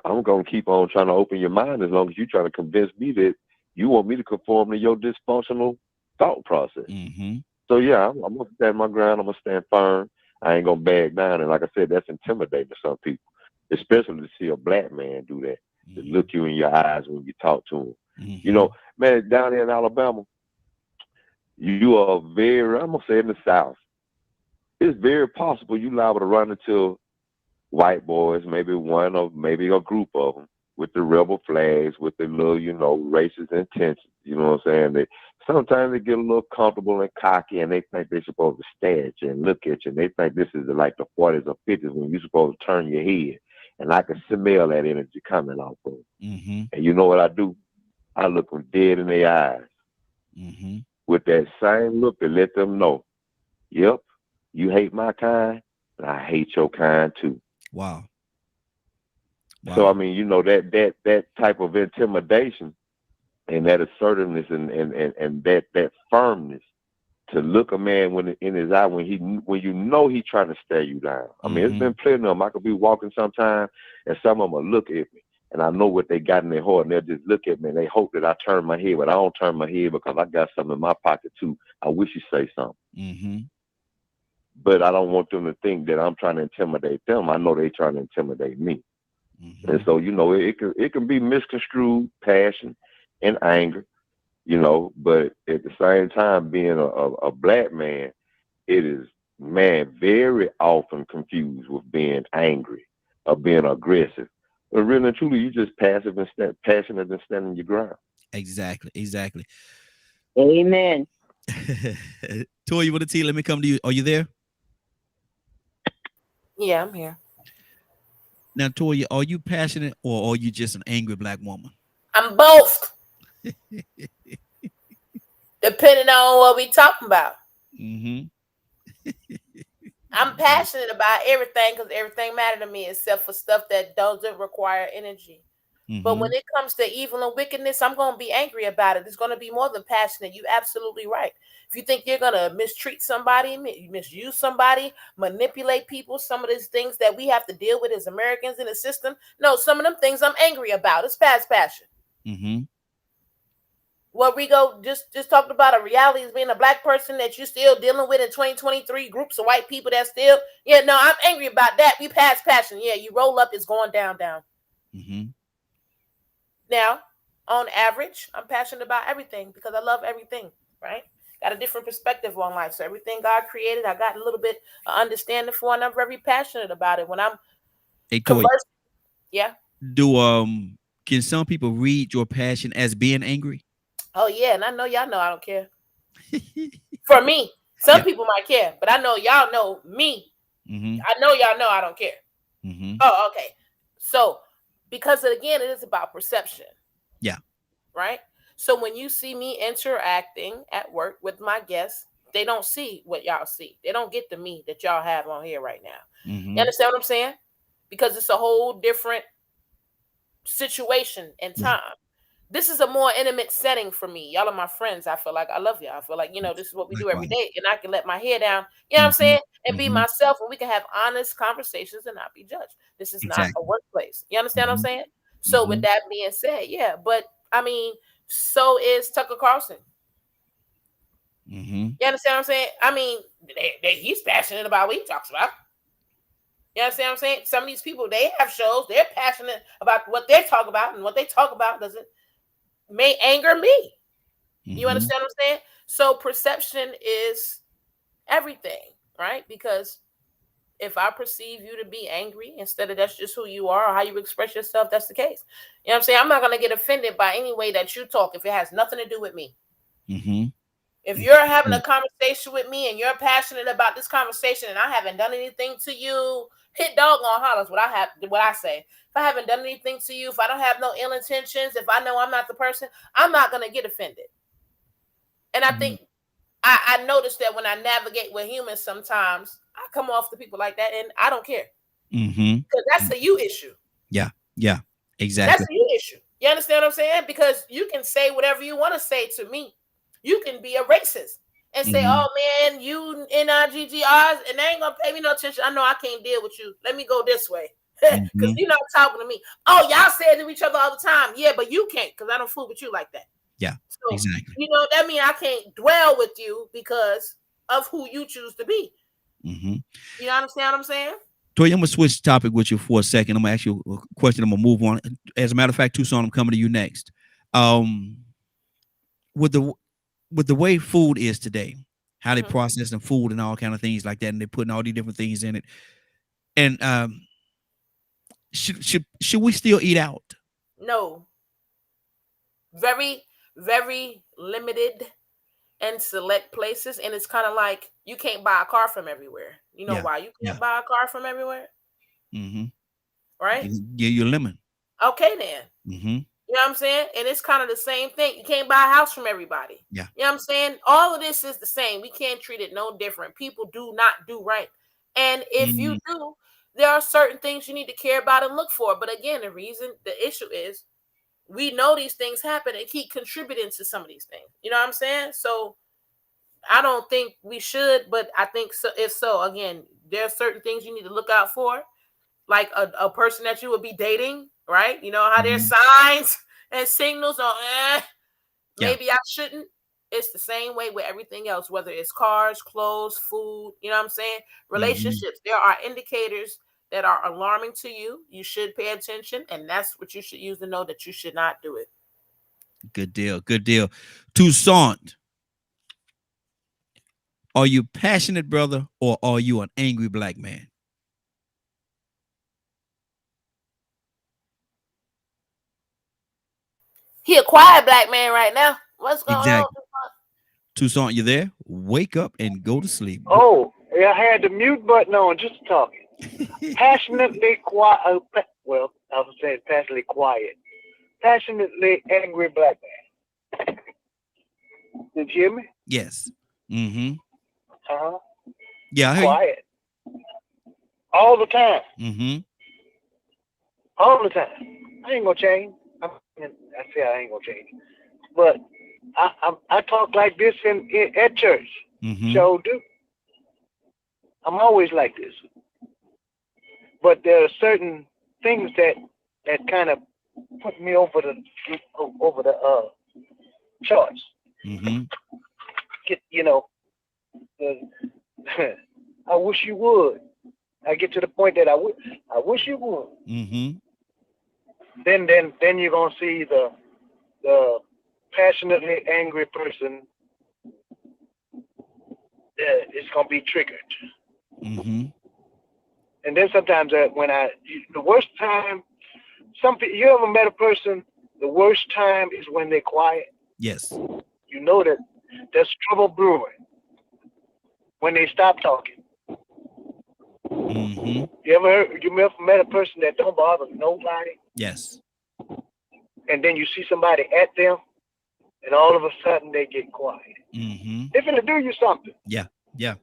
I'm gonna keep on trying to open your mind as long as you trying to convince me that you want me to conform to your dysfunctional thought process. So yeah, I'm gonna stand my ground. I'm gonna stand firm. I ain't gonna back down. And like I said, that's intimidating to some people, especially to see a black man do that, to look you in your eyes when you talk to him. You know, man, down here in Alabama, you are very, I'm gonna say in the South, it's very possible you liable to run into white boys, maybe one or maybe a group of them with the rebel flags, with the little, you know, racist intentions. You know what I'm saying? Sometimes they get a little comfortable and cocky, and they think they're supposed to stare at you and look at you. And they think this is like the 40s or 50s when you're supposed to turn your head. And I can smell that energy coming off of them. And you know what I do? I look them dead in their eyes with that same look to let them know, yep, you hate my kind, and I hate your kind too. Wow. So I mean, you know, that type of intimidation and that assertiveness and that firmness to look a man in his eye when you know he's trying to stare you down. I mean, it's been plenty of them. I could be walking sometime and some of them will look at me and I know what they got in their heart and they'll just look at me and they hope that I turn my head, but I don't turn my head because I got something in my pocket too. I wish you say something. But I don't want them to think that I'm trying to intimidate them. I know they're trying to intimidate me. And so, you know, it can be misconstrued passion and anger, you know, but at the same time, being a black man, it is, man, very often confused with being angry or being aggressive. But really and truly, you just passive and passionate and standing your ground. Exactly. Amen. Toy, you want to tell? Let me come to you. Are you there? Yeah, I'm here. Now, Toya, are you passionate or are you just an angry black woman? I'm both. Depending on what we talking about. I'm passionate about everything because everything matters to me except for stuff that doesn't require energy. But when it comes to evil and wickedness, I'm going to be angry about it. It's going to be more than passionate. You're absolutely right. If you think you're going to mistreat somebody, misuse somebody, manipulate people, some of these things that we have to deal with as Americans in the system, no, some of them things I'm angry about. It's past passion. What we just talked about a reality is being a black person that you're still dealing with in 2023, groups of white people that still, no, I'm angry about that. We past passion. Yeah, you roll up, it's going down. Now, on average, I'm passionate about everything because I love everything, right? Got a different perspective on life. So everything God created, I got a little bit of understanding for, and I'm very passionate about it. When I'm conversing, can some people read your passion as being angry? Oh yeah, and I know y'all know I don't care. For me, some people might care, but I know y'all know me. I know y'all know I don't care. Oh, okay. So Because again, it is about perception. Yeah. Right. So when you see me interacting at work with my guests, they don't see what y'all see. They don't get the me that y'all have on here right now. Mm-hmm. You understand what I'm saying? Because it's a whole different situation and time. This is a more intimate setting for me. Y'all are my friends. I feel like I love y'all. I feel like, this is what we do every day. And I can let my hair down, you know what I'm saying? And be myself, and we can have honest conversations and not be judged. This is not a workplace. You understand what I'm saying? So with that being said, yeah. But I mean, so is Tucker Carlson. You understand what I'm saying? I mean, he's passionate about what he talks about. You understand what I'm saying? Some of these people, they have shows. They're passionate about what they talk about, and what they talk about may anger me. You understand what I'm saying? So perception is everything, right? Because if I perceive you to be angry instead of that's just who you are or how you express yourself, that's the case. You know what I'm saying? I'm not going to get offended by any way that you talk if it has nothing to do with me. If you're having a conversation with me and you're passionate about this conversation and I haven't done anything to you, hit dog on hollers what I say. If I haven't done anything to you, if I don't have no ill intentions, if I know I'm not the person, I'm not going to get offended. And I think I noticed that when I navigate with humans, sometimes I come off to people like that and I don't care. Because that's a you issue. Yeah, exactly. That's a you issue. You understand what I'm saying? Because you can say whatever you want to say to me. You can be a racist and say, oh man, you NIGGRs, and they ain't gonna pay me no attention. I know I can't deal with you. Let me go this way. Because you're not talking to me. Oh, y'all say it to each other all the time. Yeah, but you can't because I don't fool with you like that. Yeah, so, exactly. That means I can't dwell with you because of who you choose to be. You understand what I'm saying? Toy, I'm gonna switch topic with you for a second. I'm gonna ask you a question. I'm gonna move on. As a matter of fact, Tucson, I'm coming to you next. With the way food is today, how they processing food and all kind of things like that, and they're putting all these different things in it. And should we still eat out? No. Very, very limited and select places. And it's kind of like you can't buy a car from everywhere. You know why you can't buy a car from everywhere? Right? Yeah, you're lemon. Okay, then. You know what I'm saying? And it's kind of the same thing. You can't buy a house from everybody. Yeah. You know what I'm saying? All of this is the same. We can't treat it no different. People do not do right. And if you do, there are certain things you need to care about and look for. But again, the issue is we know these things happen and keep contributing to some of these things. You know what I'm saying? So I don't think we should, but I think so. If so, again, there are certain things you need to look out for, like a person that you would be dating, right? You know how there's signs and signals on, maybe I shouldn't. It's the same way with everything else, whether it's cars, clothes, food, you know what I'm saying? Relationships, there are indicators that are alarming to you. You should pay attention, and that's what you should use to know that you should not do it. Good deal. Good deal. Tucson, are you passionate, brother, or are you an angry black man? He a quiet black man right now. What's going on? Tucson, you there? Wake up and go to sleep. Oh, yeah, I had the mute button on just talking. Passionately quiet. Well, I was saying passionately quiet. Passionately angry black man. Did you hear me? Yes. Uh-huh. Yeah, I heard quiet. All the time. All the time. I ain't gonna change. I say I ain't gonna change. But I talk like this at church. Sure do. I'm always like this. But there are certain things that kind of put me over the charts. I wish you would. I get to the point that I wish you would. Then you're gonna see the passionately angry person. It's gonna be triggered. And then sometimes the worst time, you ever met a person, the worst time is when they're quiet. Yes. You know that there's trouble brewing when they stop talking. Mm-hmm. You ever met a person that don't bother nobody, Yes. and then you see somebody at them, and all of a sudden they get quiet. Mm-hmm. They're finna do you something. Yeah. Yeah.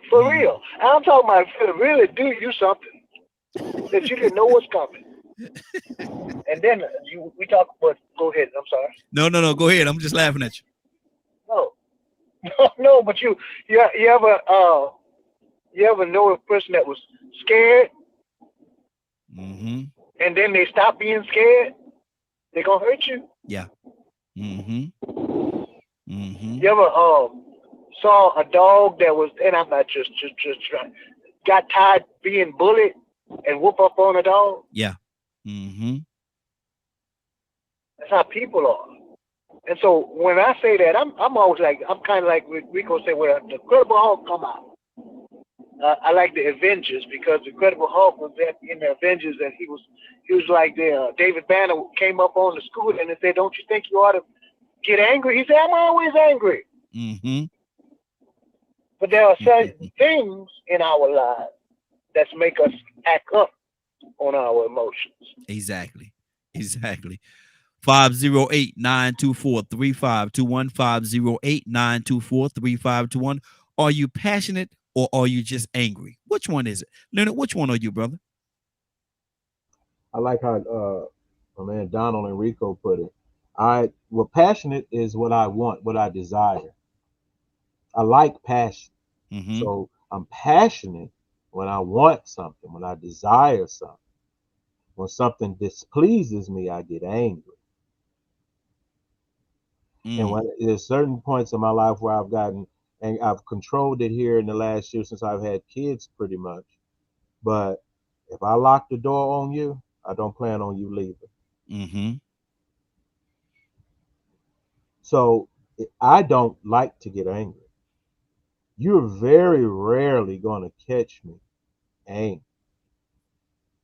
For real. I'm talking about finna really do you something that you didn't know was coming. And then we talk about, go ahead, I'm sorry. No. Go ahead. I'm just laughing at you. No, but you ever know a person that was scared, Mm-hmm. and then they stop being scared? They're gonna hurt you. Yeah. Mm-hmm. Mm-hmm. You ever saw a dog that was, and I'm not just trying, got tired being bullied and whoop up on a dog? Yeah. Mm-hmm. That's how people are. And so when I say that, I'm always like, I'm kind of like Rico said, well, the Incredible Hulk come out. I like the Avengers because the Incredible Hulk was in the Avengers, and he was like David Banner came up on the scooter and said, "Don't you think you ought to get angry?" He said, "I'm always angry." Mm-hmm. But there are certain things in our lives that make us act up on our emotions. Exactly. 508-924-3521. 508-924-3521. Are you passionate or are you just angry? Which one is it? Leonard, which one are you, brother? I like how my man Donald and Rico put it. Passionate is what I want, what I desire. I like passion. Mm-hmm. So I'm passionate when I want something, when I desire something. When something displeases me, I get angry. And when there's certain points in my life where I've controlled it here in the last year since I've had kids pretty much. But if I lock the door on you, I don't plan on you leaving. Mm-hmm. So I don't like to get angry. You're very rarely going to catch me angry.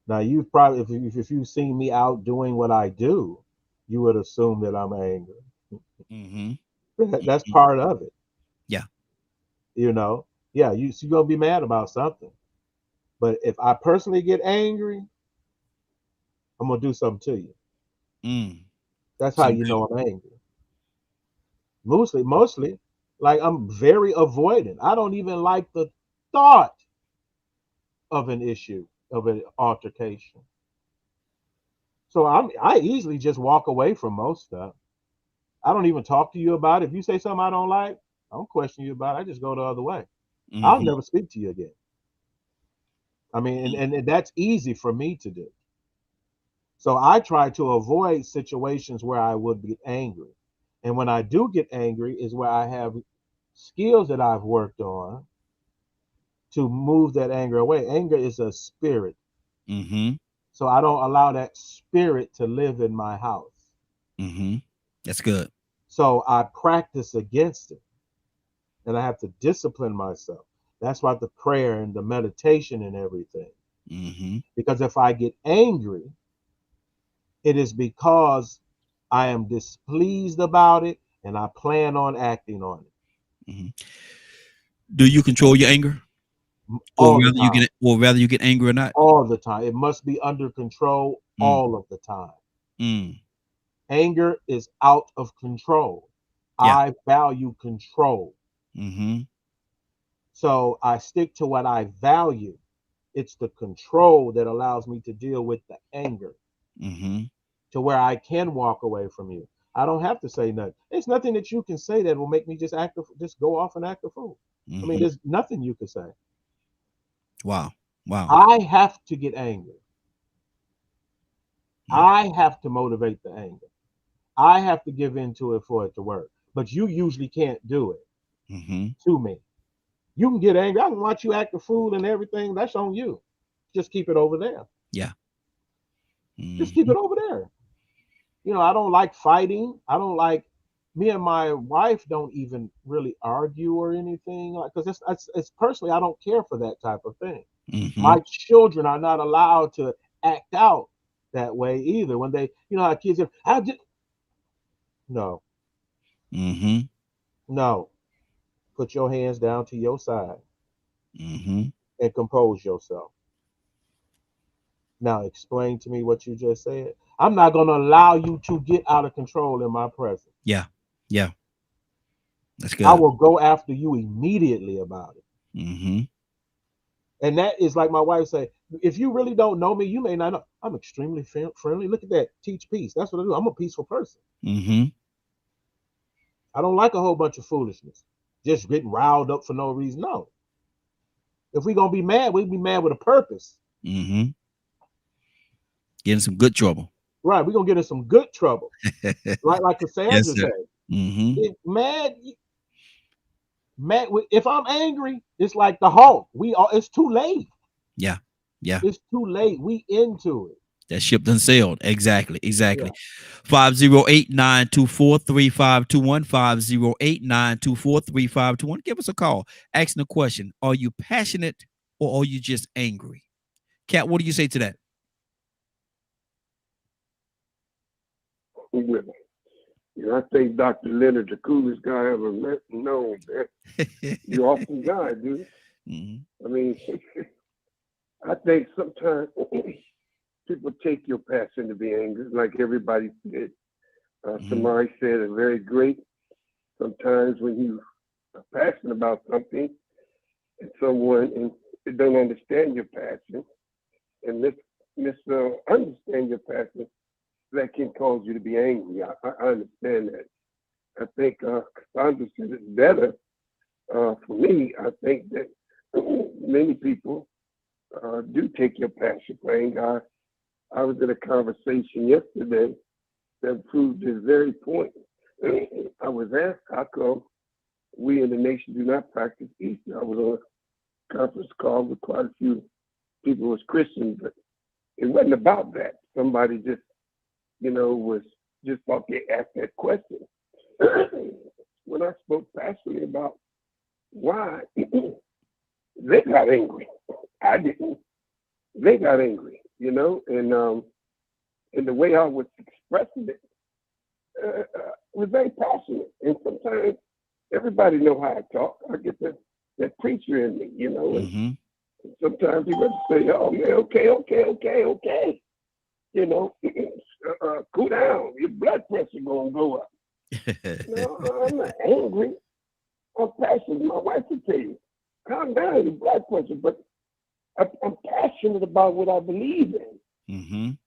Now, you've probably, if you've seen me out doing what I do, you would assume that I'm angry. Mm-hmm. That's part of it. Yeah. You're going to be mad about something. But if I personally get angry, I'm going to do something to you. That's how you know I'm angry. Mostly, like I'm very avoidant. I don't even like the thought of an issue, of an altercation. So I easily just walk away from most stuff. I don't even talk to you about it. If you say something I don't like, I don't question you about it. I just go the other way. Mm-hmm. I'll never speak to you again. I mean, and that's easy for me to do. So I try to avoid situations where I would get angry. And when I do get angry is where I have skills that I've worked on to move that anger away. Anger is a spirit. Mm-hmm. So I don't allow that spirit to live in my house. Mm-hmm. That's good. So I practice against it. And I have to discipline myself. That's why the prayer and the meditation and everything. Mm-hmm. Because if I get angry, it is because I am displeased about it and I plan on acting on it. Mm-hmm. Do you control your anger? Or rather you get angry or not? All the time. It must be under control all of the time. Anger is out of control. Yeah. I value control. Mm-hmm. So I stick to what I value. It's the control that allows me to deal with the anger. Mm-hmm. To where I can walk away from you. I don't have to say nothing. There's nothing that you can say that will make me just go off and act a fool. Mm-hmm. I mean, there's nothing you can say. Wow. I have to get angry. I have to motivate the anger. I have to give into it for it to work. But you usually can't do it to me. You can get angry. I can watch you act a fool and everything. That's on you. Just keep it over there. Yeah. Just keep it over there. I don't like fighting. Me and my wife don't even really argue or anything, because it's personally, I don't care for that type of thing. My children are not allowed to act out that way either. When they, how kids are, no. No. Put your hands down to your side. and compose yourself. Now explain to me what you just said. I'm not going to allow you to get out of control in my presence. Yeah. That's good. I will go after you immediately about it. And that is like my wife say, if you really don't know me, you may not know. I'm extremely friendly. Look at that. Teach peace. That's what I do. I'm a peaceful person. I don't like a whole bunch of foolishness. Just getting riled up for no reason. No. If we're going to be mad, we'll be mad with a purpose. Get in some good trouble. Right. We're going to get in some good trouble. Right. Like Cassandra Yes, sir. said. Mad. If I'm angry, it's like the Hulk. It's too late. Yeah. It's too late. We into it. That ship done sailed. Exactly. 508-924-3521. 508-924-3521. Give us a call. Asking the question, are you passionate or are you just angry? Kat, what do you say to that? I think Dr. Leonard, the coolest guy I ever met and known, man. You're awesome guy, dude. I mean, I think sometimes people take your passion to be angry, like everybody said. Somebody said it very great. Sometimes when you are passionate about something and someone don't understand your passion and misunderstand your passion, that can cause you to be angry. I understand that. I think Cassandra said it better. For me, I think that many people do take your passion for anger. I was in a conversation yesterday that proved this very point. I was asked how come we in the nation do not practice Easter. I was on a conference call with quite a few people who was Christians, but it wasn't about that. Somebody just was just thought they asked that question. When I spoke passionately about why they got angry, I didn't. They got angry, and the way I was expressing it was very passionate. And sometimes everybody know how I talk. I get that preacher in me, And sometimes people say, "Oh man, okay." Cool down. Your blood pressure gonna go up. No, I'm not angry. I'm passionate. My wife would tell you, calm down your blood pressure. But I'm passionate about what I believe in.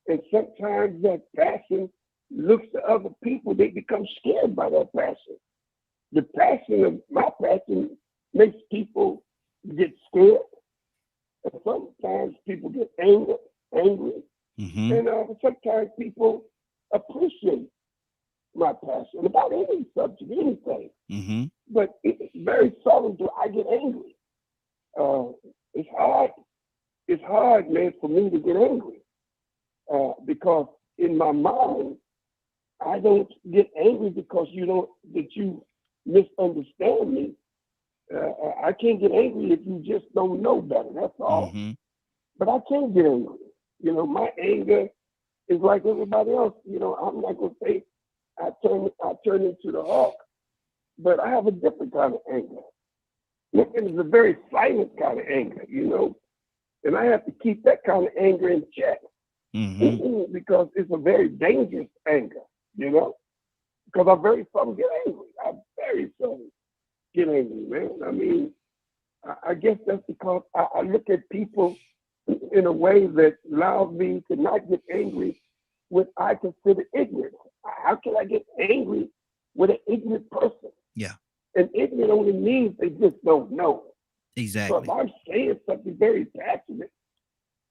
And sometimes that passion looks to other people. They become scared by that passion. The passion of my passion makes people get scared. And sometimes people get angry. And sometimes people appreciate my passion about any subject, anything. But it's very seldom do I get angry. It's hard. It's hard, man, for me to get angry because in my mind, I don't get angry because you misunderstand me. I can't get angry if you just don't know better. That's all. But I can't get angry. My anger is like everybody else. I'm not gonna say I turn into the Hulk, but I have a different kind of anger. And it's a very silent kind of anger, and I have to keep that kind of anger in check because it's a very dangerous anger, because I very seldom get angry. I very seldom get angry, man. I mean, I guess that's because I look at people in a way that allows me to not get angry with I consider ignorant. How can I get angry with an ignorant person? Yeah. And ignorant only means they just don't know. Exactly. So if I'm saying something very passionate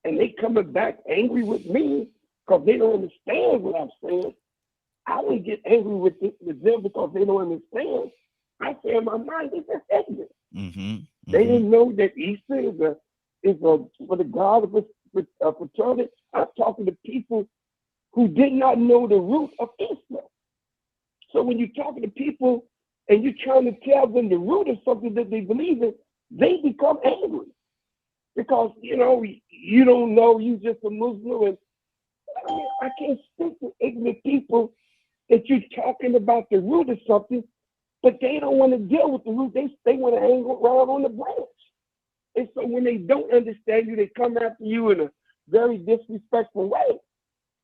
and they coming back angry with me because they don't understand what I'm saying, I don't get angry with them because they don't understand. I say in my mind, they're just ignorant. They didn't know that Easter is for the God of fraternity. I'm talking to people who did not know the root of Easter. So when you're talking to people and you're trying to tell them the root of something that they believe in, they become angry because you don't know, you just a Muslim. And I can't speak to ignorant people that you're talking about the root of something, but they don't want to deal with the root. They want to hang around on the branch. And so when they don't understand you, they come after you in a very disrespectful way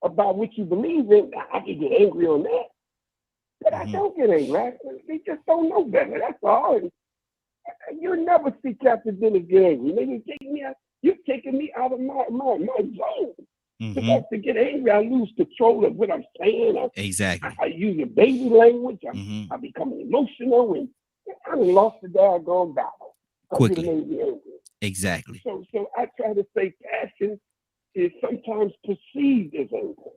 about what you believe in. I can get angry on that. But I don't get angry. They just don't know better. That's all. You'll never see Captain Dennis get angry. Nigga, you're taking me out of my zone. Because to get angry, I lose control of what I'm saying. Exactly. I use a baby language. I become emotional, and I lost the daggone battle. Quickly. Exactly. So I try to say passion is sometimes perceived as anger.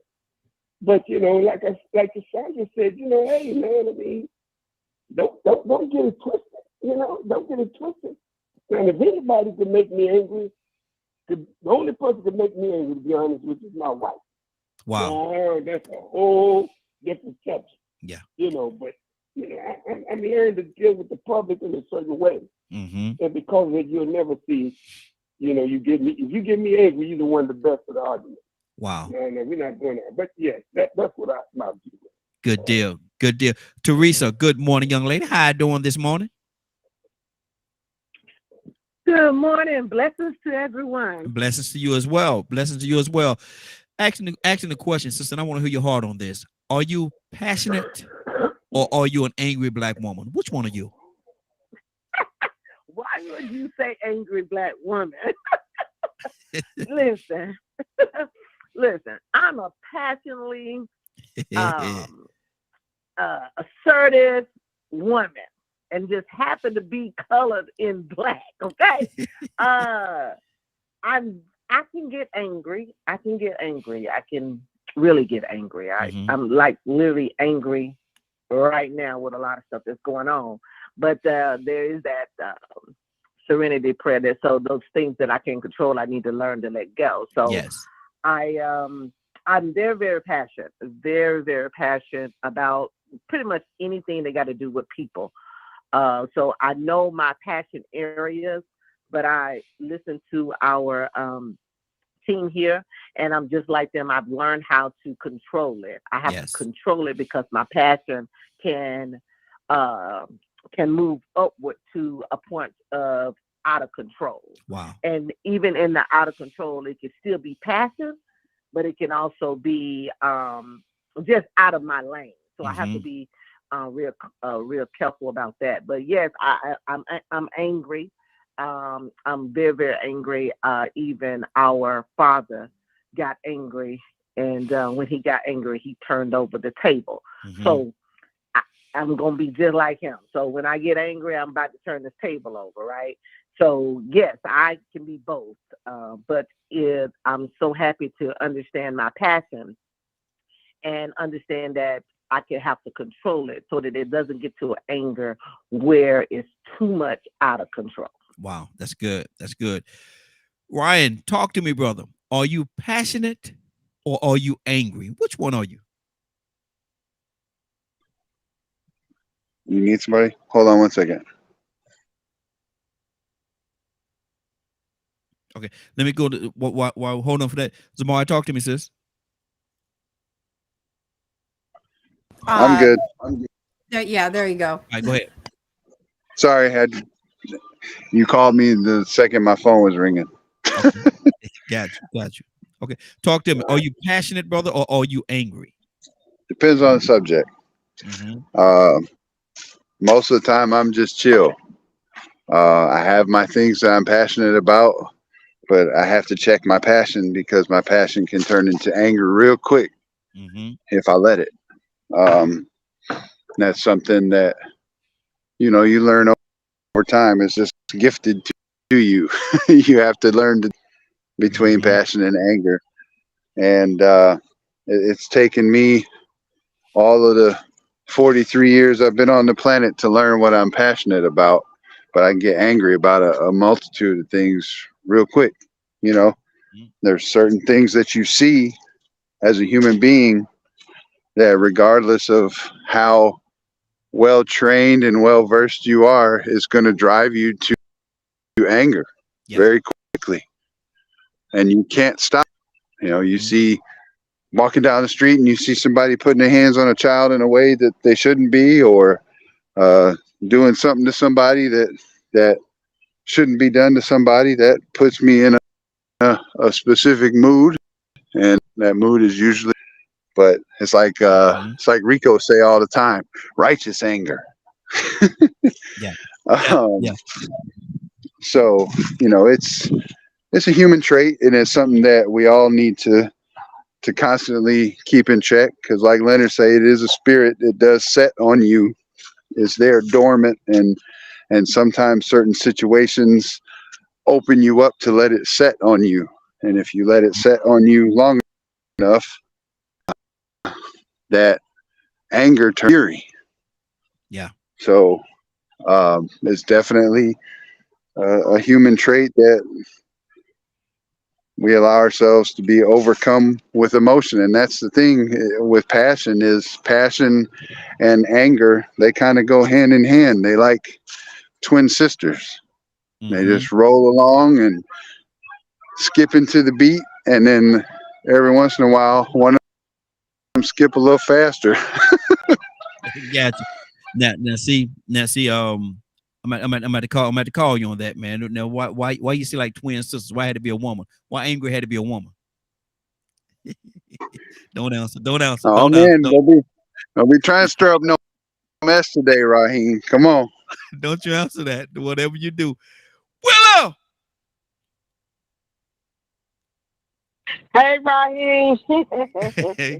But like Cassandra said, hey man, I mean, don't get it twisted. Don't get it twisted. And if anybody can make me angry, the only person can make me angry, to be honest with you, is my wife. Wow. That's a whole different subject. Yeah. But I'm learning to deal with the public in a certain way. And because of it, you'll never see, if you get me angry, you're the one the best of the argument. Wow. No, we're not doing that. But yes, that's what my view is. Good deal. Good deal. Teresa, good morning, young lady. How you doing this morning? Good morning. Blessings to everyone. Blessings to you as well. Blessings to you as well. Asking the question, sister, and I want to hear your heart on this. Are you passionate or are you an angry black woman? Which one are you? Why would you say angry black woman? Listen, I'm a passionately assertive woman and just happen to be colored in black. Okay. I can get angry. I can really get angry. I'm like literally angry right now with a lot of stuff that's going on. But there is that serenity prayer. So those things that I can control, I need to learn to let go. So yes. I'm very, very passionate about pretty much anything that got to do with people. So I know my passion areas, but I listen to our team here, and I'm just like them. I've learned how to control it. I have to control it because my passion can move upward to a point of out of control. Wow. And even in the out of control, it can still be passion, but it can also be just out of my lane. So I have to be real careful about that. But yes, I'm angry. I'm very, very angry. Even our father got angry, and when he got angry, he turned over the table. So I'm gonna be just like him. So when I get angry, I'm about to turn this table over, right? So yes, I can be both. But I'm so happy to understand my passion and understand that I can have to control it so that it doesn't get to anger where it's too much out of control. Wow, that's good. That's good. Ryan, talk to me, brother. Are you passionate or are you angry? Which one are you? You need somebody? Hold on one second. Okay, let me go to while hold on for that. Zamari, talk to me, sis. I'm good. Yeah, there you go. All right, go ahead. Sorry, you called me the second my phone was ringing. Okay. Got you. Okay, talk to me. Are you passionate, brother, or are you angry? Depends on the subject. Most of the time, I'm just chill. I have my things that I'm passionate about, but I have to check my passion because my passion can turn into anger real quick if I let it. That's something that you learn over time. It's just gifted to you. You have to learn between passion and anger, and it's taken me all of the 43 years I've been on the planet to learn what I'm passionate about. But I can get angry about a multitude of things real quick. There's certain things that you see as a human being that, regardless of how well trained and well versed you are, is going to drive you to anger very quickly, and you can't stop. You see walking down the street and you see somebody putting their hands on a child in a way that they shouldn't be, or doing something to somebody that shouldn't be done to somebody, that puts me in a specific mood, and that mood is usually. But it's like Rico say all the time, righteous anger. Yeah. Yeah. So it's a human trait, and it's something that we all need to constantly keep in check, because like Leonard say, it is a spirit that does set on you. It's there dormant, and sometimes certain situations open you up to let it set on you, and if you let it set on you long enough, that anger turns fury. Yeah. So it's definitely a human trait that we allow ourselves to be overcome with emotion. And that's the thing with passion, is passion and anger, they kind of go hand in hand. They like twin sisters. They just roll along and skip into the beat, and then every once in a while one of them skip a little faster. Gotcha. Now see, I'm at to call you on that, man. Now why you see like twin sisters? Why had to be a woman? Why angry had to be a woman? Don't answer. Oh man, don't be trying to stir up no mess today, Raheem. Come on. Don't you answer that. Whatever you do. Willow. Hey, Raheem.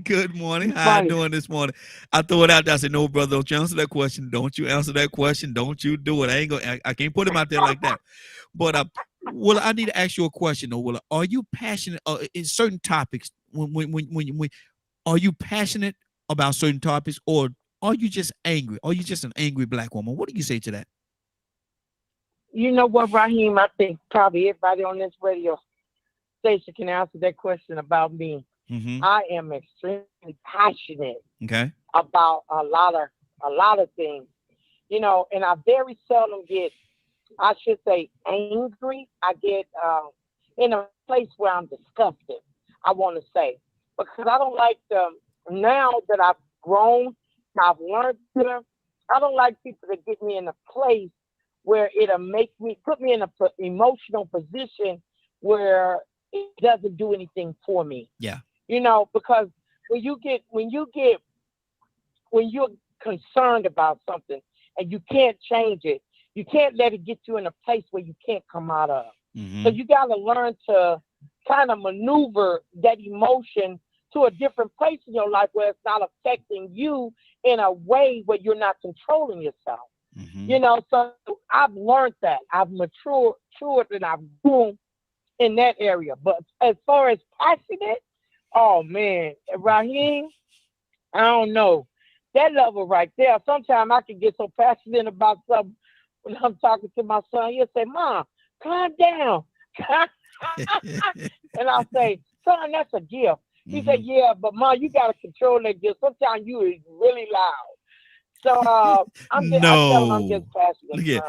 Good morning. How you doing this morning? I threw it out there. I said, no, brother, don't you answer that question. Don't you answer that question. Don't you do it. I can't put him out there like that. But Willa, I need to ask you a question though, Willa. Are you passionate in certain topics? When are you passionate about certain topics, or are you just angry? Are you just an angry black woman? What do you say to that? You know what, Raheem? I think probably everybody on this radio station can answer that question about me. I am extremely passionate about a lot of things, and I very seldom get, I should say, angry. I get in a place where I'm disgusted, I want to say, because I don't like now that I've grown, I've learned better, I don't like people to get me in a place where it'll put me in an emotional position where it doesn't do anything for me. Yeah. Because when you're concerned about something and you can't change it, you can't let it get you in a place where you can't come out of. So you got to learn to kind of maneuver that emotion to a different place in your life where it's not affecting you in a way where you're not controlling yourself. So I've learned that. I've matured and I've grown in that area. But as far as passionate, oh man, Raheem, I don't know. That level right there, sometimes I can get so passionate about something when I'm talking to my son. He'll say, Mom, calm down. And I'll say, son, that's a gift. He said, yeah, but Mom, you got to control that gift. Sometimes you is really loud. So I tell him I'm just passionate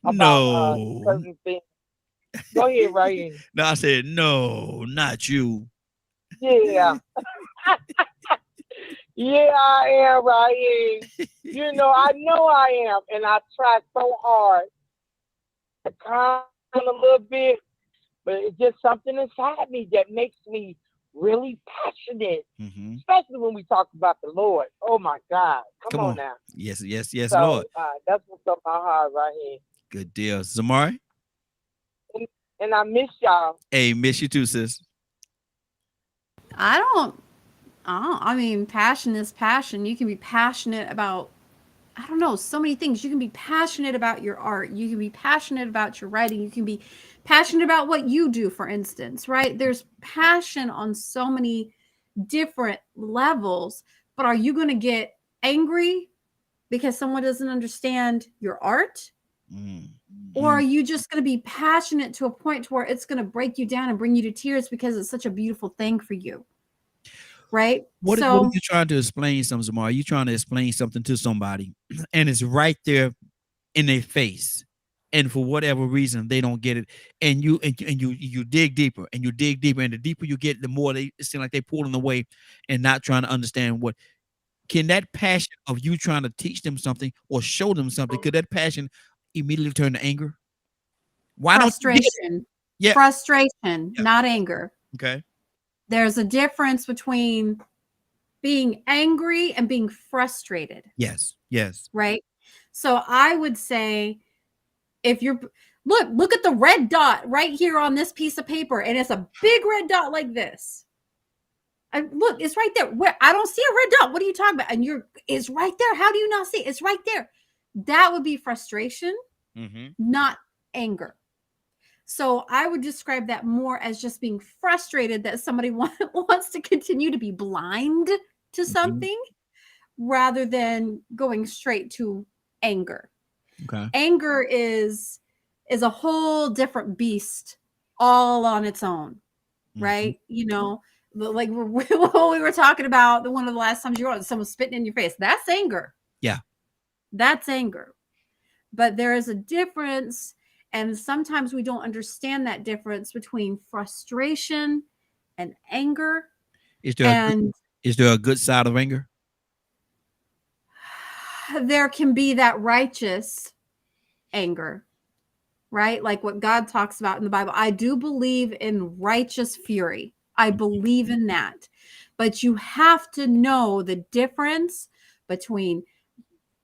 about certain things. Go ahead, Raheem. No, I said, no, not you. Yeah. Yeah, I am, Raheem. I know I am. And I try so hard to calm a little bit, but it's just something inside me that makes me really passionate, especially when we talk about the Lord. Oh, my God. Come on now. Yes, so, Lord. That's what's on my heart right here. Good deal. Zamari? And I miss y'all. Hey, miss you too, sis. I mean, passion is passion. You can be passionate about, I don't know, so many things. You can be passionate about your art. You can be passionate about your writing. You can be passionate about what you do, for instance, right? There's passion on so many different levels. But are you going to get angry because someone doesn't understand your art? Or are you just going to be passionate to a point to where it's going to break you down and bring you to tears because it's such a beautiful thing for you? Right? What are you trying to explain something, Zamari? You trying to explain something to somebody and it's right there in their face. And for whatever reason, they don't get it. And you dig deeper and you dig deeper. And the deeper you get, the more it seems like they're pulling away and not trying to understand what. Can that passion of you trying to teach them something or show them something, could that passion immediately turn to anger? Why frustration? Yeah. Frustration, not anger. Okay. There's a difference between being angry and being frustrated. Yes. Yes. Right. So I would say if you're look at the red dot right here on this piece of paper, and it's a big red dot like this. And look, it's right there. Where I don't see a red dot. What are you talking about? And it's right there. How do you not see it? It's right there. That would be frustration, not anger. So I would describe that more as just being frustrated that somebody wants to continue to be blind to something rather than going straight to anger. Okay. Anger is a whole different beast all on its own, right? You know, like what we were talking about, one of the last times you were on, someone spitting in your face. That's anger. Yeah. That's anger. But there is a difference, and sometimes we don't understand that difference between frustration and anger. Is there a good side of anger? There can be that righteous anger, right? Like what God talks about in the Bible. I do believe in righteous fury. I believe in that. But you have to know the difference between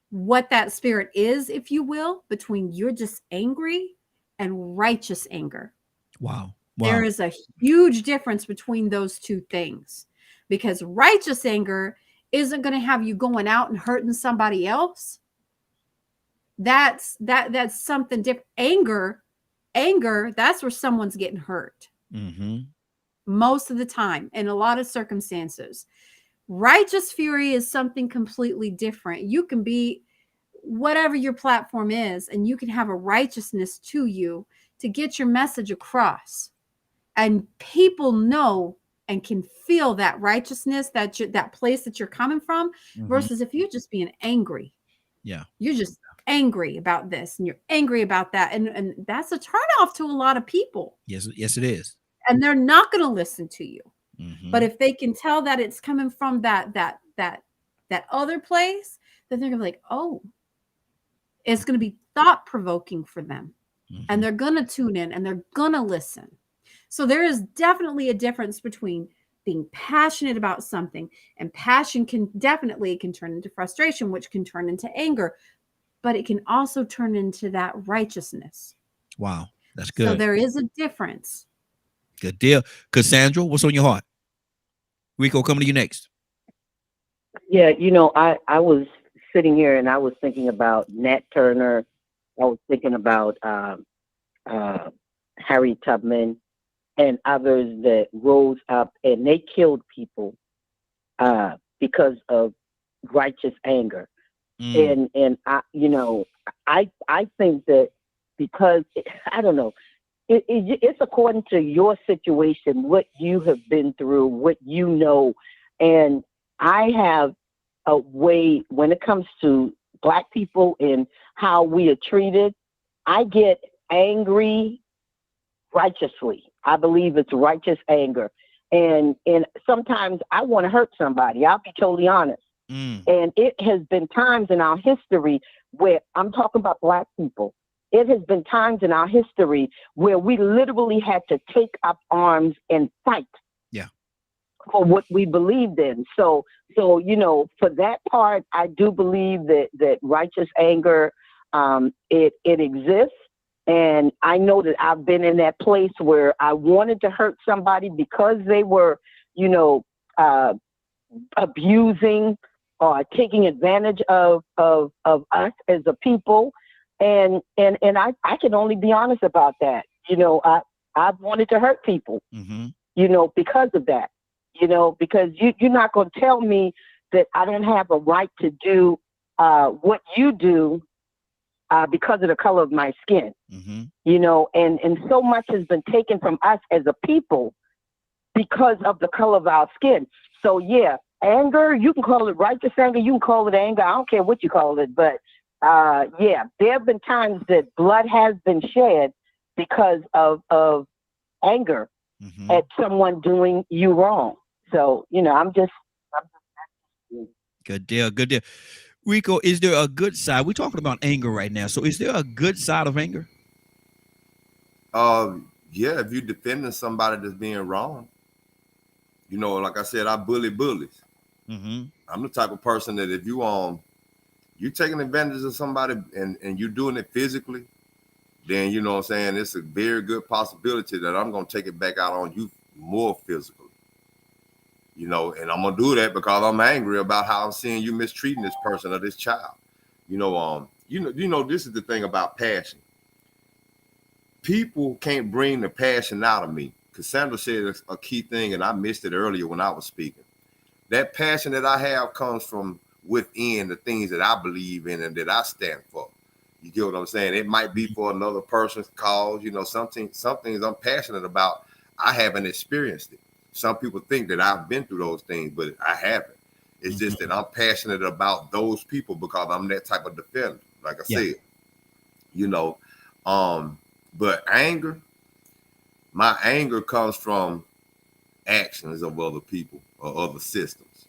what that spirit is, if you will, between you're just angry and righteous anger. Wow. There is a huge difference between those two things, because righteous anger isn't going to have you going out and hurting somebody else. That's something different. Anger, that's where someone's getting hurt. Most of the time, in a lot of circumstances. Righteous fury is something completely different. You can be whatever your platform is, and you can have a righteousness to you to get your message across. And people know and can feel that righteousness, that place that you're coming from, versus if you're just being angry. Yeah. You're just angry about this and you're angry about that. And that's a turnoff to a lot of people. Yes, it is. And they're not going to listen to you. But if they can tell that it's coming from that other place, then they're gonna be like, oh, it's gonna be thought-provoking for them. And they're gonna tune in and they're gonna listen. So there is definitely a difference between being passionate about something, and passion can turn into frustration, which can turn into anger, but it can also turn into that righteousness. Wow, that's good. So there is a difference. Good deal. Cassandra, what's on your heart? Rico, coming to you next. Yeah, you know, I was sitting here and I was thinking about Nat Turner. I was thinking about Harry Tubman and others that rose up and they killed people because of righteous anger. And I, you know, I think that because I don't know, it's according to your situation, what you have been through, what you know. And I have a way when it comes to Black people and how we are treated. I get angry righteously. I believe it's righteous anger. And sometimes I want to hurt somebody. I'll be totally honest. And it has been times in our history where I'm talking about Black people. It has been times in our history where we literally had to take up arms and fight for what we believed in. So, you know, for that part, I do believe that righteous anger, it exists. And I know that I've been in that place where I wanted to hurt somebody because they were, you know, abusing or taking advantage of us as a people. And I can only be honest about that. You know, I've wanted to hurt people, you know, because of that, you know, because you're not going to tell me that I don't have a right to do what you do because of the color of my skin, you know, and so much has been taken from us as a people because of the color of our skin. So, yeah, anger, you can call it righteous anger, you can call it anger, I don't care what you call it, but yeah, there have been times that blood has been shed because of anger at someone doing you wrong. So, you know, I'm just good deal. Good deal. Rico, is there a good side? We're talking about anger right now. So is there a good side of anger? Yeah, if you're defending somebody that's being wrong, you know, like I said, I bully bullies. I'm the type of person that if you taking advantage of somebody and you're doing it physically, then you know what I'm saying, it's a very good possibility that I'm gonna take it back out on you more physically. You know, and I'm gonna do that because I'm angry about how I'm seeing you mistreating this person or this child. You know, this is the thing about passion. People can't bring the passion out of me. Cassandra said a key thing, and I missed it earlier when I was speaking. That passion that I have comes from within the things that I believe in and that I stand for. You get what I'm saying? It might be for another person's cause. You know, some things I'm passionate about, I haven't experienced it. Some people think that I've been through those things, but I haven't. It's just that I'm passionate about those people because I'm that type of defender, like I said. You know, but anger, my anger comes from actions of other people or other systems.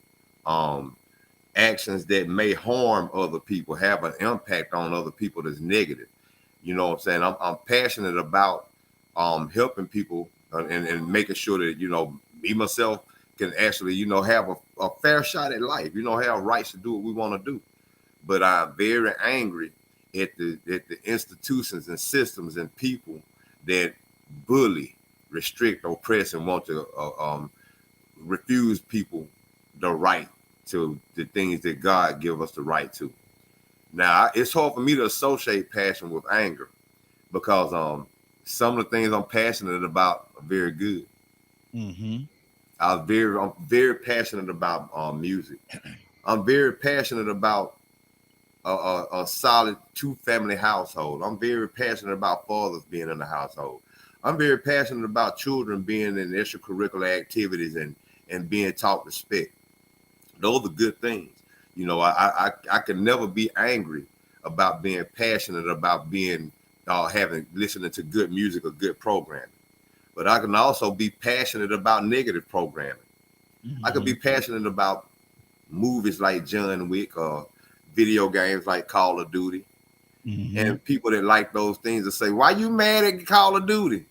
Actions that may harm other people, have an impact on other people that's negative. You know what I'm saying? I'm passionate about helping people and making sure that, you know, me myself can actually, you know, have a fair shot at life, you know, have rights to do what we want to do. But I'm very angry at the institutions and systems and people that bully, restrict, oppress, and want to refuse people the right to the things that God give us the right to. Now, it's hard for me to associate passion with anger because some of the things I'm passionate about are very good. I'm very passionate about music. I'm very passionate about a solid 2-family household. I'm very passionate about fathers being in the household. I'm very passionate about children being in extracurricular activities and being taught respect. Those are good things. You know, I can never be angry about being passionate about being listening to good music or good programming. But I can also be passionate about negative programming. I could be passionate about movies like John Wick or video games like Call of Duty. And people that like those things will say, why you mad at Call of Duty?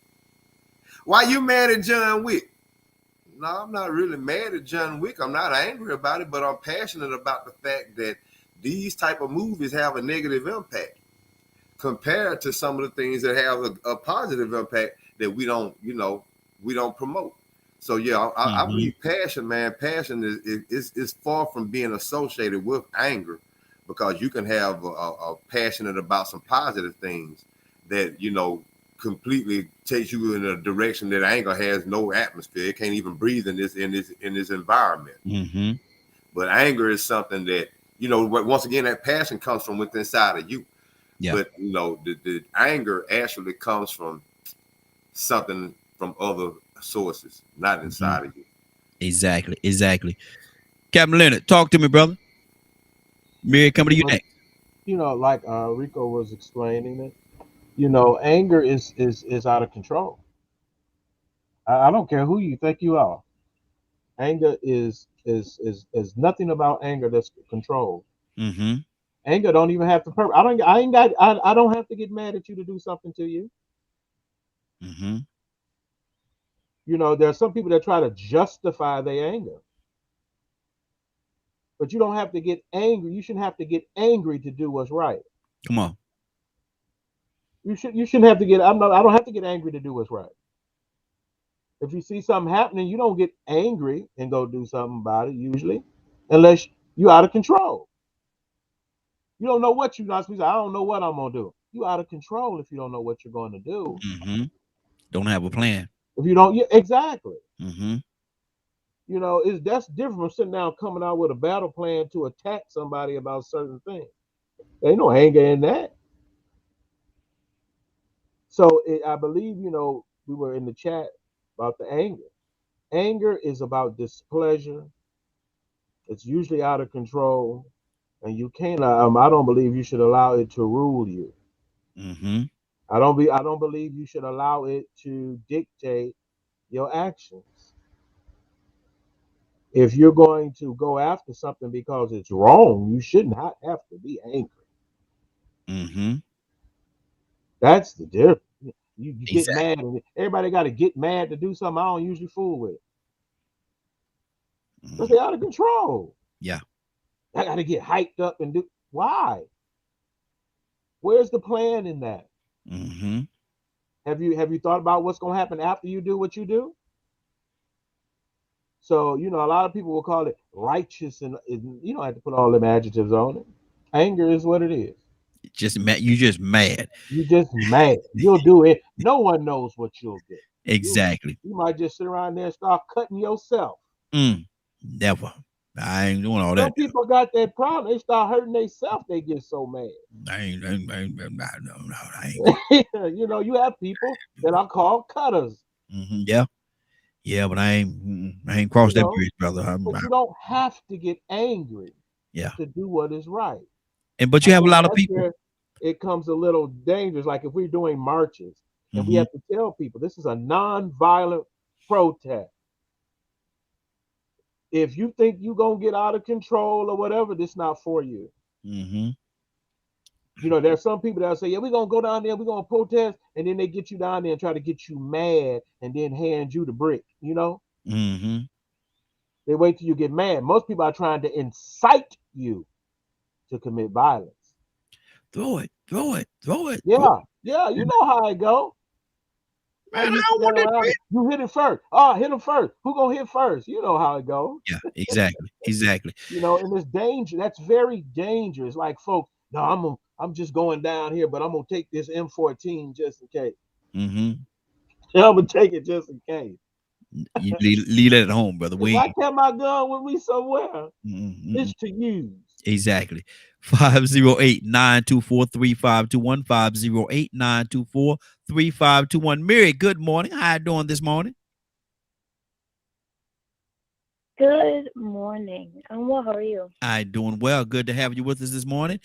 Why you mad at John Wick? No, I'm not really mad at John Wick. I'm not angry about it, but I'm passionate about the fact that these type of movies have a negative impact compared to some of the things that have a positive impact that we don't promote. So yeah, I believe passion, man. Passion is far from being associated with anger, because you can have a passionate about some positive things that, you know, completely takes you in a direction that anger has no atmosphere. It can't even breathe in this environment. But anger is something that, you know, once again, that passion comes from within inside of you. But you know, the anger actually comes from something from other sources, not inside of you. Exactly. Captain Leonard, talk to me, brother. Mary, coming to you next. You know, like Rico was explaining it, you know, anger is out of control. I don't care who you think you are. Anger is nothing about anger that's controlled. Anger don't even have to purpose. I don't have to get mad at you to do something to you. You know, there are some people that try to justify their anger. But you don't have to get angry. You shouldn't have to get angry to do what's right. Come on. You shouldn't have to get. I don't have to get angry to do what's right. If you see something happening, you don't get angry and go do something about it usually, unless you're out of control. You don't know what you're not supposed to. I don't know what I'm gonna do. You're out of control if you don't know what you're going to do. Don't have a plan. If you don't, exactly. You know, that's different from sitting down coming out with a battle plan to attack somebody about certain things. There ain't no anger in that. So I believe, you know, we were in the chat about the anger. Anger is about displeasure. It's usually out of control, and you can't. I don't believe you should allow it to rule you. I don't believe you should allow it to dictate your actions. If you're going to go after something because it's wrong, you should not have to be angry. That's the difference. You get mad, and everybody got to get mad to do something. I don't usually fool with it. Because they're out of control. Yeah. I got to get hyped up and do. Why? Where's the plan in that? Mm-hmm. Have you thought about what's going to happen after you do what you do? So, you know, a lot of people will call it righteous, and you don't have to put all them adjectives on it. Anger is what it is. Just mad. You just mad. You just mad. You'll do it. No one knows what you'll do. Exactly. You might just sit around there and start cutting yourself. Never. I ain't doing all that. Some people got that problem. They start hurting themselves. They get so mad. I ain't. You know, you have people that are called cutters. Yeah. Yeah, but I ain't crossed that bridge, brother. But you don't have to get angry. Yeah. To do what is right. But you have a lot of people. It comes a little dangerous. Like if we're doing marches and we have to tell people this is a non-violent protest. If you think you're going to get out of control or whatever, this is not for you. You know, there's some people that say, yeah, we're going to go down there, we're going to protest, and then they get you down there and try to get you mad and then hand you the brick, you know? They wait till you get mad. Most people are trying to incite you to commit violence. Throw it. Yeah, you know how it go. Man, you hit it first. Oh, hit him first. Who gonna hit first? You know how it goes. Yeah, exactly. You know, and it's danger. That's very dangerous. Like, folks, no, I'm just going down here, but I'm gonna take this M14 just in case. I'm gonna take it just in case. You leave it at home, brother. If I kept my gun with me somewhere, it's to use. Exactly. 508-924-3521. 508-924-3521. Mary, good morning. How you doing this morning? Good morning. I'm well. How are you? I'm doing well. Good to have you with us this morning.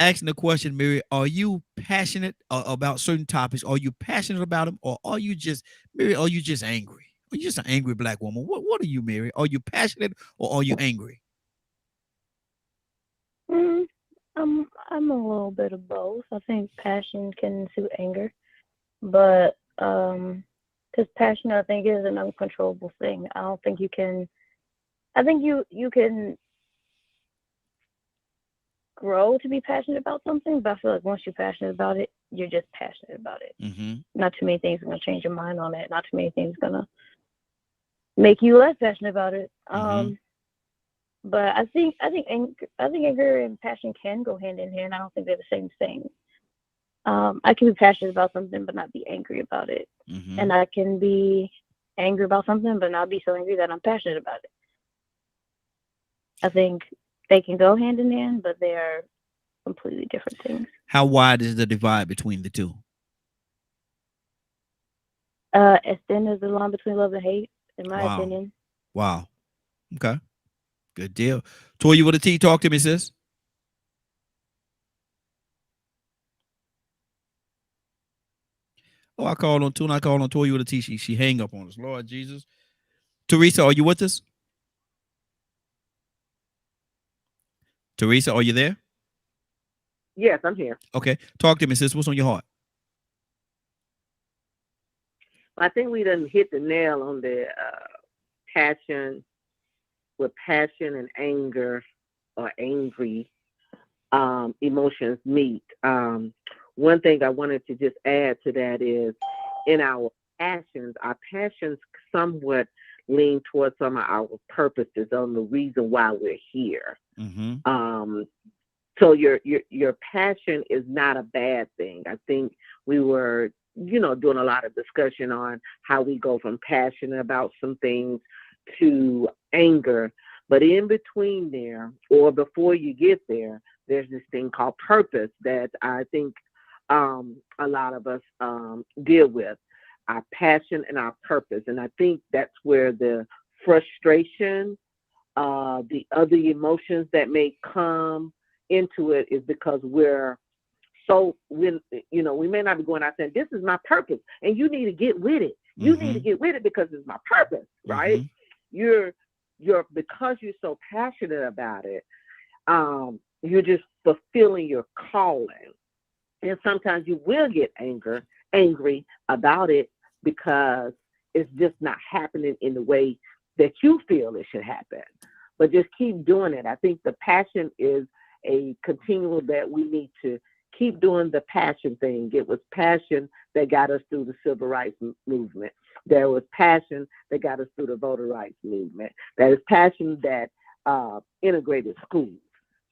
Asking the question, Mary, are you passionate about certain topics? Are you passionate about them, or are you just, Mary, are you just angry? Are you just an angry black woman? What are you, Mary? Are you passionate or are you angry? I'm a little bit of both. I think passion can suit anger, but because passion, I think, is an uncontrollable thing. I don't think you can. I think you can grow to be passionate about something, but I feel like once you're passionate about it, you're just passionate about it. Not too many things are gonna change your mind on it. Not too many things are gonna make you less passionate about it. But I think anger and passion can go hand in hand. I don't think they're the same thing. I can be passionate about something but not be angry about it, and I can be angry about something but not be so angry that I'm passionate about it. I think they can go hand in hand, but they are completely different things. How wide is the divide between the two? As thin as the line between love and hate, in my opinion. Wow. Okay. Good deal. Toya with a T, talk to me, sis. Oh, I called on Toya. I called on Toya with a T. She hang up on us. Lord Jesus. Teresa, are you with us? Teresa, are you there? Yes, I'm here. Okay. Talk to me, sis. What's on your heart? I think we done hit the nail on the passion, where passion and anger or angry emotions meet. One thing I wanted to just add to that is in our passions somewhat lean towards some of our purposes on the reason why we're here. So your passion is not a bad thing. I think we were, doing a lot of discussion on how we go from passionate about some things to anger. But in between there, or before you get there, there's this thing called purpose that I think a lot of us deal with, our passion and our purpose. And I think that's where the frustration, the other emotions that may come into it is because we may not be going out saying, this is my purpose, and you need to get with it. You need to get with it because it's my purpose, right? You're because you're so passionate about it, you're just fulfilling your calling. And sometimes you will get anger angry about it because it's just not happening in the way that you feel it should happen. But just keep doing it. I think the passion is a continual that we need to keep doing the passion thing. It was passion that got us through the civil rights movement. There was passion that got us through the voter rights movement. There is passion that integrated schools.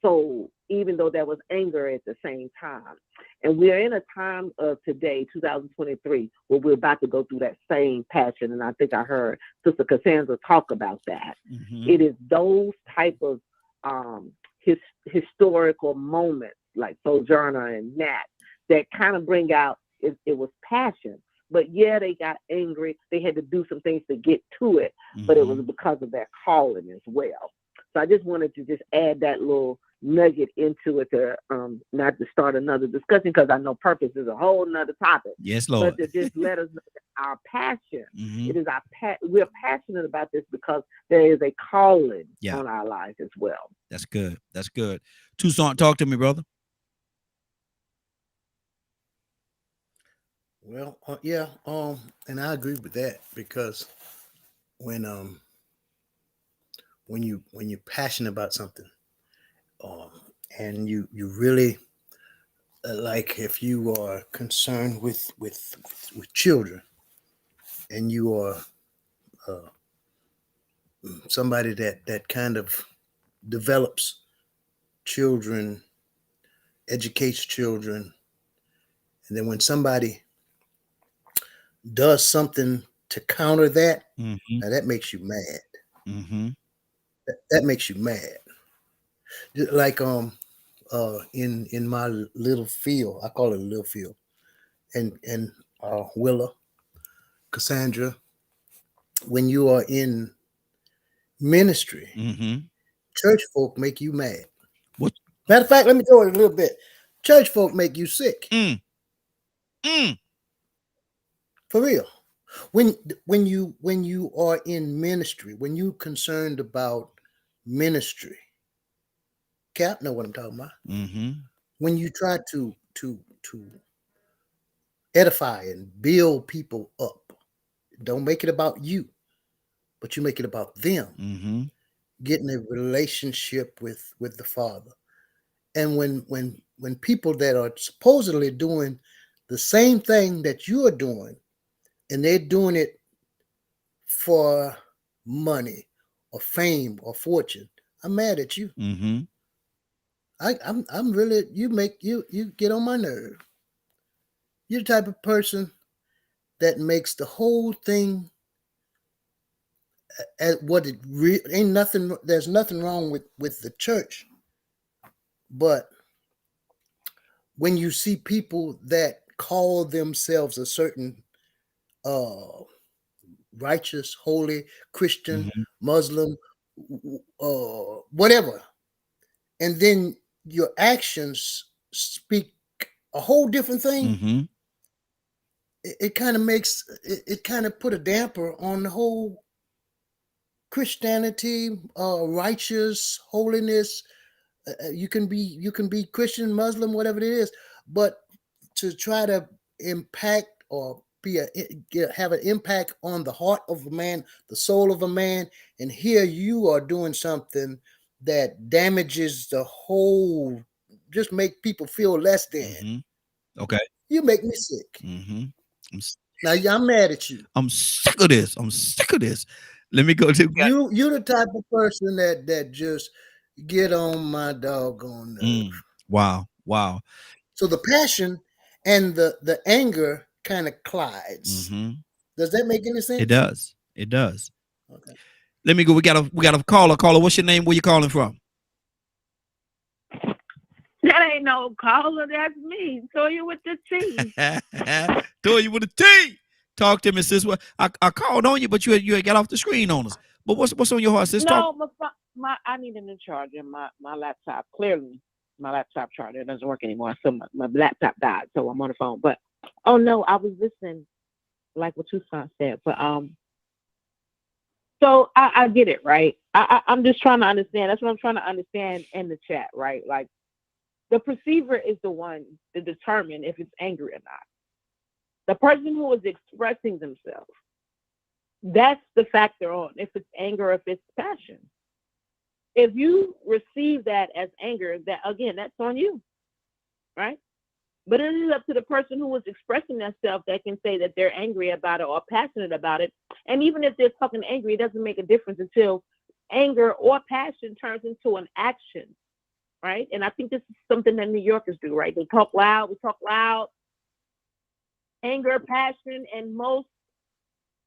So even though there was anger at the same time, and we're in a time of today, 2023, where we're about to go through that same passion. And I think I heard Sister Cassandra talk about that. Mm-hmm. It is those type of historical moments like Sojourner and Nat that kind of bring out, it was passion. But yeah, they got angry. They had to do some things to get to it, but it was because of their calling as well. So I just wanted to just add that little nugget into it to not to start another discussion, because I know purpose is a whole nother topic. Yes, Lord. But to just let us know that our passion, Mm-hmm. it is our we're passionate about this because there is a calling Yeah. on our lives as well. That's good. That's good. Toussaint, talk to me, brother. Well, yeah, and I agree with that, because when you're passionate about something, and you really like, if you are concerned with children, and you are somebody that kind of develops children, educates children, and then when somebody does something to counter that, Mm-hmm. now that makes you mad. Mm-hmm. That makes you mad. Just like in my little field, I call it a little field, and Willa, Cassandra, when you are in ministry, Mm-hmm. church folk make you mad. What? Matter of fact, let me throw it a little bit. Church folk make you sick. For real. When you are in ministry, when you concerned about ministry, Cap know what I'm talking about. Mm-hmm. When you try to edify and build people up, don't make it about you, but you make it about them. Mm-hmm. Getting a relationship with the Father. And when people that are supposedly doing the same thing that you are doing, and they're doing it for money or fame or fortune, I'm mad at you. Mm-hmm. I'm really, you get on my nerve. You're the type of person that makes the whole thing at what it ain't nothing. There's nothing wrong with the church, but when you see people that call themselves a certain righteous, holy, Christian, Mm-hmm. Muslim, whatever, and then your actions speak a whole different thing, Mm-hmm. it kind of makes it kind of put a damper on the whole Christianity, righteous, holiness. You can be Christian, Muslim, whatever it is, but to try to impact or have an impact on the heart of a man, the soul of a man, and here you are doing something that damages the whole, just make people feel less than. Mm-hmm. Okay. You make me sick. Mm-hmm. Now I'm mad at you. I'm sick of this. I'm sick of this. Let me go to you the type of person that just get on my doggone nerve. Wow. Wow. So the passion and the anger kind of collides. Mm-hmm. Does that make any sense? It does. It does. Okay. Let me go. We got a caller. Caller, what's your name? Where you calling from? That ain't no caller. That's me. Toya with the T. Toya with the T. Talk to me, sis. I called on you, but you had got off the screen on us. But what's on your heart, sis? No, I need a new charger. My laptop, clearly, my laptop charger doesn't work anymore. So my laptop died. So I'm on the phone. But oh no, I was listening, like what Toussaint said. But so I get it, right? I'm just trying to understand. That's what I'm trying to understand in the chat, right? Like the perceiver is the one to determine if it's angry or not. The person who is expressing themselves, that's the factor on if it's anger or if it's passion. If you receive that as anger, that again, that's on you, right? But it is up to the person who is expressing themselves that can say that they're angry about it or passionate about it. And even if they're talking angry, it doesn't make a difference until anger or passion turns into an action, right? And I think this is something that New Yorkers do, right? They talk loud, we talk loud, anger, passion, and most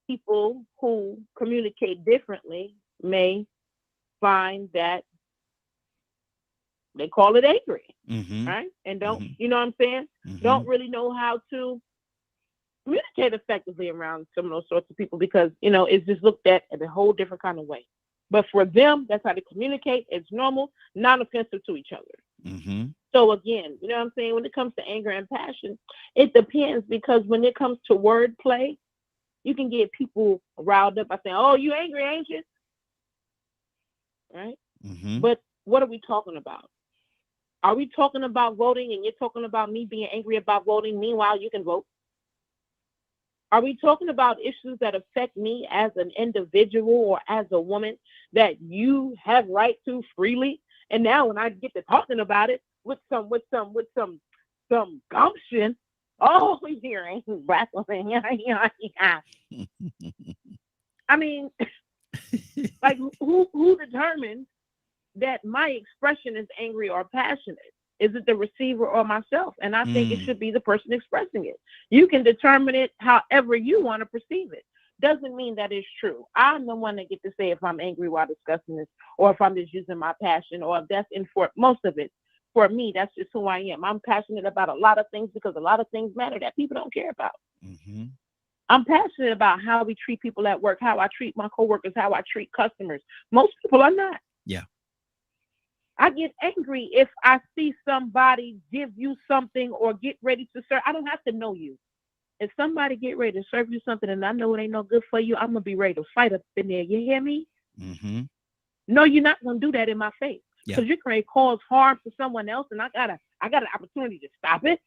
people who communicate differently may find that they call it angry, right? And don't, you know what I'm saying? Don't really know how to communicate effectively around some of those sorts of people because, you know, it's just looked at in a whole different kind of way. But for them, that's how they communicate. It's normal, not offensive to each other. So again, you know what I'm saying? When it comes to anger and passion, it depends because when it comes to wordplay, you can get people riled up by saying, oh, you angry, ain't you? Right? But what are we talking about? Are we talking about voting and you're talking about me being angry about voting? Meanwhile, you can vote. Are we talking about issues that affect me as an individual or as a woman that you have right to freely? And now when I get to talking about it with some gumption, oh, here ain't rattling. I mean, like who determines that my expression is angry or passionate? Is it the receiver or myself? And I think it should be the person expressing it. You can determine it however you want to perceive it. Doesn't mean that it's true. I'm the one that get to say if I'm angry while discussing this, or if I'm just using my passion, or if that's in for most of it. For me, that's just who I am. I'm passionate about a lot of things because a lot of things matter that people don't care about. I'm passionate about how we treat people at work, how I treat my coworkers, how I treat customers. Most people are not. Yeah. I get angry if I see somebody give you something or get ready to serve. I don't have to know you. If somebody get ready to serve you something and I know it ain't no good for you, I'm going to be ready to fight up in there. You hear me? No, you're not going to do that in my face. Because you're going to cause harm to someone else and I got an opportunity to stop it.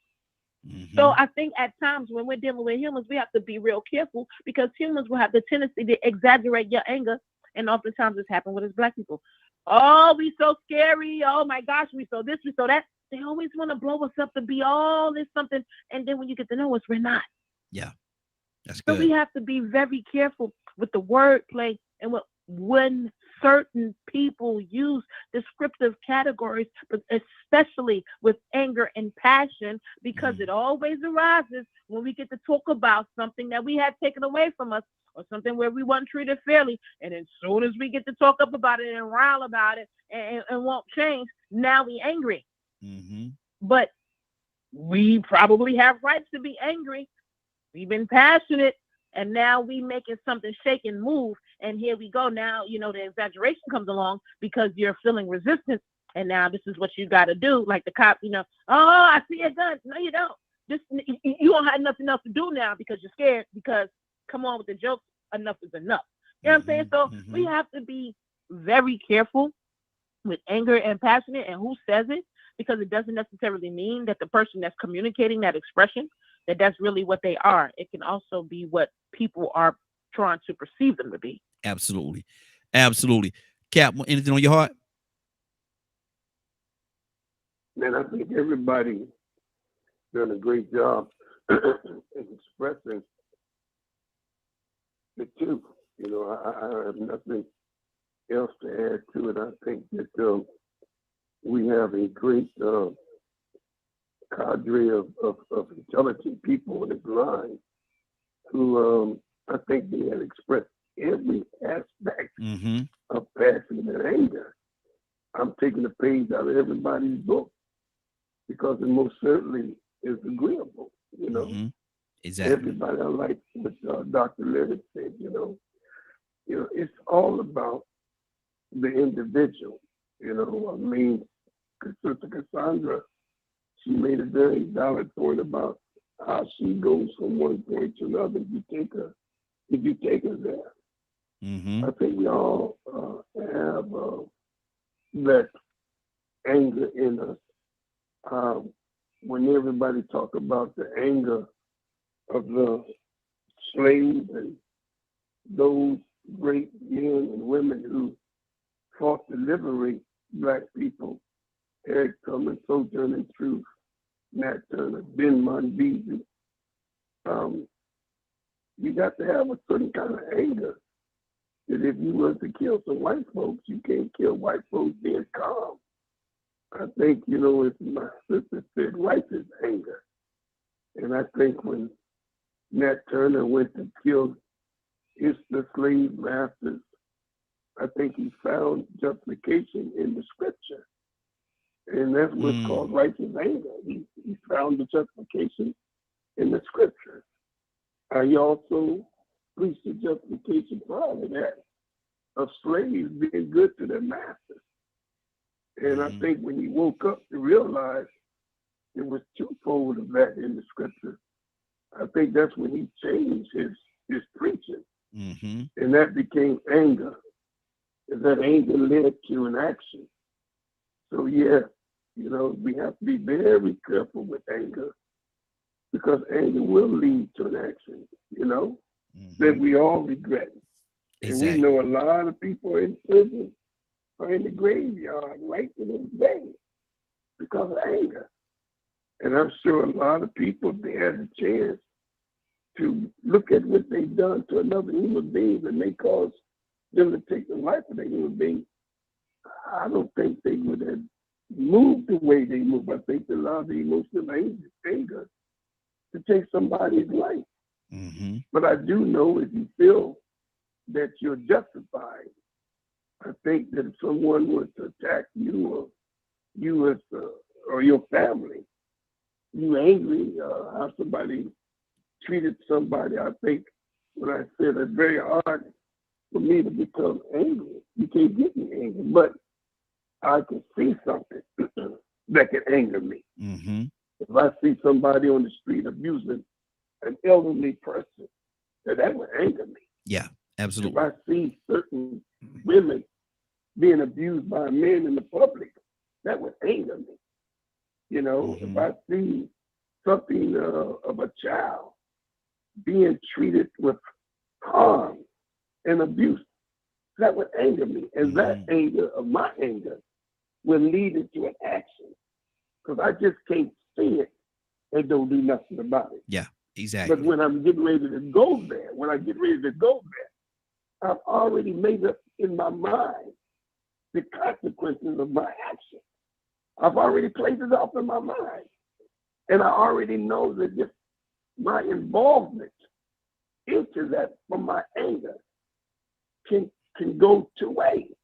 So I think at times when we're dealing with humans, we have to be real careful because humans will have the tendency to exaggerate your anger. And oftentimes it's happened with us Black people. Oh, we so scary. Oh my gosh, we so this, we so that. They always want to blow us up to be all this something. And then when you get to know us, we're not. Yeah. That's So good. we have to be very careful with the wordplay and when certain people use descriptive categories, but especially with anger and passion, because it always arises when we get to talk about something that we had taken away from us or something where we weren't treated fairly. And as soon as we get to talk up about it and rile about it and won't change, now we angry. But we probably have rights to be angry. We've been passionate. And now we making something shake and move. And here we go. Now, you know, the exaggeration comes along because you're feeling resistance. And now this is what you got to do. Like the cop, you know, oh, I see a gun. No, you don't. You don't have nothing else to do now because you're scared. Because come on with the jokes. Enough is enough. You know what I'm saying? So we have to be very careful with anger and passionate and who says it, because it doesn't necessarily mean that the person that's communicating that expression, that's really what they are. It can also be what people are trying to perceive them to be. Absolutely. Absolutely. Cap, anything on your heart? Man, I think everybody done a great job in expressing the truth. You know, I have nothing else to add to it. I think that we have a great cadre of intelligent people in this line who I think they have expressed every aspect of passion and anger. I'm taking a page out of everybody's book because it most certainly is agreeable, you know. Exactly. Everybody, I like what Dr. Levitt said, you know, it's all about the individual, you know. I mean, Sister Cassandra, she made a very valid point about how she goes from one point to another if you take her there. I think we all have that anger in us. When everybody talk about the anger of the slaves and those great men and women who fought to liberate Black people, Eric Tubman, Sojourner Truth, Nat Turner, Ben Monteith. You got to have a certain kind of anger that if you were to kill some white folks, you can't kill white folks being calm. I think, as my sister said, righteous anger. And I think when Nat Turner went to kill the slave masters, I think he found justification in the scripture. And that's what's called righteous anger. He found the justification in the scripture. He also preached the justification prior to that of slaves being good to their masters. And I think when he woke up to realize it was twofold of that in the scripture, I think that's when he changed his preaching. And that became anger. And that anger led to an action. So yeah, we have to be very careful with anger, because anger will lead to an action, that we all regret. Exactly. And we know a lot of people in prison or in the graveyard right to this day because of anger. And I'm sure a lot of people, if they had a chance to look at what they've done to another human being and may cause them to take the life of a human being, I don't think they would have moved the way they move. I think they allow the emotional anger to take somebody's life. But I do know if you feel that you're justified, I think that if someone was to attack you or you as or your family, you angry, how somebody treated somebody, I think when I said it's very hard for me to become angry. You can't get me angry, but I can see something that can anger me. If I see somebody on the street abusing an elderly person, that would anger me. Yeah, absolutely. If I see certain women being abused by men in the public, that would anger me. If I see something of a child being treated with harm and abuse, that would anger me. And that anger of my anger will lead into an action, because I just can't see it and don't do nothing about it. Yeah, exactly. But when I'm getting ready to go there, I've already made up in my mind the consequences of my action. I've already placed it off in my mind. And I already know that just my involvement into that from my anger can go two ways.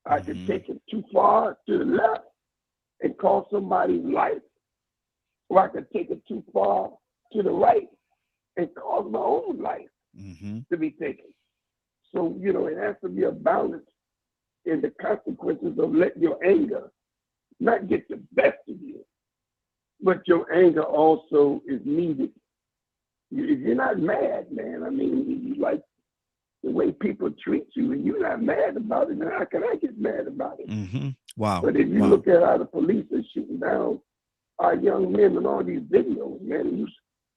I can take it too far to the left and cost somebody's life, or I can take it too far to the right and cause my own life to be taken. So, it has to be a balance in the consequences of letting your anger not get the best of you, but your anger also is needed. If you're not mad, man, I mean, you like the way people treat you and you're not mad about it, then how can I get mad about it? Wow. But if you look at how the police are shooting down our young men in all these videos, man,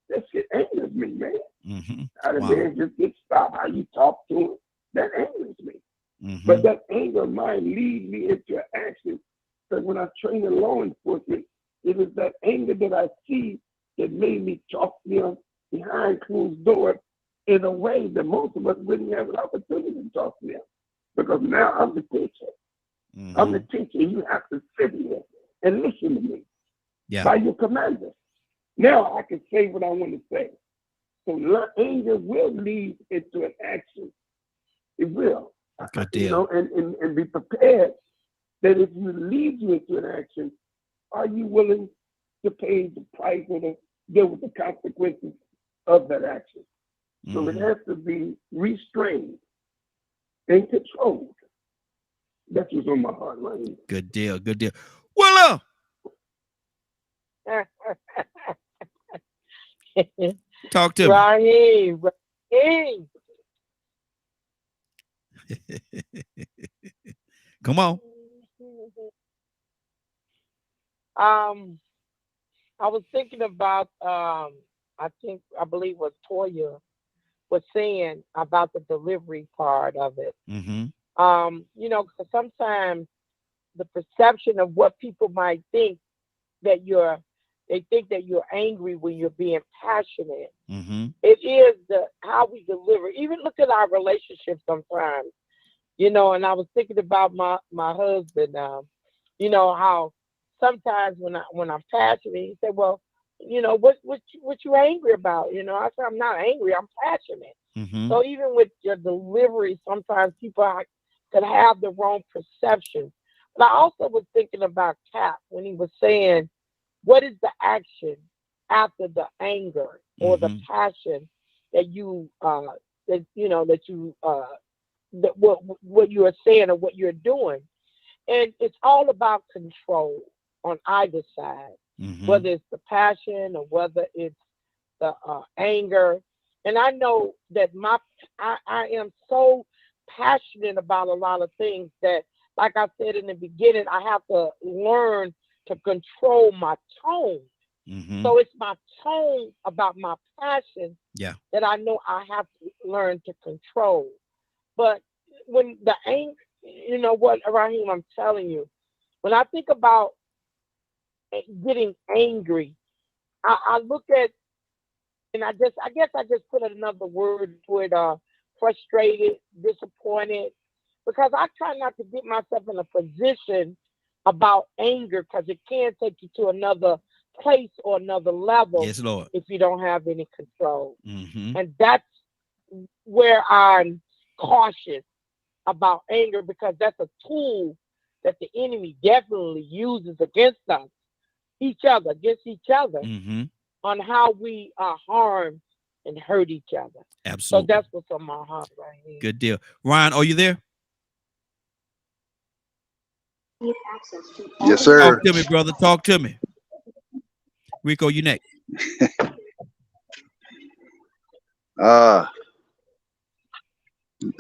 that shit angers me, man. How the man just get stopped, how you talk to him, that angers me. But that anger of mine leads me into action. Because when I train in law enforcement, it is that anger that I see that made me talk to them behind closed doors in a way that most of us wouldn't have an opportunity to talk to them. Because now I'm the teacher. I'm the teacher. You have to sit here and listen to me by your commander. Now I can say what I want to say. So anger will lead into an action. It will. Good deal. And be prepared that if you lead you into an action, are you willing to pay the price or to deal with the consequences of that action? So it has to be restrained and controlled. That's what's on my heart right now. Good deal. Good deal. Willow! Talk to me. Come on. I was thinking about I believe what Toya was saying about the delivery part of it. Mm-hmm. You know, 'cause sometimes the perception of what people might think that they think that you're angry when you're being passionate. Mm-hmm. It is how we deliver. Even look at our relationships sometimes, you know. And I was thinking about my husband. You know how sometimes when I'm passionate, he said, "Well, you know what you angry about?" You know, I said, "I'm not angry. I'm passionate." Mm-hmm. So even with your delivery, sometimes people could have the wrong perception. But I also was thinking about Cap when he was saying, what is the action after the anger or the passion that what you are saying or what you're doing? And it's all about control on either side, whether it's the passion or whether it's the anger. And I know that I am so passionate about a lot of things that, like I said in the beginning, I have to learn to control my tone. So it's my tone about my passion that I know I have to learn to control. But when the anger, you know what, Raheem, I'm telling you, when I think about getting angry, I look at, and I guess I just put another word to it, frustrated, disappointed, because I try not to get myself in a position about anger, because it can take you to another place or another level. Yes, Lord. If you don't have any control. Mm-hmm. And that's where I'm cautious about anger, because that's a tool that the enemy definitely uses against us, against each other, on how we harm and hurt each other. Absolutely. So that's what's on my heart right here. Good deal. Ryan, are you there? Yes, sir. Talk to me, brother. Talk to me. Rico, you next.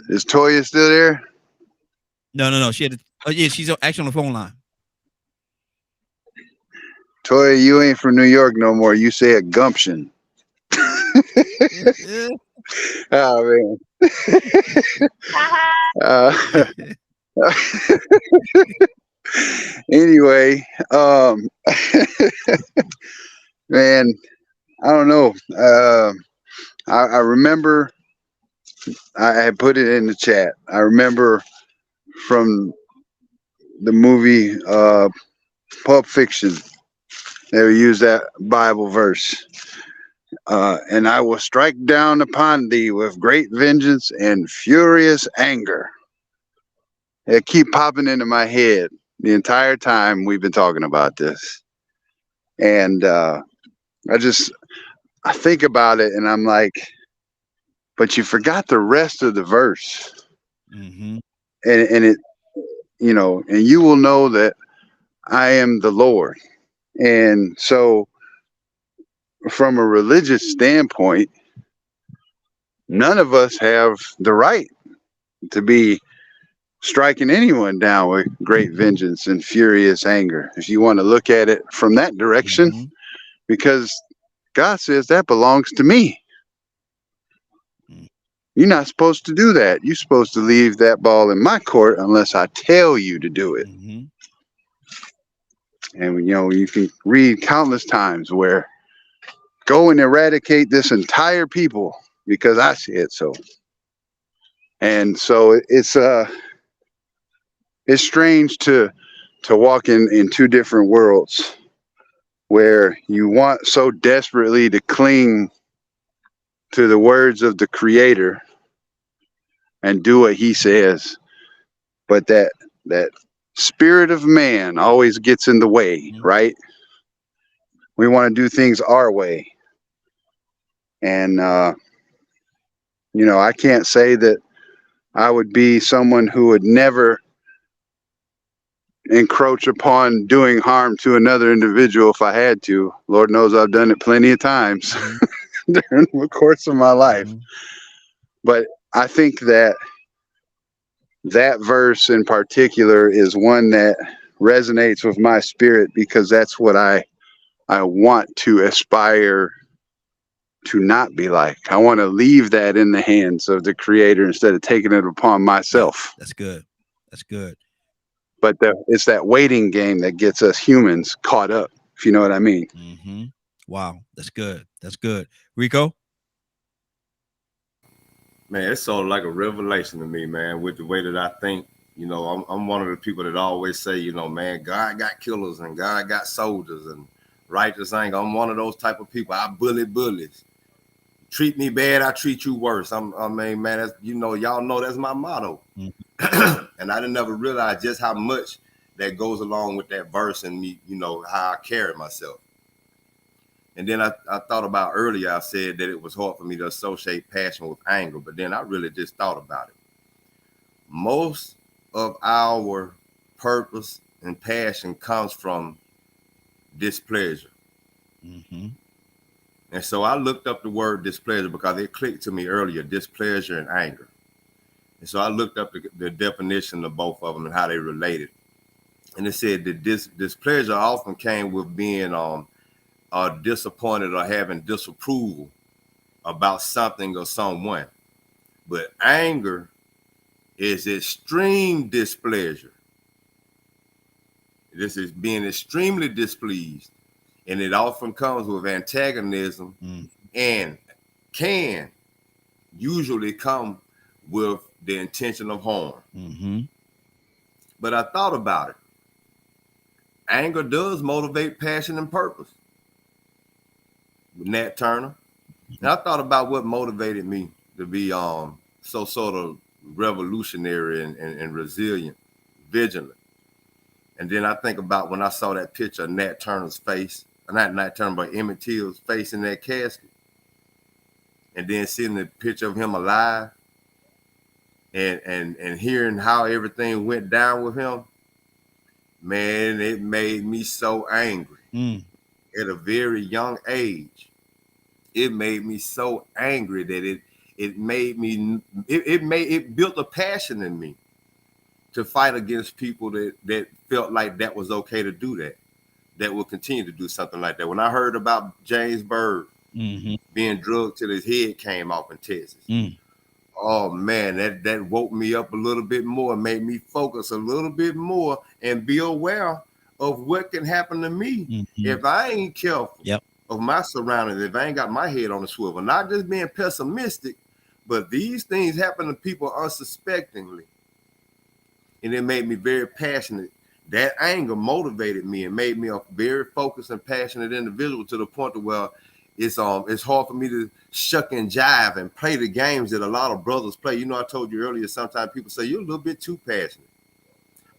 Is Toya still there? No. She had she's actually on the phone line. Toya, you ain't from New York no more. You said gumption. Oh man. Anyway, man, I don't know. I remember I had put it in the chat. I remember from the movie Pulp Fiction, they would use that Bible verse. And I will strike down upon thee with great vengeance and furious anger. It keep popping into my head the entire time we've been talking about this. And I think about it and I'm like, but you forgot the rest of the verse. And it, you know, and you will know that I am the Lord. And so from a religious standpoint, none of us have the right to be striking anyone down with great vengeance and furious anger, if you want to look at it from that direction, because God says that belongs to me. You're not supposed to do that. You're supposed to leave that ball in my court unless I tell you to do it. And you know, you can read countless times where go and eradicate this entire people because I said so. And so it's strange to walk in two different worlds where you want so desperately to cling to the words of the Creator and do what He says, but that spirit of man always gets in the way, right? We want to do things our way. And you know, I can't say that I would be someone who would never encroach upon doing harm to another individual if I had to. Lord knows I've done it plenty of times during the course of my life. But I think that verse in particular is one that resonates with my spirit, because that's what I want to aspire to not be like. I want to leave that in the hands of the creator instead of taking it upon myself. That's good. That's good. But it's that waiting game that gets us humans caught up, if you know what I mean. Mm-hmm. Wow. That's good. That's good. Rico? Man, it's sort of like a revelation to me, man, with the way that I think. You know, I'm one of the people that always say, you know, man, God got killers and God got soldiers and righteous anger. I'm one of those type of people. I bully bullies. Treat me bad, I treat you worse. I mean, man, that's, you know, y'all know that's my motto. Mm-hmm. And I didn't never realize just how much that goes along with that verse and me, you know, how I carry myself. And then I thought about earlier, I said that it was hard for me to associate passion with anger, but then I really just thought about it. Most of our purpose and passion comes from displeasure. Mm-hmm. And so I looked up the word displeasure because it clicked to me earlier, displeasure and anger. And so I looked up the definition of both of them and how they related. And it said that displeasure often came with being disappointed or having disapproval about something or someone. But anger is extreme displeasure. This is being extremely displeased. And it often comes with antagonism and can usually come with the intention of harm. Mm-hmm. But I thought about it. Anger does motivate passion and purpose. Nat Turner. And I thought about what motivated me to be so sort of revolutionary and resilient, vigilant. And then I think about when I saw that picture of Nat Turner's face, not Nat Turner, but Emmett Till's face in that casket. And then seeing the picture of him alive and hearing how everything went down with him, man, it made me so angry. At a very young age. It made me so angry that it built a passion in me to fight against people that felt like that was okay to do that will continue to do something like that. When I heard about James Byrd being drugged till his head came off in Texas, oh man, that woke me up a little bit more, made me focus a little bit more and be aware of what can happen to me if I ain't careful of my surroundings, if I ain't got my head on the swivel. Not just being pessimistic, but these things happen to people unsuspectingly. And it made me very passionate. That anger motivated me and made me a very focused and passionate individual to the point where it's hard for me to shuck and jive and play the games that a lot of brothers play. You know, I told you earlier, sometimes people say you're a little bit too passionate.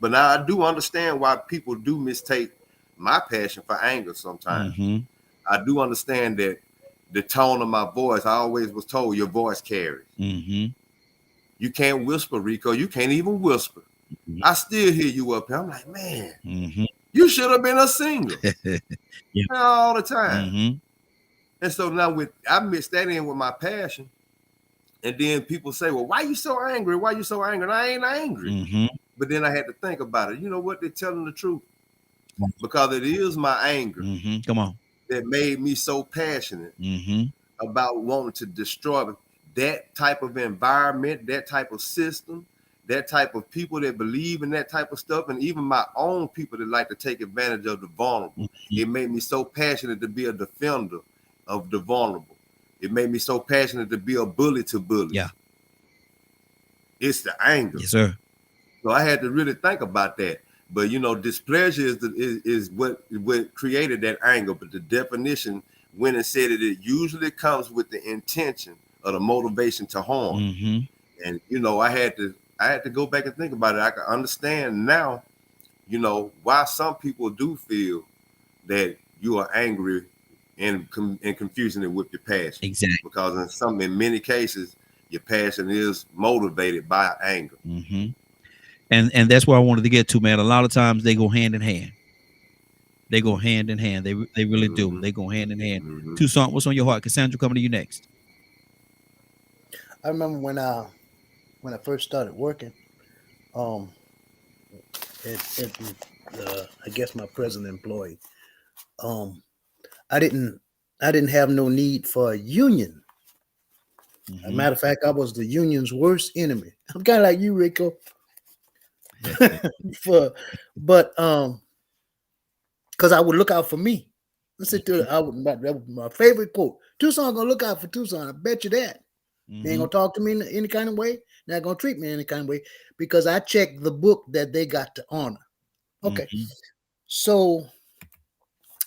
But now I do understand why people do mistake my passion for anger sometimes. I do understand that the tone of my voice, I always was told your voice carries. You can't whisper, Rico. You can't even whisper. I still hear you up here. I'm like, man, you should have been a singer all the time. And so now I mix that in with my passion. And then people say, well, why you so angry? Why you so angry? And I ain't angry. But then I had to think about it. You know what? They're telling the truth. Because it is my anger. Come on. That made me so passionate about wanting to destroy that type of environment, that type of system, that type of people that believe in that type of stuff, and even my own people that like to take advantage of the vulnerable. It made me so passionate to be a defender of the vulnerable. It made me so passionate to be a bully to bully. Yeah. It's the anger. Yes, sir. So I had to really think about that. But you know, displeasure is what created that anger. But the definition when it said it usually comes with the intention or the motivation to harm. And you know, I had to go back and think about it. I can understand now, you know, why some people do feel that you are angry and confusing it with your passion. Exactly. Because in many cases, your passion is motivated by anger. And that's where I wanted to get to, man. A lot of times they go hand in hand. They go hand in hand. They really do. They go hand in hand. Toussaint, what's on your heart? Cassandra, coming to you next. I remember when I first started working, I guess my present employee, I didn't I didn't have no need for a union. As a matter of fact, I was the union's worst enemy. I'm kind of like you, Rico. But because I would look out for me. That was my favorite quote. Tucson gonna look out for Tucson. I bet you that. They ain't gonna talk to me in any kind of way. They're not gonna treat me in any kind of way because I checked the book that they got to honor. Okay. So,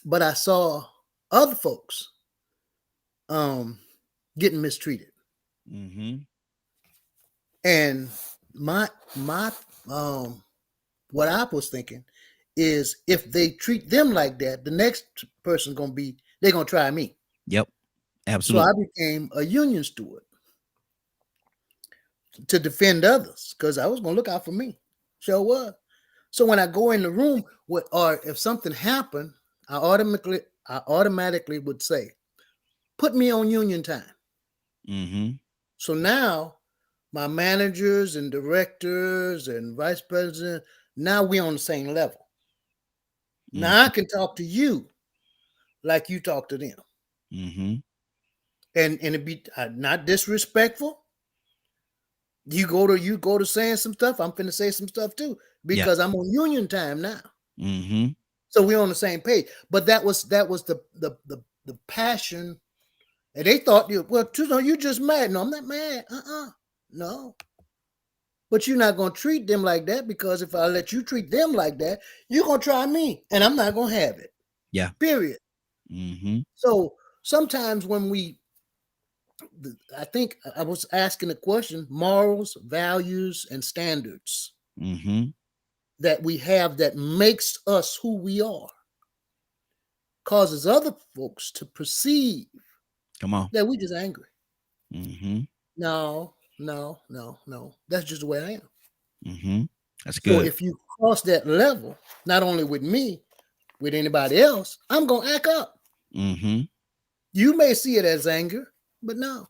but I saw other folks getting mistreated. And my what I was thinking is if they treat them like that, the next person's they're gonna try me. Yep. Absolutely. So I became a union steward to defend others because I was gonna look out for me. Sure was. So when I go in the room or if something happened, I automatically would say, put me on union time. So now my managers and directors and vice president, now we're on the same level. Now I can talk to you like you talk to them. And it be not disrespectful. You go to saying some stuff, I'm finna say some stuff too, because I'm on union time now. So we're on the same page. But that was the passion. And they thought, well, Tucson, you just mad. No, I'm not mad. No. But you're not going to treat them like that because if I let you treat them like that, you're going to try me and I'm not going to have it. Yeah. Period. So sometimes when I think I was asking the question, morals, values, and standards that we have that makes us who we are causes other folks to perceive that we just angry. No. That's just the way I am. That's good. So if you cross that level, not only with me, with anybody else, I'm gonna act up. You may see it as anger, but no,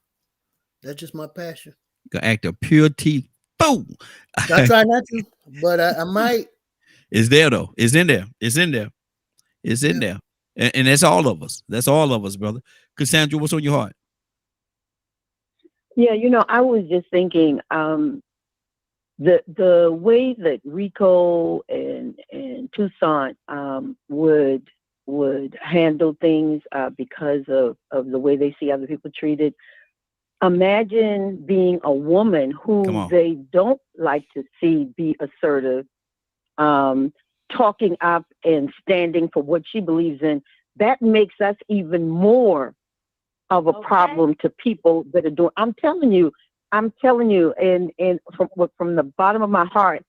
that's just my passion. Gonna act of purity. Boom. I try not to, but I might. It's there though. It's in there. It's in there. It's in there. And that's all of us. That's all of us, brother. Cassandra, what's on your heart? Yeah, I was just thinking the way that Rico and Tucson would handle things because of the way they see other people treated. Imagine being a woman who they don't like to see be assertive, talking up and standing for what she believes in. That makes us even more of a problem to people that are doing. I'm telling you, and from the bottom of my heart,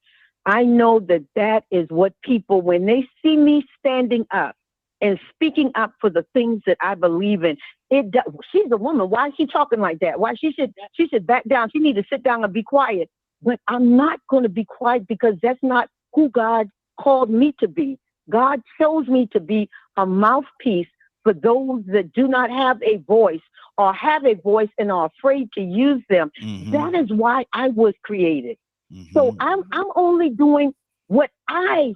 I know that is what people, when they see me standing up and speaking up for the things that I believe in, she's a woman. Why is she talking like that? Why she should back down? She need to sit down and be quiet. But I'm not going to be quiet because that's not who God called me to be. God chose me to be a mouthpiece for those that do not have a voice or have a voice and are afraid to use them. That is why I was created. So I'm only doing what I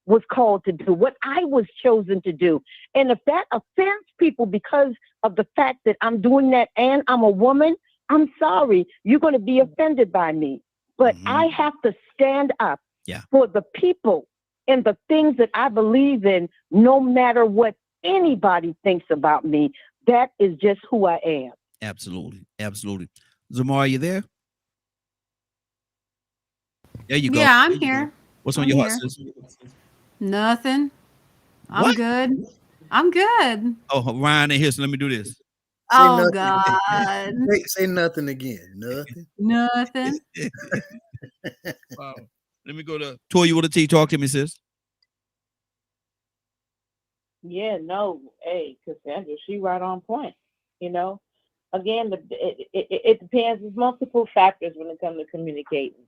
was called to do, what I was chosen to do. And if that offends people because of the fact that I'm doing that and I'm a woman, I'm sorry, you're going to be offended by me. But I have to stand up for the people and the things that I believe in, no matter what anybody thinks about me. That is just who I am. Absolutely. Absolutely. Zamar, are you there? There you go. Yeah, I'm here. What's on your heart, sis? Nothing. I'm What? good. I'm good. Oh, Ryan in here, so let me do this. Oh, God. Say nothing again. Nothing. Nothing. Wow. Let me go to Toya with a T. Talk to me, sis. Yeah, no, hey, Cassandra, she right on point. Again, it depends. There's multiple factors when it comes to communicating.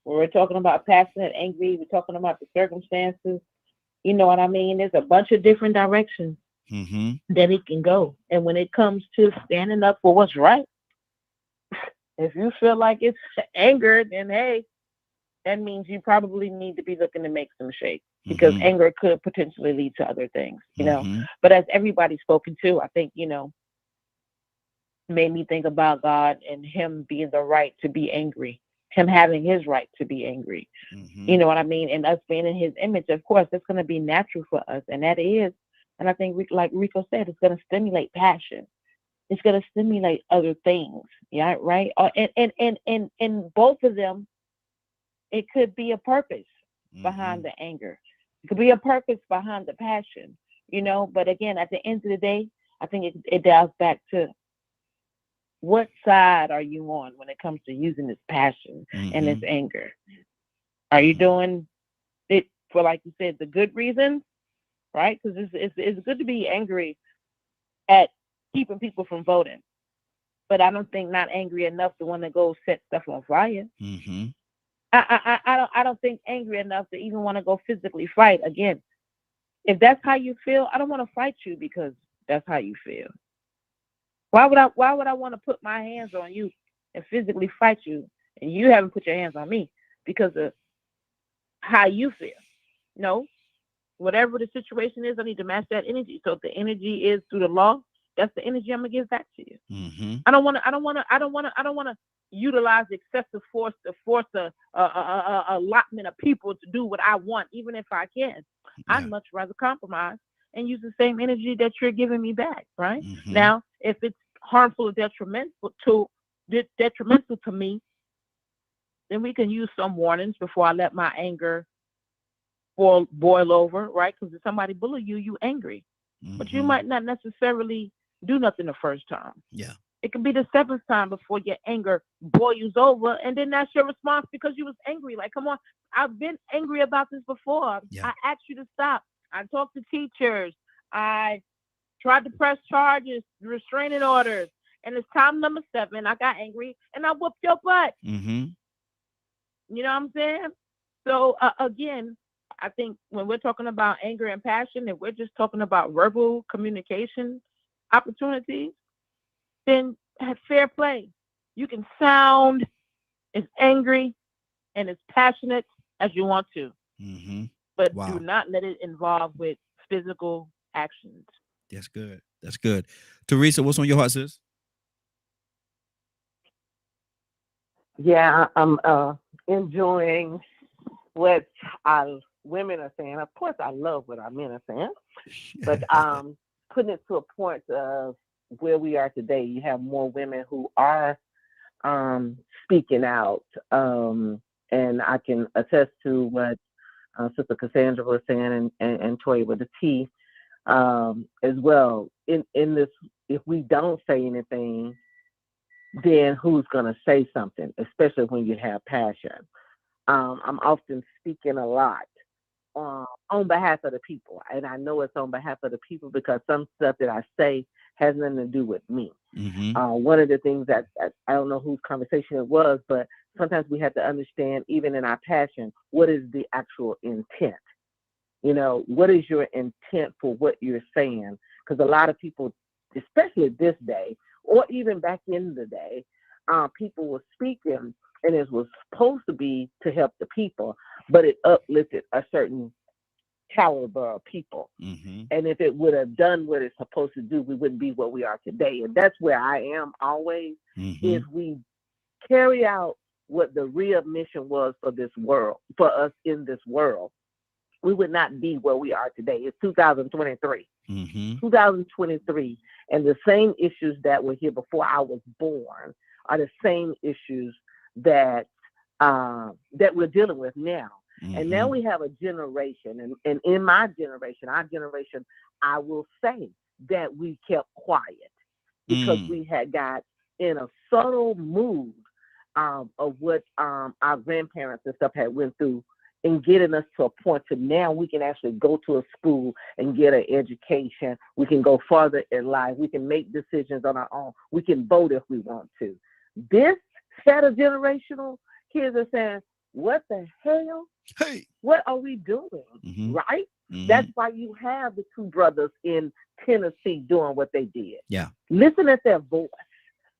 When we're talking about passionate, angry, we're talking about the circumstances. You know what I mean? There's a bunch of different directions that it can go. And when it comes to standing up for what's right, if you feel like it's anger, then hey, that means you probably need to be looking to make some shake, because anger could potentially lead to other things, you know. But as everybody's spoken to, I think, you know, made me think about God and him being the right to be angry, him having his right to be angry. You know what I mean? And us being in his image, of course, that's going to be natural for us. And that is, and I think like Rico said, it's going to stimulate passion. It's going to stimulate other things. Yeah, right. And both of them, it could be a purpose behind the anger. It could be a purpose behind the passion, you know. But again, at the end of the day, I think it dials back to what side are you on when it comes to using this passion and this anger? Are you doing it for, like you said, the good reasons, right? Because it's good to be angry at keeping people from voting, but I don't think not angry enough to want to go set stuff on fire. I don't think angry enough to even want to go physically fight. Again, if that's how you feel, I don't want to fight you because that's how you feel. Why would I want to put my hands on you and physically fight you, and you haven't put your hands on me because of how you feel? No, whatever the situation is, I need to match that energy. So if the energy is through the law, that's the energy I'm gonna give back to you. I don't want to utilize excessive force to force a allotment of people to do what I want, even if I can. I'd much rather compromise and use the same energy that you're giving me back, right? Now, if it's harmful or detrimental to me, then we can use some warnings before I let my anger boil over, right? Because if somebody bully you, you angry. But you might not necessarily do nothing the first time. Yeah. It could be the 7th time before your anger boils over, and then that's your response because you was angry. Like, come on, I've been angry about this before. I asked you to stop. I talked to teachers. I tried to press charges, restraining orders, and it's time number 7. I got angry and I whooped your butt. You know what I'm saying? So again, I think when we're talking about anger and passion, if we're just talking about verbal communication opportunities, then have fair play. You can sound as angry and as passionate as you want to, but do not let it involve with physical actions. That's good. That's good. Teresa, what's on your heart, sis? Yeah, I'm enjoying what our women are saying. Of course, I love what our men are saying, but putting it to a point of where we are today, you have more women who are speaking out, and I can attest to what Sister Cassandra was saying and Toya with the T as well. In this, if we don't say anything, then who's going to say something, especially when you have passion? I'm often speaking a lot on behalf of the people, and I know it's on behalf of the people because some stuff that I say has nothing to do with me. One of the things that I don't know whose conversation it was, but sometimes we have to understand, even in our passion, what is the actual intent? You know, what is your intent for what you're saying? Because a lot of people, especially this day, or even back in the day, people were speaking and it was supposed to be to help the people, but it uplifted a certain caliber of people. And if it would have done what it's supposed to do, we wouldn't be what we are today. And that's where I am always, is we carry out what the real mission was for this world, for us in this world, we would not be where we are today. It's 2023. 2023, and the same issues that were here before I was born are the same issues that that we're dealing with now. And now we have a generation, and in my generation, our generation, I will say that we kept quiet because we had got in a subtle mood of what our grandparents and stuff had went through, and getting us to a point to now we can actually go to a school and get an education. We can go further in life. We can make decisions on our own. We can vote if we want to. This set of generational kids are saying, what the hell? Hey, what are we doing? Right? That's why you have the two brothers in Tennessee doing what they did. Yeah. Listen at their voice.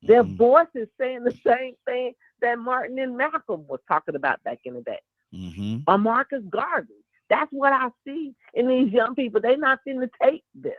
Their voice is saying the same thing that Martin and Malcolm was talking about back in the day. or Marcus Garvey. That's what I see in these young people. They're not going to take this.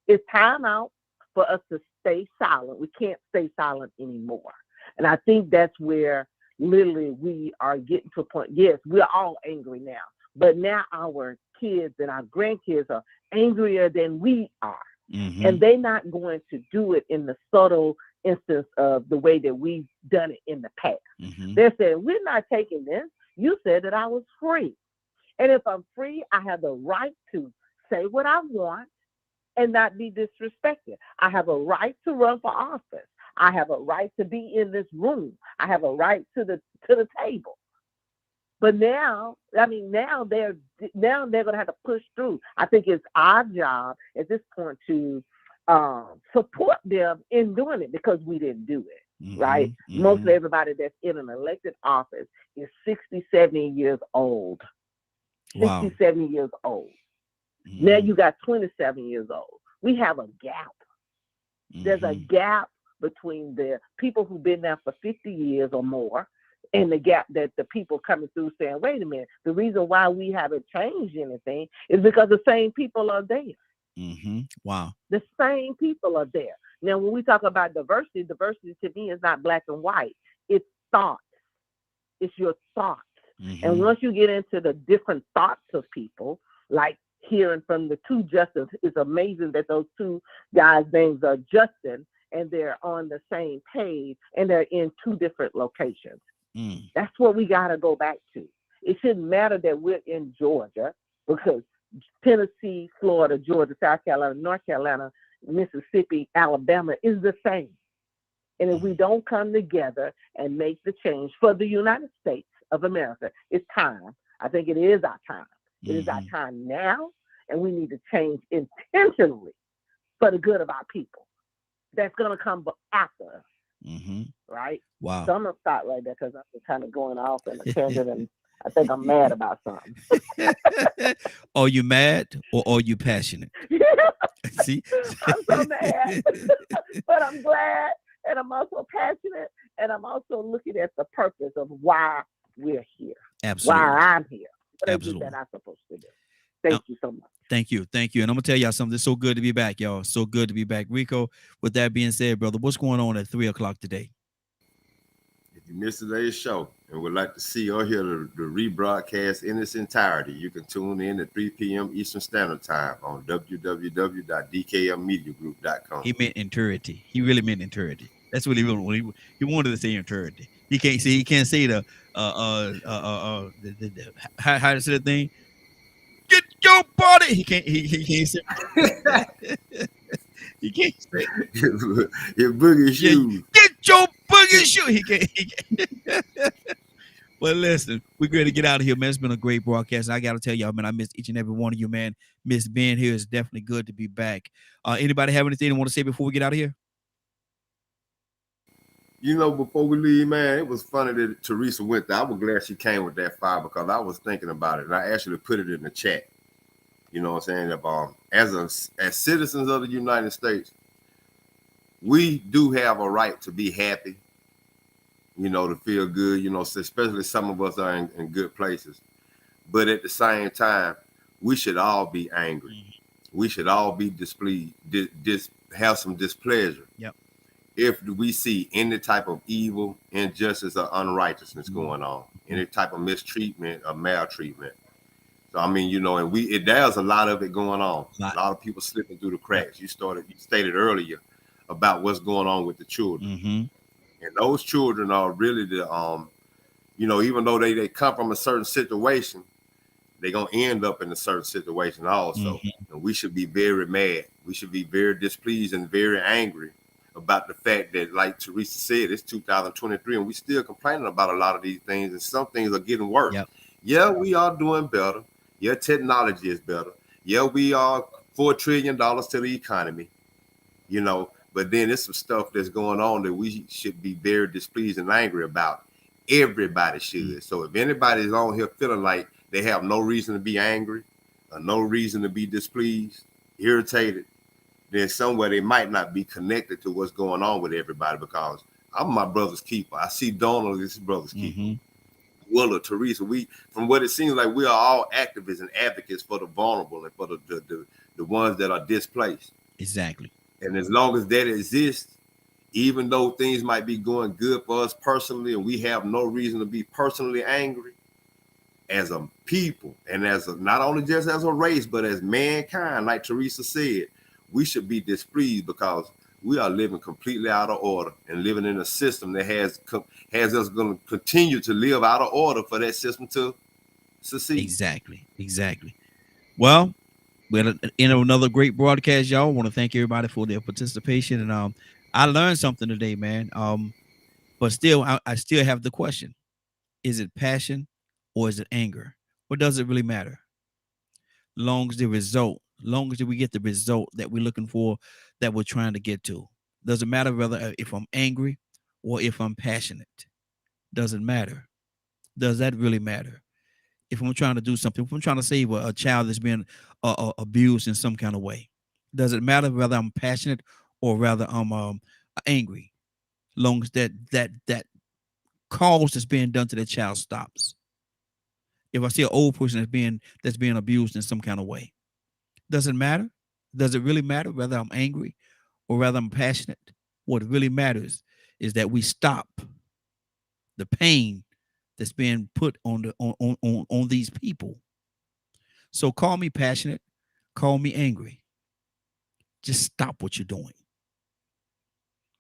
It's time out for us to stay silent. We can't stay silent anymore. And I think that's where literally we are getting to a point. Yes, we're all angry now, but now our kids and our grandkids are angrier than we are. And they're not going to do it in the subtle instance of the way that we've done it in the past. They're saying, we're not taking this. You said that I was free. And if I'm free, I have the right to say what I want and not be disrespected. I have a right to run for office. I have a right to be in this room. I have a right to the table. But now, now they're going to have to push through. I think it's our job at this point to support them in doing it because we didn't do it, right? Most of everybody that's in an elected office is 60, 70 years old. 60, 70 years old. Now you got 27 years old. We have a gap. There's a gap between the people who've been there for 50 years or more and the gap that the people coming through saying, wait a minute, the reason why we haven't changed anything is because the same people are there. Wow. The same people are there. Now, when we talk about diversity to me is not black and white. It's thoughts. It's your thoughts. And once you get into the different thoughts of people, like hearing from the two Justins, it's amazing that those two guys' names are Justin and they're on the same page and they're in two different locations. That's what we got to go back to. It shouldn't matter that we're in Georgia because Tennessee, Florida, Georgia, South Carolina, North Carolina, Mississippi, Alabama is the same. And if we don't come together and make the change for the United States of America, it's time. I think it is our time. It is our time now, and we need to change intentionally for the good of our people. That's going to come after us. Right? Wow. So I'm going to stop right there because I'm kind of going off in a tangent and I think I'm mad about something. Are you mad or are you passionate? See? I'm so mad, but I'm glad and I'm also passionate and I'm also looking at the purpose of why we're here. Absolutely. Why I'm here. What Absolutely. is that I'm supposed to do? Thank you so much. Thank you. Thank you. And I'm going to tell y'all something. It's so good to be back, y'all. So good to be back. Rico, with that being said, brother, what's going on at 3 o'clock today? If you missed today's show and would like to see or hear the rebroadcast in its entirety, you can tune in at 3 p.m. Eastern Standard Time on www.dkmmediagroup.com. He meant entirety. He really meant entirety. That's what he wanted. He wanted to say entirety. He can't say the how to say the thing. Get your body. He can't say. He can't say. Your boogie shoes. Get your boogie shoes. He can't. Well, listen, we're going to get out of here, man. It's been a great broadcast. I got to tell y'all, man, I missed each and every one of you, man. Miss being here. Is definitely good to be back. Anybody have anything they want to say before we get out of here? You know, before we leave, man, it was funny that Teresa went there. I was glad she came with that fire because I was thinking about it, and I actually put it in the chat. You know what I'm saying? As citizens of the United States, we do have a right to be happy, you know, to feel good, you know, especially some of us are in good places. But at the same time, we should all be angry. We should all be displeased, have some displeasure. Yep. If we see any type of evil, injustice, or unrighteousness going on, any type of mistreatment or maltreatment. So, I mean, you know, and there's a lot of it going on. A lot of people slipping through the cracks. You stated earlier about what's going on with the children. And those children are really the, you know, even though they come from a certain situation, they're going to end up in a certain situation also. And we should be very mad. We should be very displeased and very angry about the fact that, like Teresa said, it's 2023 and we still complaining about a lot of these things, and some things are getting worse. Yeah, we are doing better. Yeah, technology is better. Yeah, we are $4 trillion to the economy, you know, but then there's some stuff that's going on that we should be very displeased and angry about. Everybody should. So if anybody's on here feeling like they have no reason to be angry or no reason to be displeased, irritated, then somewhere they might not be connected to what's going on with everybody, because I'm my brother's keeper. I see Donald as his brother's keeper. Willa, Teresa, from what it seems like, we are all activists and advocates for the vulnerable and for the ones that are displaced. Exactly. And as long as that exists, even though things might be going good for us personally, and we have no reason to be personally angry, as a people and as not only just as a race, but as mankind, like Teresa said, we should be displeased because we are living completely out of order and living in a system that has us going to continue to live out of order for that system to succeed. Exactly. Well, we're in another great broadcast, y'all. I want to thank everybody for their participation, and I learned something today, man. But still, I still have the question: is it passion or is it anger? What does it really matter? Long as we get the result that we're looking for, that we're trying to get to. Doesn't matter whether if I'm angry or if I'm passionate. Doesn't matter. Does that really matter? If I'm trying to do something, if I'm trying to save a child that's been abused in some kind of way, does it matter whether I'm passionate or rather I'm angry? Long as that cause that's being done to the child stops. If I see an old person that's being abused in some kind of way, does it matter? Does it really matter whether I'm angry or whether I'm passionate? What really matters is that we stop the pain that's being put on these people. So call me passionate, call me angry. Just stop what you're doing,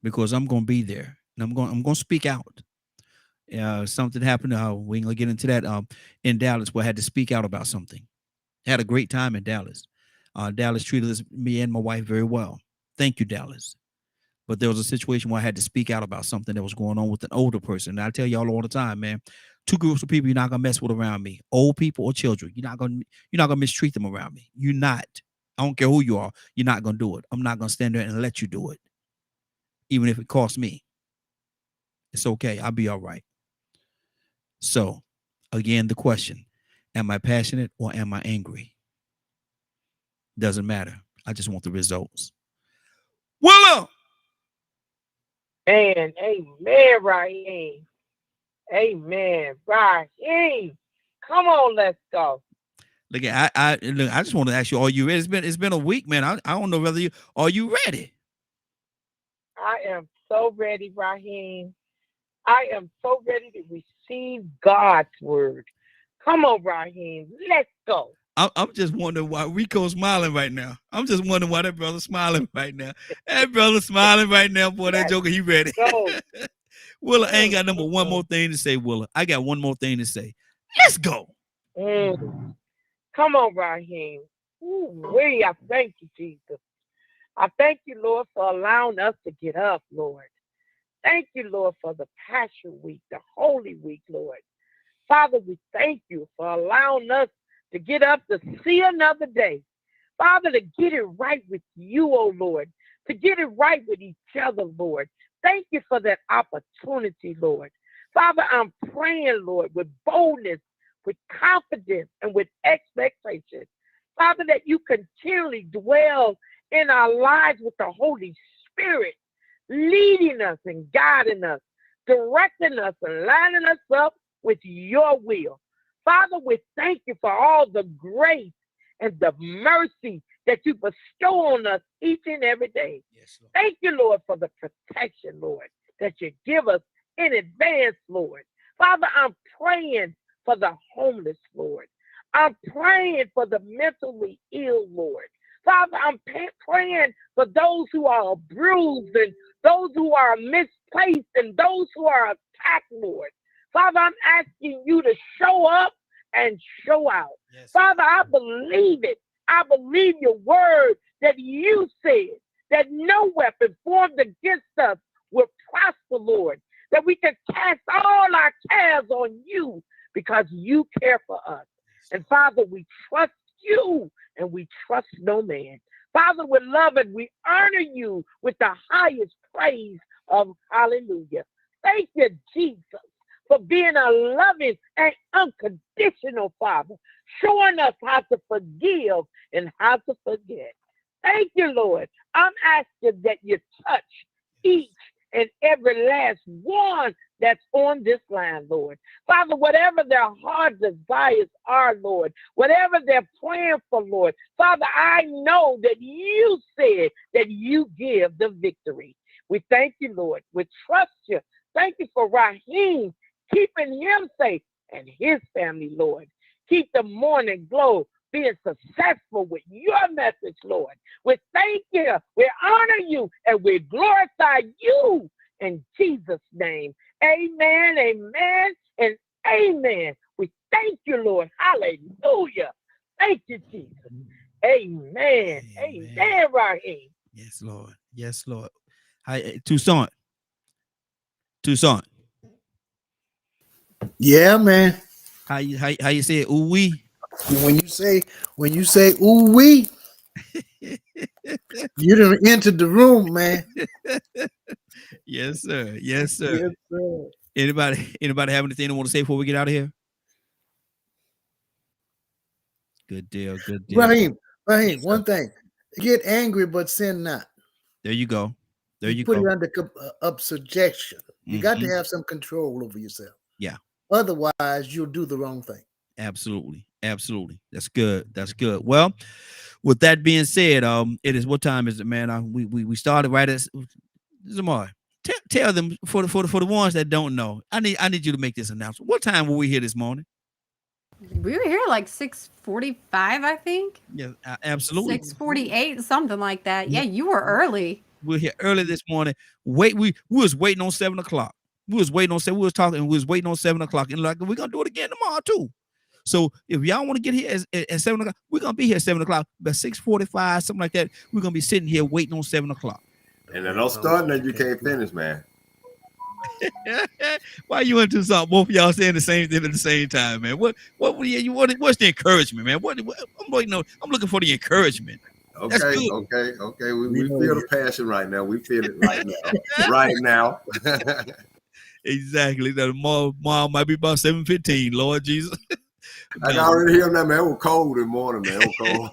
because I'm going to be there and I'm going to speak out. Something happened. We ain't gonna get into that. In Dallas, where I had to speak out about something. Had a great time in Dallas. Dallas treated me and my wife very well. Thank you, Dallas. But there was a situation where I had to speak out about something that was going on with an older person. And I tell y'all all the time, man, two groups of people you're not gonna mess with around me: old people or children. You're not gonna mistreat them around me. You're not. I don't care who you are. You're not gonna do it. I'm not gonna stand there and let you do it, even if it costs me. It's okay. I'll be all right. So, again, the question: am I passionate or am I angry? Doesn't matter. I just want the results. Willow! And amen, Raheem. Amen, Raheem. Come on, let's go. Look, I just want to ask you: are you ready? It's been a week, man. I don't know whether are you ready? I am so ready, Raheem. I am so ready to receive God's word. Come on, Raheem. Let's go. I'm just wondering why Rico's smiling right now. I'm just wondering why that brother's smiling right now. That brother's smiling right now, boy. That joker, he ready. Willa, I ain't got one more thing to say, Willa. I got one more thing to say. Let's go. Come on, Raheem. I thank you, Jesus. I thank you, Lord, for allowing us to get up, Lord. Thank you, Lord, for the Passion Week, the Holy Week, Lord. Father, we thank you for allowing us to get up to see another day. Father, to get it right with you, oh Lord, to get it right with each other, Lord. Thank you for that opportunity, Lord. Father, I'm praying, Lord, with boldness, with confidence, and with expectation. Father, that you continually dwell in our lives with the Holy Spirit, leading us and guiding us, directing us and lining us up with your will. Father, we thank you for all the grace and the mercy that you bestow on us each and every day. Yes, thank you, Lord, for the protection, Lord, that you give us in advance, Lord. Father, I'm praying for the homeless, Lord. I'm praying for the mentally ill, Lord. Father, I'm praying for those who are bruised and those who are misplaced and those who are attacked, Lord. Father, I'm asking you to show up and show out. Yes. Father, I believe it. I believe your word that you said that no weapon formed against us will prosper, Lord, that we can cast all our cares on you because you care for us. And Father, we trust you and we trust no man. Father, we love and we honor you with the highest praise of hallelujah. Thank you, Jesus, for being a loving and unconditional Father, showing us how to forgive and how to forget. Thank you, Lord. I'm asking that you touch each and every last one that's on this line, Lord. Father, whatever their heart desires are, Lord, whatever they're praying for, Lord, Father, I know that you said that you give the victory. We thank you, Lord. We trust you. Thank you for Raheem, keeping him safe and his family, Lord. Keep the morning glow being successful with your message, Lord. We thank you, we honor you, and we glorify you in Jesus' name. Amen, amen, and amen. We thank you, Lord. Hallelujah. Thank you, Jesus. Amen. Amen, Raheem. Yes, Lord. Yes, Lord. Hi, Toussaint. Yeah, man. How you say it? Ooh wee. When you say ooh wee, you done entered the room, man. Yes, sir. Yes, sir. Yes, sir. Anybody have anything they want to say before we get out of here? Good deal. Good deal. Raheem, one thing. Get angry, but sin not. There you go. There you put go. it under subjection. You got to Mhm. have some control over yourself. Yeah. Otherwise, you'll do the wrong thing. Absolutely. Absolutely. That's good. That's good. Well, with that being said, it is, what time is it, man? We started right at Zamar. Tell them for the ones that don't know. I need you to make this announcement. What time were we here this morning? We were here like 6:45, I think. Yeah, absolutely. 6:48, something like that. Yeah, Yeah. you were early. We're here early this morning. We was waiting on 7 o'clock. We was waiting on 7. We was talking and we was waiting on 7 o'clock. And like, we're gonna do it again tomorrow too. So if y'all want to get here at 7 o'clock, we're gonna be here at 7 o'clock. But 6:45, something like that, we're gonna be sitting here waiting on 7 o'clock. And then don't start that you can't finish, man. Why you into something? Both of y'all saying the same thing at the same time, man. What's the encouragement, man? I'm looking for the encouragement. That's Okay, good. okay. We feel the passion right now. We feel it right now. Right now. Exactly. The mom might be about 7:15. Lord Jesus. I can already hear that, man. It was cold in the morning, man. It was cold.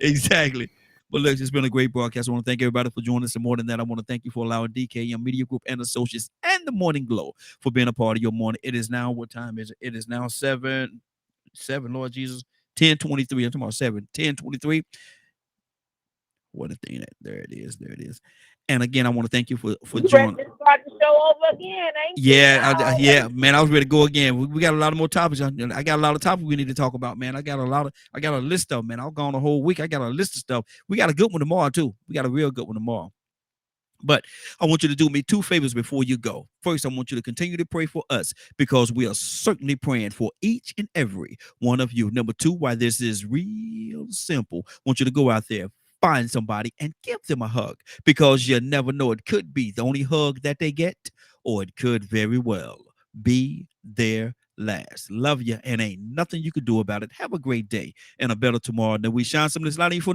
Exactly. But look, it's been a great broadcast. I want to thank everybody for joining us. And more than that, I want to thank you for allowing DKM Media Group and Associates and the Morning Glow for being a part of your morning. It is now, what time is it? It is now 7, Lord Jesus, 10:23. I'm talking about 10:23. What a thing that there it is. And again, I want to thank you for joining. Ready to start the show over again, ain't you? Yeah, man. I was ready to go again. We got a lot of more topics. I got a lot of topics we need to talk about, man. I got a list of them, man. I'll go on the whole week. I got a list of stuff. We got a good one tomorrow too. We got a real good one tomorrow. But I want you to do me 2 favors before you go. First, I want you to continue to pray for us because we are certainly praying for each and every one of you. Number 2, why this is real simple. I want you to go out there, find somebody and give them a hug because you never know. It could be the only hug that they get, or it could very well be their last. Love you, and ain't nothing you could do about it. Have a great day and a better tomorrow. Now we shine some of this light in for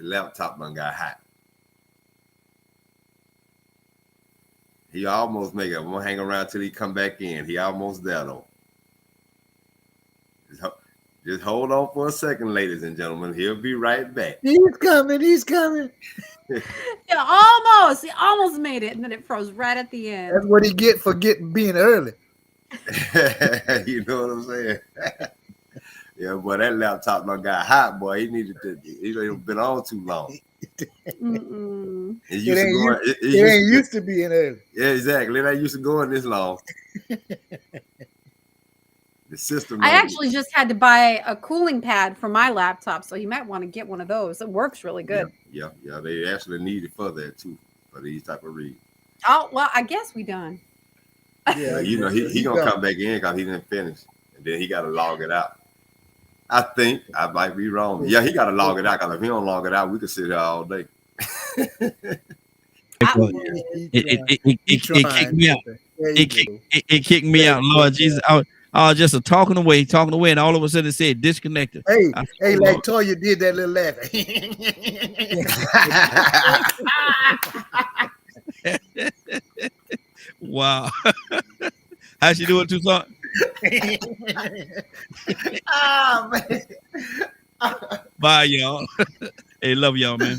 The laptop done got hot. He almost make it. I'm gonna hang around till he come back in. He almost there though. Just hold on for a second, ladies and gentlemen. He'll be right back. He's coming. Yeah, almost. He almost made it, and then it froze right at the end. That's what he get for being early. You know what I'm saying? Yeah, boy, that laptop done got hot, boy. He needed to. He been on too long. It ain't used to being early. Yeah, exactly. It ain't used to going this long. The system. I actually just had to buy a cooling pad for my laptop, so you might want to get one of those. It works really good. Yeah. They actually need it for that too, for these type of reads. Oh well, I guess we done. Yeah, you know he gonna come back in because he didn't finish, and then he got to log it out. I think I might be wrong. Yeah, he got to log it out because if he don't log it out, we could sit here all day. It kicked me out. It kicked me out, Lord Jesus. I was just talking away, and all of a sudden it said disconnected. Hey, like Toya did that little laugh. Wow. How's she doing, Toussaint? Oh, man. Bye, y'all. Hey, love y'all, man.